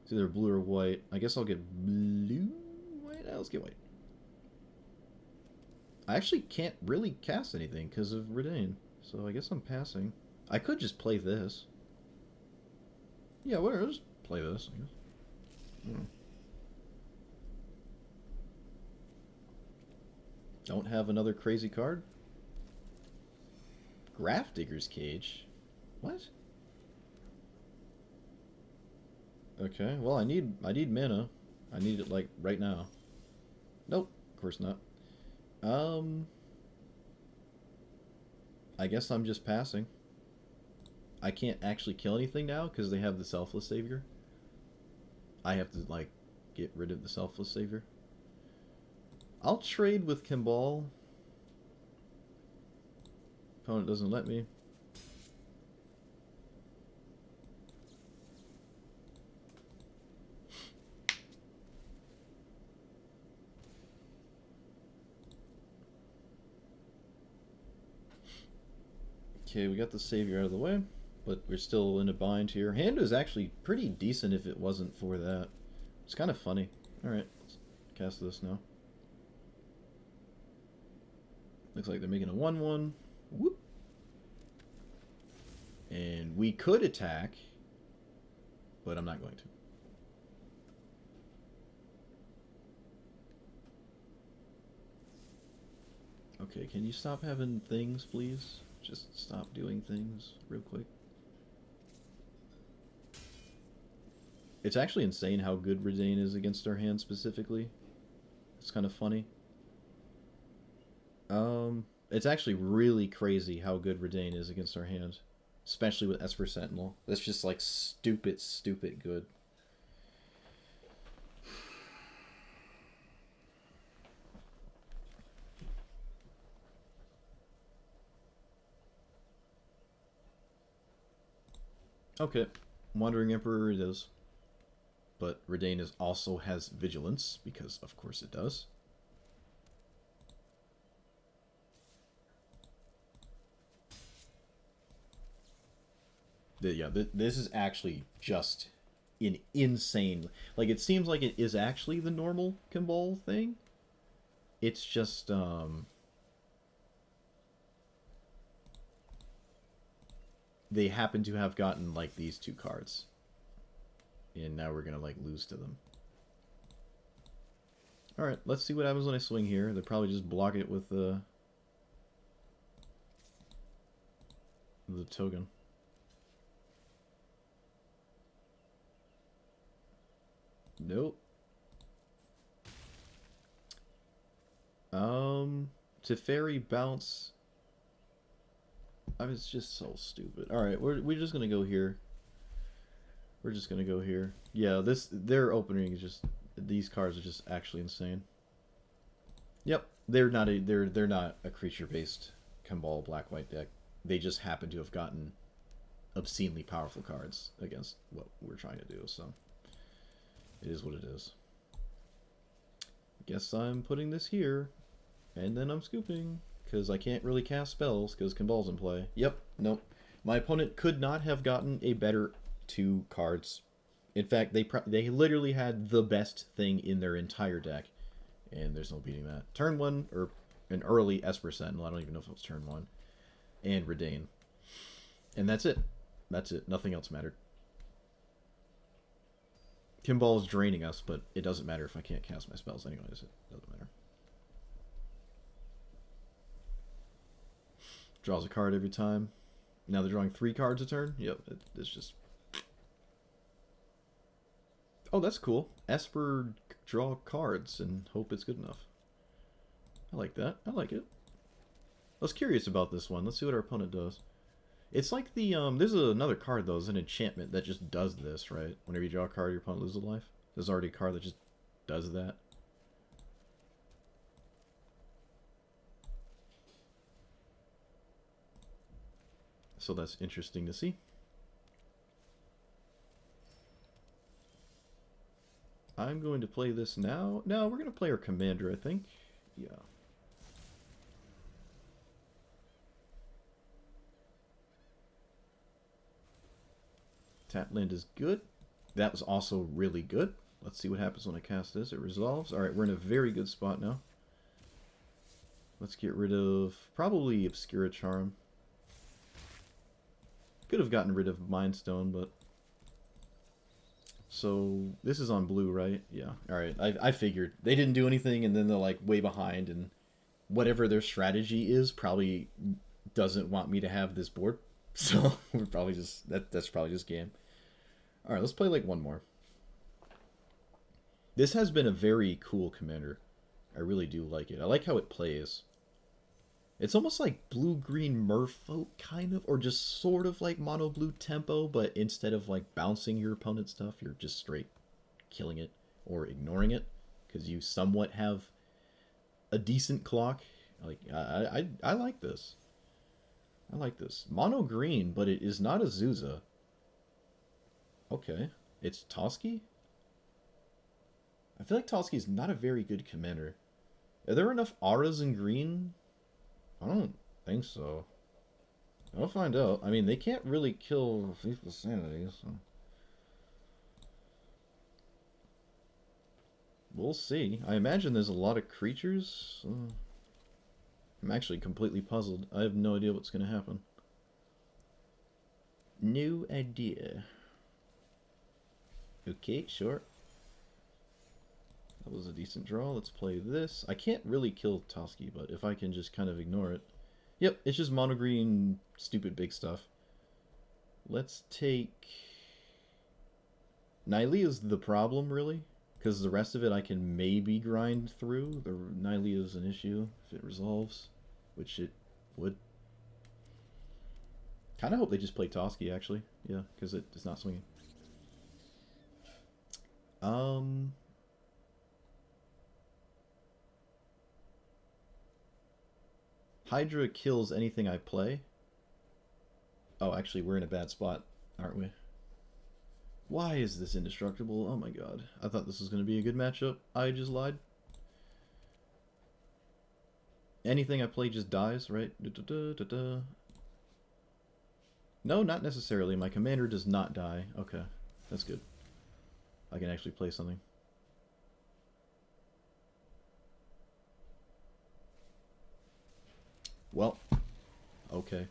It's either blue or white. I guess I'll get blue, white. Let's get white. I actually can't really cast anything because of Redain, so I guess I'm passing. I could just play this. Yeah, whatever. Just play this, I guess. Don't have another crazy card? Grafdigger's Cage? What? Okay, well I need mana. I need it like right now. Nope, of course not. I guess I'm just passing. I can't actually kill anything now because they have the Selfless Savior. I have to like get rid of the Selfless Savior. I'll trade with Kimball. Opponent doesn't let me. Okay, we got the Savior out of the way, but we're still in a bind here. Hand is actually pretty decent if it wasn't for that. It's kind of funny. Alright, let's cast this now. Looks like they're making a 1/1. Whoop. And we could attack, but I'm not going to. Okay, can you stop having things, please? Just stop doing things real quick. It's actually insane how good Redain is against our hand specifically. It's kind of funny. It's actually really crazy how good Redain is against our hand. Especially with Esper Sentinel. That's just like stupid good. Okay, Wandering Emperor it is. But Redain also has Vigilance, because of course it does. Yeah, this is actually just an insane... Like, it seems like it is actually the normal Kimball thing. It's just, they happen to have gotten, like, these two cards. And now we're gonna, like, lose to them. Alright, let's see what happens when I swing here. They'll probably just block it with the token. Nope. Teferi bounce. I was just so stupid. Alright, we're just gonna go here. We're just gonna go here. Yeah, their opening is just, these cards are just actually insane. Yep, they're not a creature based Kimball black white deck. They just happen to have gotten obscenely powerful cards against what we're trying to do, so it is what it is. Guess I'm putting this here, and then I'm scooping, because I can't really cast spells, because Kimball's in play. Yep, nope. My opponent could not have gotten a better two cards. In fact, they literally had the best thing in their entire deck, and there's no beating that. Turn 1, or an early Esper Sentinel, I don't even know if it was turn 1, and Redain. And that's it. That's it. Nothing else mattered. Kimball is draining us, but it doesn't matter if I can't cast my spells anyways. It doesn't matter. Draws a card every time. Now they're drawing 3 cards a turn? Yep, it's just... Oh, that's cool. Esper draw cards and hope it's good enough. I like that. I like it. I was curious about this one. Let's see what our opponent does. It's like the, there's another card, though. It's an enchantment that just does this, right? Whenever you draw a card, your opponent loses a life. There's already a card that just does that. So that's interesting to see. I'm going to play this now. No, we're going to play our commander, I think. Yeah. Tap land is good. That was also really good. Let's see what happens when I cast this. It resolves. Alright, we're in a very good spot now. Let's get rid of probably Obscura Charm. Could have gotten rid of Mind Stone, but... So, this is on blue, right? Yeah. Alright, I figured. They didn't do anything, and then they're like way behind, and whatever their strategy is probably doesn't want me to have this board. So, we're probably just... That's probably just game. Alright, let's play like one more. This has been a very cool commander. I really do like it. I like how it plays. It's almost like blue-green Merfolk, kind of, or just sort of like mono-blue Tempo, but instead of like bouncing your opponent's stuff, you're just straight killing it or ignoring it, because you somewhat have a decent clock. Like, I like this. I like this. Mono-green, but it is not a Zuza. Okay. It's Toski? I feel like Toski is not a very good commander. Are there enough auras in green? I don't think so. I'll find out. I mean, they can't really kill Lethal Sanity, so... We'll see. I imagine there's a lot of creatures. I'm actually completely puzzled. I have no idea what's going to happen. No idea. Okay, sure. That was a decent draw. Let's play this. I can't really kill Toski, but if I can just kind of ignore it. Yep, it's just mono green, stupid big stuff. Let's take... Nylea's the problem, really. Because the rest of it I can maybe grind through. The Nylea's an issue if it resolves. Which it would. Kind of hope they just play Toski, actually. Yeah, because it's not swinging. Hydra kills anything I play. Oh, actually, we're in a bad spot, aren't we? Why is this indestructible? Oh my god. I thought this was going to be a good matchup. I just lied. Anything I play just dies, right? No, not necessarily. My commander does not die. Okay, that's good. I can actually play something. Well, okay.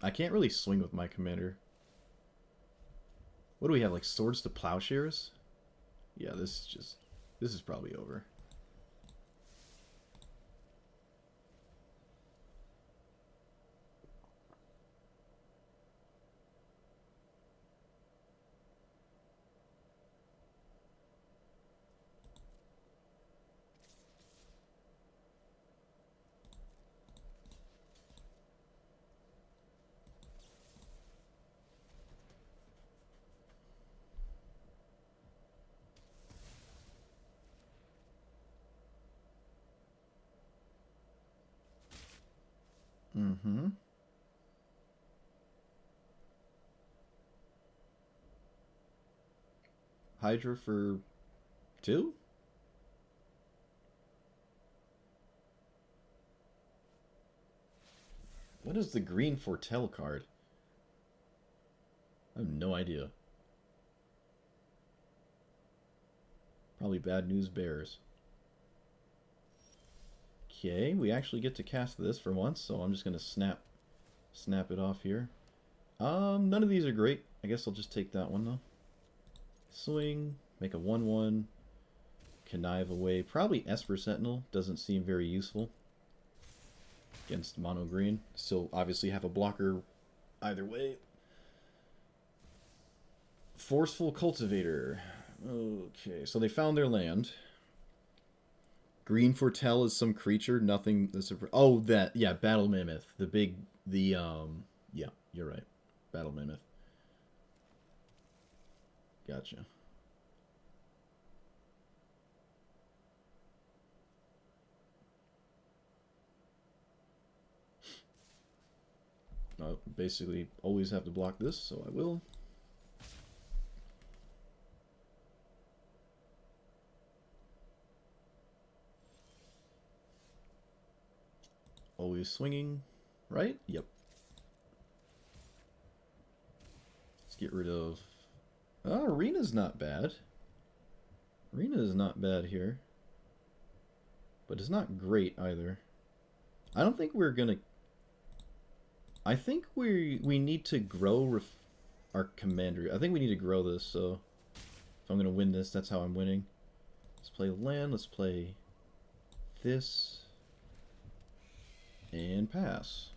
I can't really swing with my commander. What do we have, like Swords to Plowshares? Yeah, this is probably over. Mm-hmm. Hydra for 2? What is the green Foretell card? I have no idea. Probably Bad News Bears. Okay, we actually get to cast this for once, so I'm just gonna snap it off here. None of these are great. I guess I'll just take that one though. Swing, make a 1/1, connive away. Probably Esper Sentinel, doesn't seem very useful against mono green. Still obviously have a blocker either way. Forceful Cultivator. Okay, so they found their land. Green Foretell is some creature, nothing that's oh, that, yeah, Battle Mammoth. Yeah, you're right. Battle Mammoth. Gotcha. I'll basically always have to block this, so I will. Always swinging, right? Yep. Let's get rid of... Oh, Arena's not bad. Arena is not bad here. But it's not great either. I don't think we're gonna... I think we need to grow our commander. I think we need to grow this, so... If I'm gonna win this, that's how I'm winning. Let's play land, let's play this. And pass.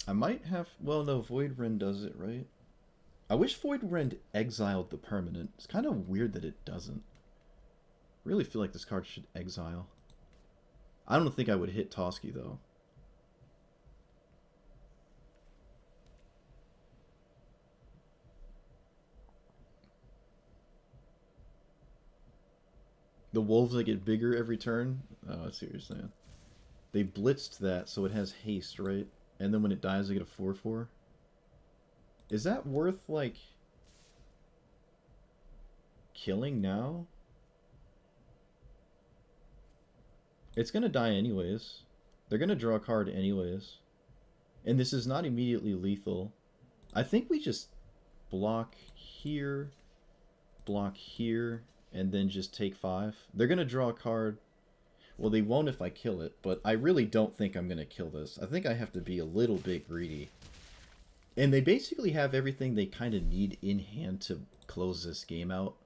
I might have... Well, no, Void Rend does it, right? I wish Void Rend exiled the permanent. It's kind of weird that it doesn't. Really feel like this card should exile. I don't think I would hit Toski, though. The wolves that get bigger every turn? Oh, I see what you're saying. They blitzed that, so it has haste, right? And then when it dies, they get a 4/4. Is that worth, like, killing now? It's gonna die anyways. They're gonna draw a card anyways. And this is not immediately lethal. I think we just block here, and then just take 5. They're gonna draw a card. Well, they won't if I kill it, but I really don't think I'm gonna kill this. I think I have to be a little bit greedy. And they basically have everything they kind of need in hand to close this game out.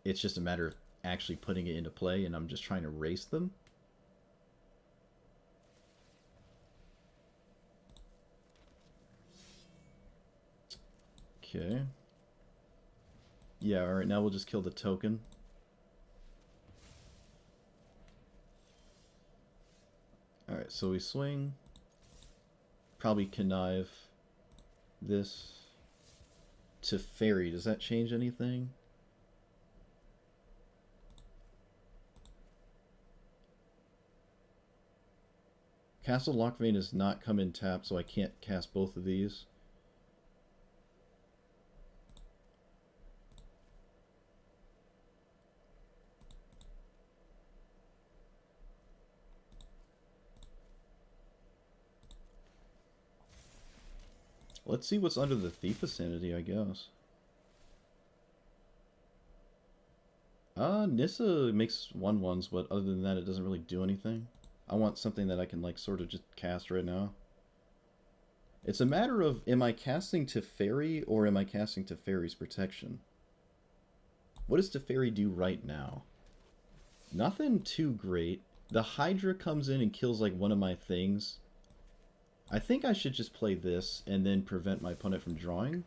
It's just a matter of actually putting it into play, and I'm just trying to race them. Okay. Yeah, alright, now we'll just kill the token. Alright, Alright, so we swing. Probably connive this to fairy. Does that change anything? Castle Locthwain does not come in tap, so I can't cast both of these. Let's see what's under the Thief of Sanity, I guess. Nissa makes 1/1s, but other than that, it doesn't really do anything. I want something that I can, like, sort of just cast right now. It's a matter of, am I casting Teferi or am I casting Teferi's Protection? What does Teferi do right now? Nothing too great. The Hydra comes in and kills, like, one of my things. I think I should just play this and then prevent my opponent from drawing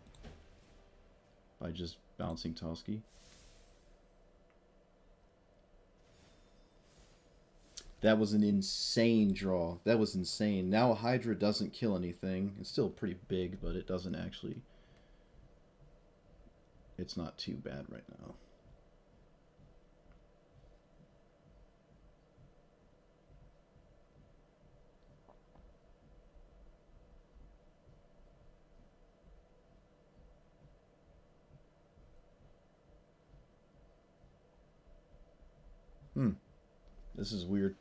by just bouncing Toski. That was an insane draw. That was insane. Now a Hydra doesn't kill anything. It's still pretty big, but it doesn't actually... It's not too bad right now. This is weird.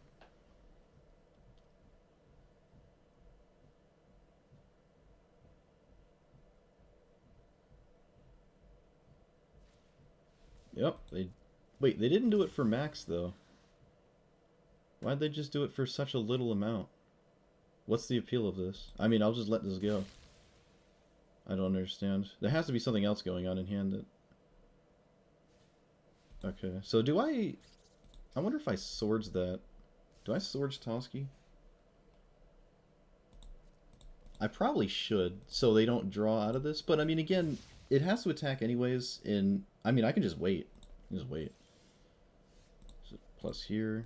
Yep, wait, they didn't do it for max, though. Why'd they just do it for such a little amount? What's the appeal of this? I mean, I'll just let this go. I don't understand. There has to be something else going on in hand that... Okay, so do I wonder if I swords that. Do I swords Toski? I probably should, so they don't draw out of this. But, I mean, again, it has to attack anyways. I mean, I can just wait. Just wait. So plus here.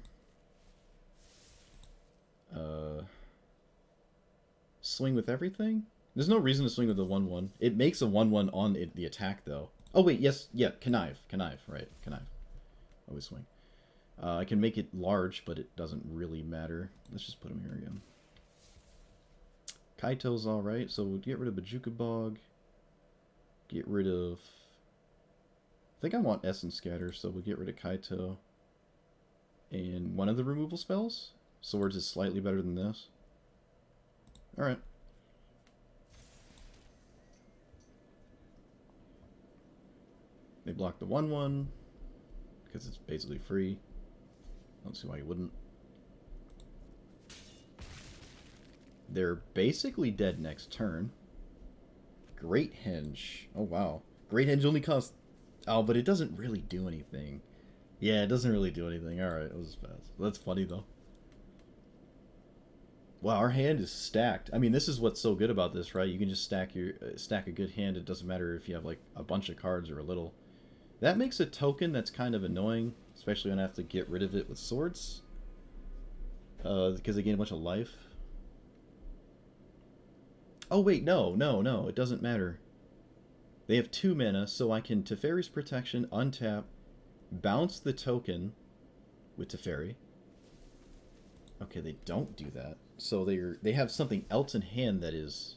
Swing with everything? There's no reason to swing with the 1/1. It makes a 1/1 on the attack, though. Oh, wait, yes, yeah, connive, right, connive. Always swing. I can make it large, but it doesn't really matter. Let's just put him here again. Kaito's alright, so we'll get rid of Bojuka Bog. Get rid of... I think I want Essence Scatter, so we'll get rid of Kaito. And one of the removal spells? Swords is slightly better than this. Alright. They block the 1/1, because it's basically free. I don't see why you wouldn't. They're basically dead next turn. Great Henge. Oh, wow. Great Henge only costs... Oh, but it doesn't really do anything. Yeah, it doesn't really do anything. Alright, it was fast. That's funny, though. Wow, our hand is stacked. I mean, this is what's so good about this, right? You can just stack a good hand. It doesn't matter if you have, like, a bunch of cards or a little. That makes a token that's kind of annoying, especially when I have to get rid of it with swords. Because they gain a bunch of life. Oh, wait, no, it doesn't matter. They have 2 mana, so I can Teferi's Protection, untap, bounce the token with Teferi. Okay, they don't do that. So they have something else in hand that is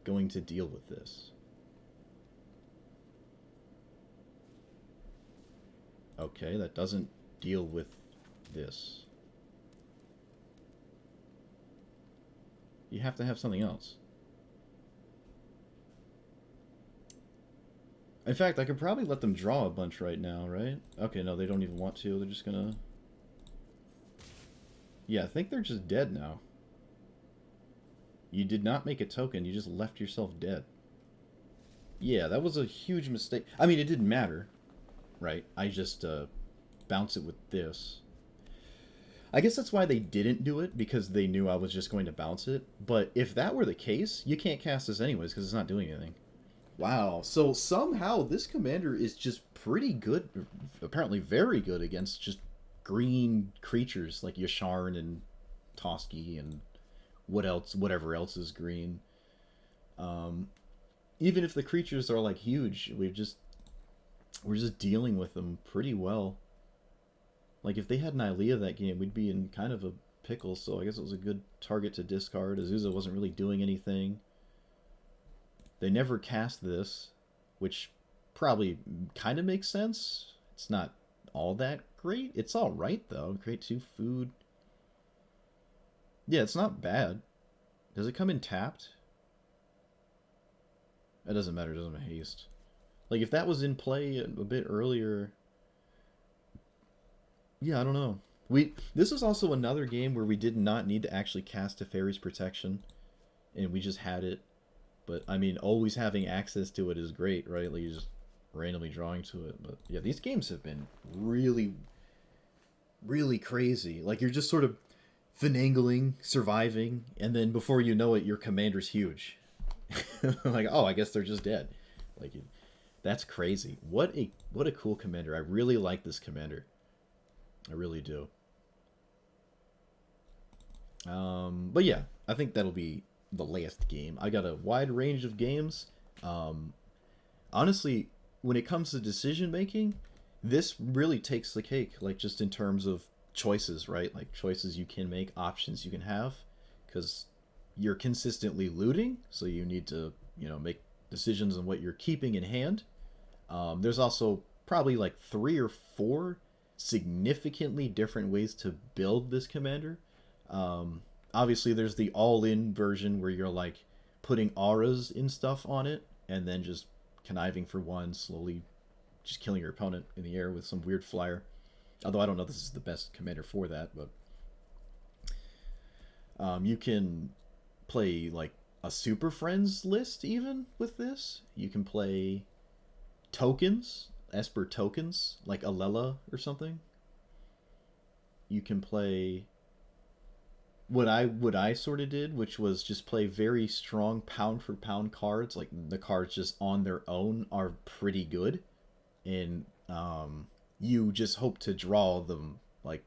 going to deal with this. Okay, that doesn't deal with this. You have to have something else. In fact, I could probably let them draw a bunch right now, right? Okay, no, they don't even want to. They're just gonna... Yeah, I think they're just dead now. You did not make a token. You just left yourself dead. Yeah, that was a huge mistake. I mean, it didn't matter, right? I just bounce it with this. I guess that's why they didn't do it, because they knew I was just going to bounce it. But if that were the case, you can't cast this anyways, because it's not doing anything. Wow, so somehow this commander is just pretty good, apparently very good against just green creatures like Yasharn and Toski and whatever else is green. Even if the creatures are like huge, we're just dealing with them pretty well. Like if they had an Nylea that game, we'd be in kind of a pickle. So I guess it was a good target to discard. Azusa wasn't really doing anything. They never cast this, which probably kind of makes sense. It's not all that great. It's all right though. Create 2 food. Yeah, it's not bad. Does it come in tapped? It doesn't matter. It doesn't have haste. Like if that was in play a bit earlier. Yeah, I don't know. This is also another game where we did not need to actually cast Teferi's Protection, and we just had it. But I mean, always having access to it is great, right? Like you're just randomly drawing to it. But yeah, these games have been really, really crazy. Like you're just sort of finagling, surviving, and then before you know it, your commander's huge. Like, oh, I guess they're just dead. Like, that's crazy. What a cool commander. I really like this commander. I really do. But yeah, I think that'll be the last game. I got a wide range of games. Honestly, when it comes to decision making, this really takes the cake. Like just in terms of choices, right? Like choices you can make, options you can have, because you're consistently looting, so you need to, make decisions on what you're keeping in hand. There's also probably like 3 or 4 significantly different ways to build this commander. Obviously, there's the all-in version where you're like putting auras and stuff on it, and then just conniving for 1, slowly just killing your opponent in the air with some weird flyer. Although I don't know if this is the best commander for that, but you can play like a Super Friends list even with this. You can play tokens, Esper tokens, like Alela or something. You can play what I sort of did, which was just play very strong pound for pound cards. Like the cards just on their own are pretty good, and you just hope to draw them, like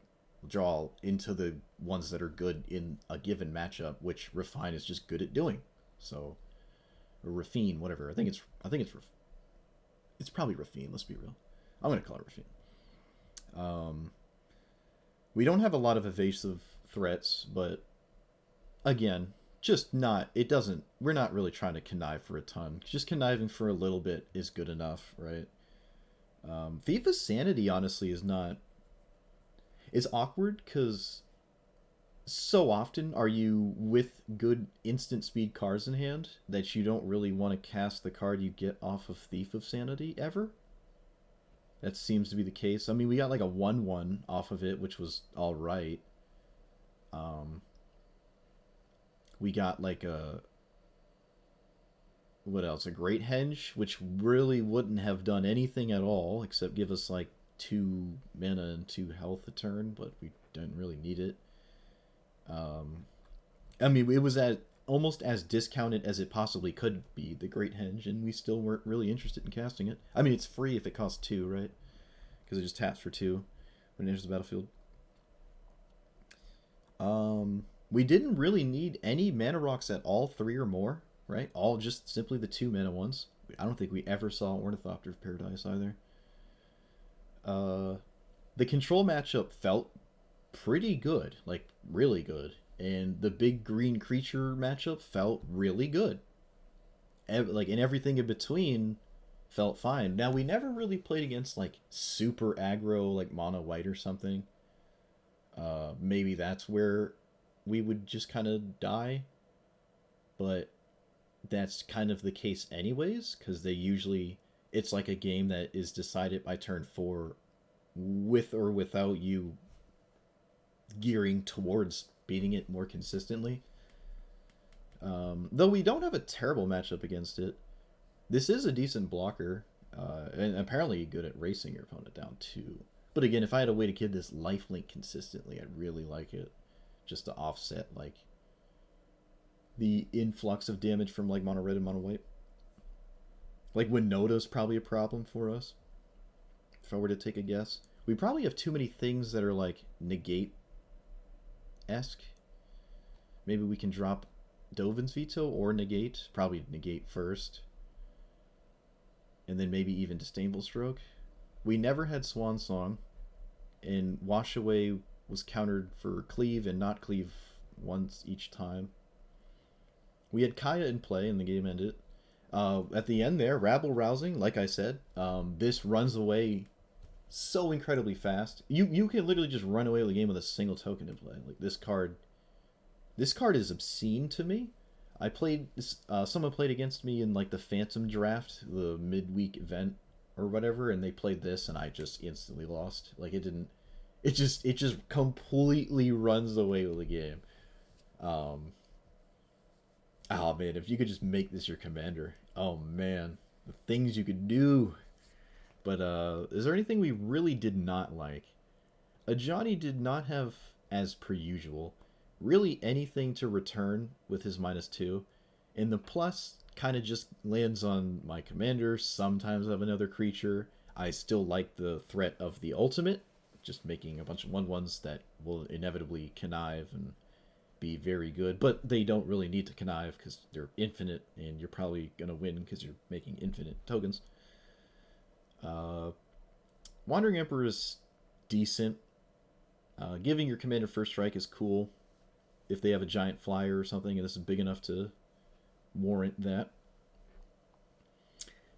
draw into the ones that are good in a given matchup, which Raffine is just good at doing. So, or Raffine, whatever. I think it's probably Raffine. Let's be real. I'm gonna call it Raffine. We don't have a lot of evasive threats, but again, just not. It doesn't. We're not really trying to connive for a ton. Just conniving for a little bit is good enough, right? Thief of Sanity honestly is not. It's awkward because so often are you with good instant speed cards in hand that you don't really want to cast the card you get off of Thief of Sanity ever. That seems to be the case. I mean, we got like a 1/1 off of it, which was all right. We got like a what else? A Great Henge, which really wouldn't have done anything at all except give us like 2 mana and 2 health a turn, but we didn't really need it. I mean, it was at almost as discounted as it possibly could be, the Great Henge, and we still weren't really interested in casting it. I mean, it's free if it costs 2, right? Because it just taps for 2 when it enters the battlefield. We didn't really need any mana rocks at all, 3 or more, right? All just simply the 2 mana ones. I don't think we ever saw Ornithopter of Paradise either. The control matchup felt pretty good, like really good, and the big green creature matchup felt really good. Like, and everything in between felt fine. Now, we never really played against like super aggro, like mono white or something. Maybe that's where we would just kind of die, but that's kind of the case anyways, because it's like a game that is decided by turn 4 with or without you gearing towards beating it more consistently. Though we don't have a terrible matchup against it. This is a decent blocker, and apparently good at racing your opponent down too. But again, if I had a way to give this lifelink consistently, I'd really like it, just to offset like the influx of damage from like mono red and mono white. Like Winota's probably a problem for us, if I were to take a guess. We probably have too many things that are like negate-esque. Maybe we can drop Dovin's Veto or Negate. Probably Negate first. And then maybe even Disdainful Stroke. We never had Swan Song. And Wash Away was countered for Cleave and not Cleave once each time. We had Kaya in play and the game ended. At the end there, Rabble Rousing, like I said, this runs away so incredibly fast. You can literally just run away with the game with a single token in play. Like this card is obscene to me. I played someone played against me in like the Phantom draft, the midweek event or whatever, and they played this and I just instantly lost. Like it just completely runs away with the game. Oh man, if you could just make this your commander. Oh man, the things you could do. But is there anything we really did not like? Ajani did not have, as per usual, really anything to return with his -2. And the plus kind of just lands on my commander. Sometimes I have another creature. I still like the threat of the ultimate, just making a bunch of 1/1s that will inevitably connive and be very good, but they don't really need to connive because they're infinite and you're probably going to win because you're making infinite tokens. Wandering Emperor is decent. Giving your commander first strike is cool if they have a giant flyer or something and this is big enough to warrant that.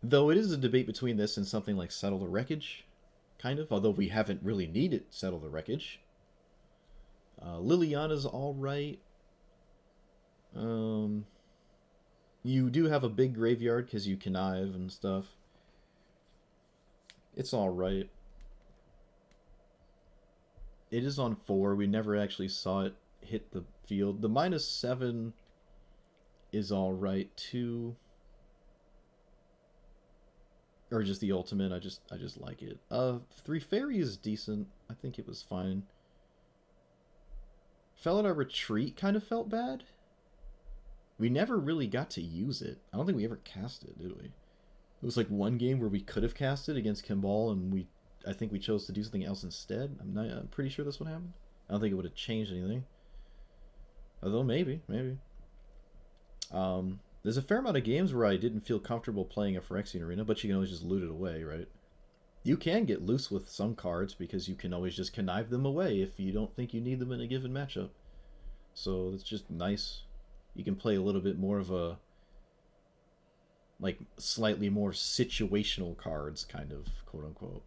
Though it is a debate between this and something like Settle the Wreckage, kind of, although we haven't really needed Settle the Wreckage. Liliana's alright. You do have a big graveyard because you connive and stuff. It's alright. It is on 4. We never actually saw it hit the field. The -7 is alright too. Or just the ultimate. I just like it. 3 Fairy is decent. I think it was fine. Fell at our retreat kind of felt bad. We never really got to use it. I don't think we ever cast it, did we? It was like one game where we could have cast it against Kimball, and I think we chose to do something else instead. I'm pretty sure that's what happened. I don't think it would have changed anything. Although maybe. There's a fair amount of games where I didn't feel comfortable playing a Phyrexian Arena, but you can always just loot it away, right? You can get loose with some cards because you can always just connive them away if you don't think you need them in a given matchup. So it's just nice. You can play a little bit more of a, like, slightly more situational cards, kind of, quote-unquote.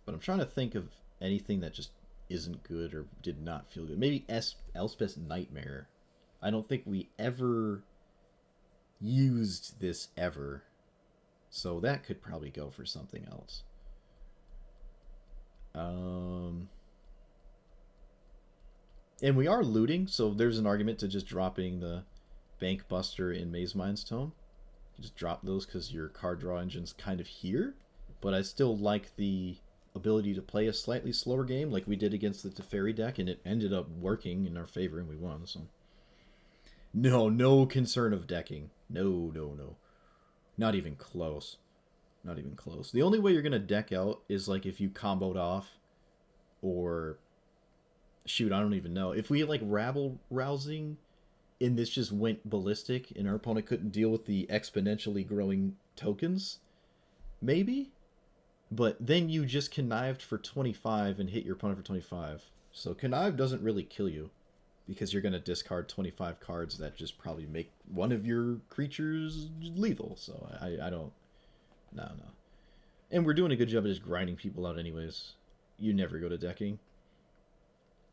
But I'm trying to think of anything that just isn't good or did not feel good. Maybe Elspeth's Nightmare. I don't think we ever used this ever. So that could probably go for something else. And we are looting, so there's an argument to just dropping the Bank Buster in Maze Mind's Tome. You just drop those because your card draw engine's kind of here. But I still like the ability to play a slightly slower game like we did against the Teferi deck, and it ended up working in our favor and we won. So no concern of decking. No. Not even close. Not even close. The only way you're going to deck out is like if you comboed off or... Shoot, I don't even know. If we like Rabble Rousing and this just went ballistic and our opponent couldn't deal with the exponentially growing tokens, maybe? But then you just connived for 25 and hit your opponent for 25. So connive doesn't really kill you because you're going to discard 25 cards that just probably make one of your creatures lethal. So I don't... No. And we're doing a good job of just grinding people out anyways. You never go to decking.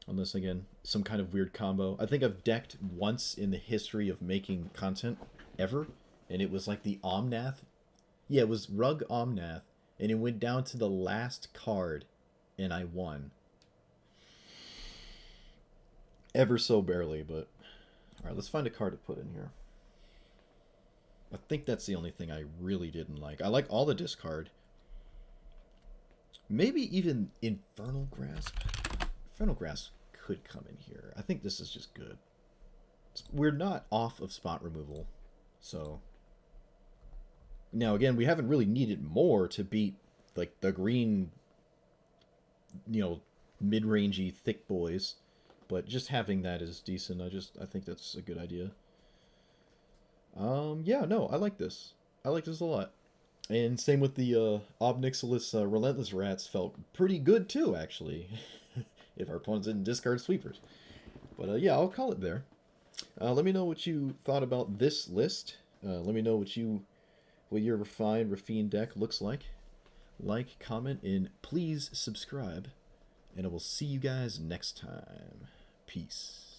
Unless, again, some kind of weird combo. I think I've decked once in the history of making content ever. And it was like the Omnath. Yeah, it was Rug Omnath. And it went down to the last card. And I won. Ever so barely, but... Alright, let's find a card to put in here. I think that's the only thing I really didn't like. I like all the discard. Maybe even Infernal Grasp. Infernal Grasp could come in here. I think this is just good. We're not off of spot removal, so... Now, again, we haven't really needed more to beat, like, the green, mid-rangey, thick boys. but just having that is decent. I think that's a good idea. Yeah, no, I like this. I like this a lot. And same with the Obnixilis Relentless Rats felt pretty good too, actually. If our opponents didn't discard sweepers. But yeah, I'll call it there. Let me know what you thought about this list. Let me know what your Raffine deck looks like. Like, comment, and please subscribe. And I will see you guys next time. Peace.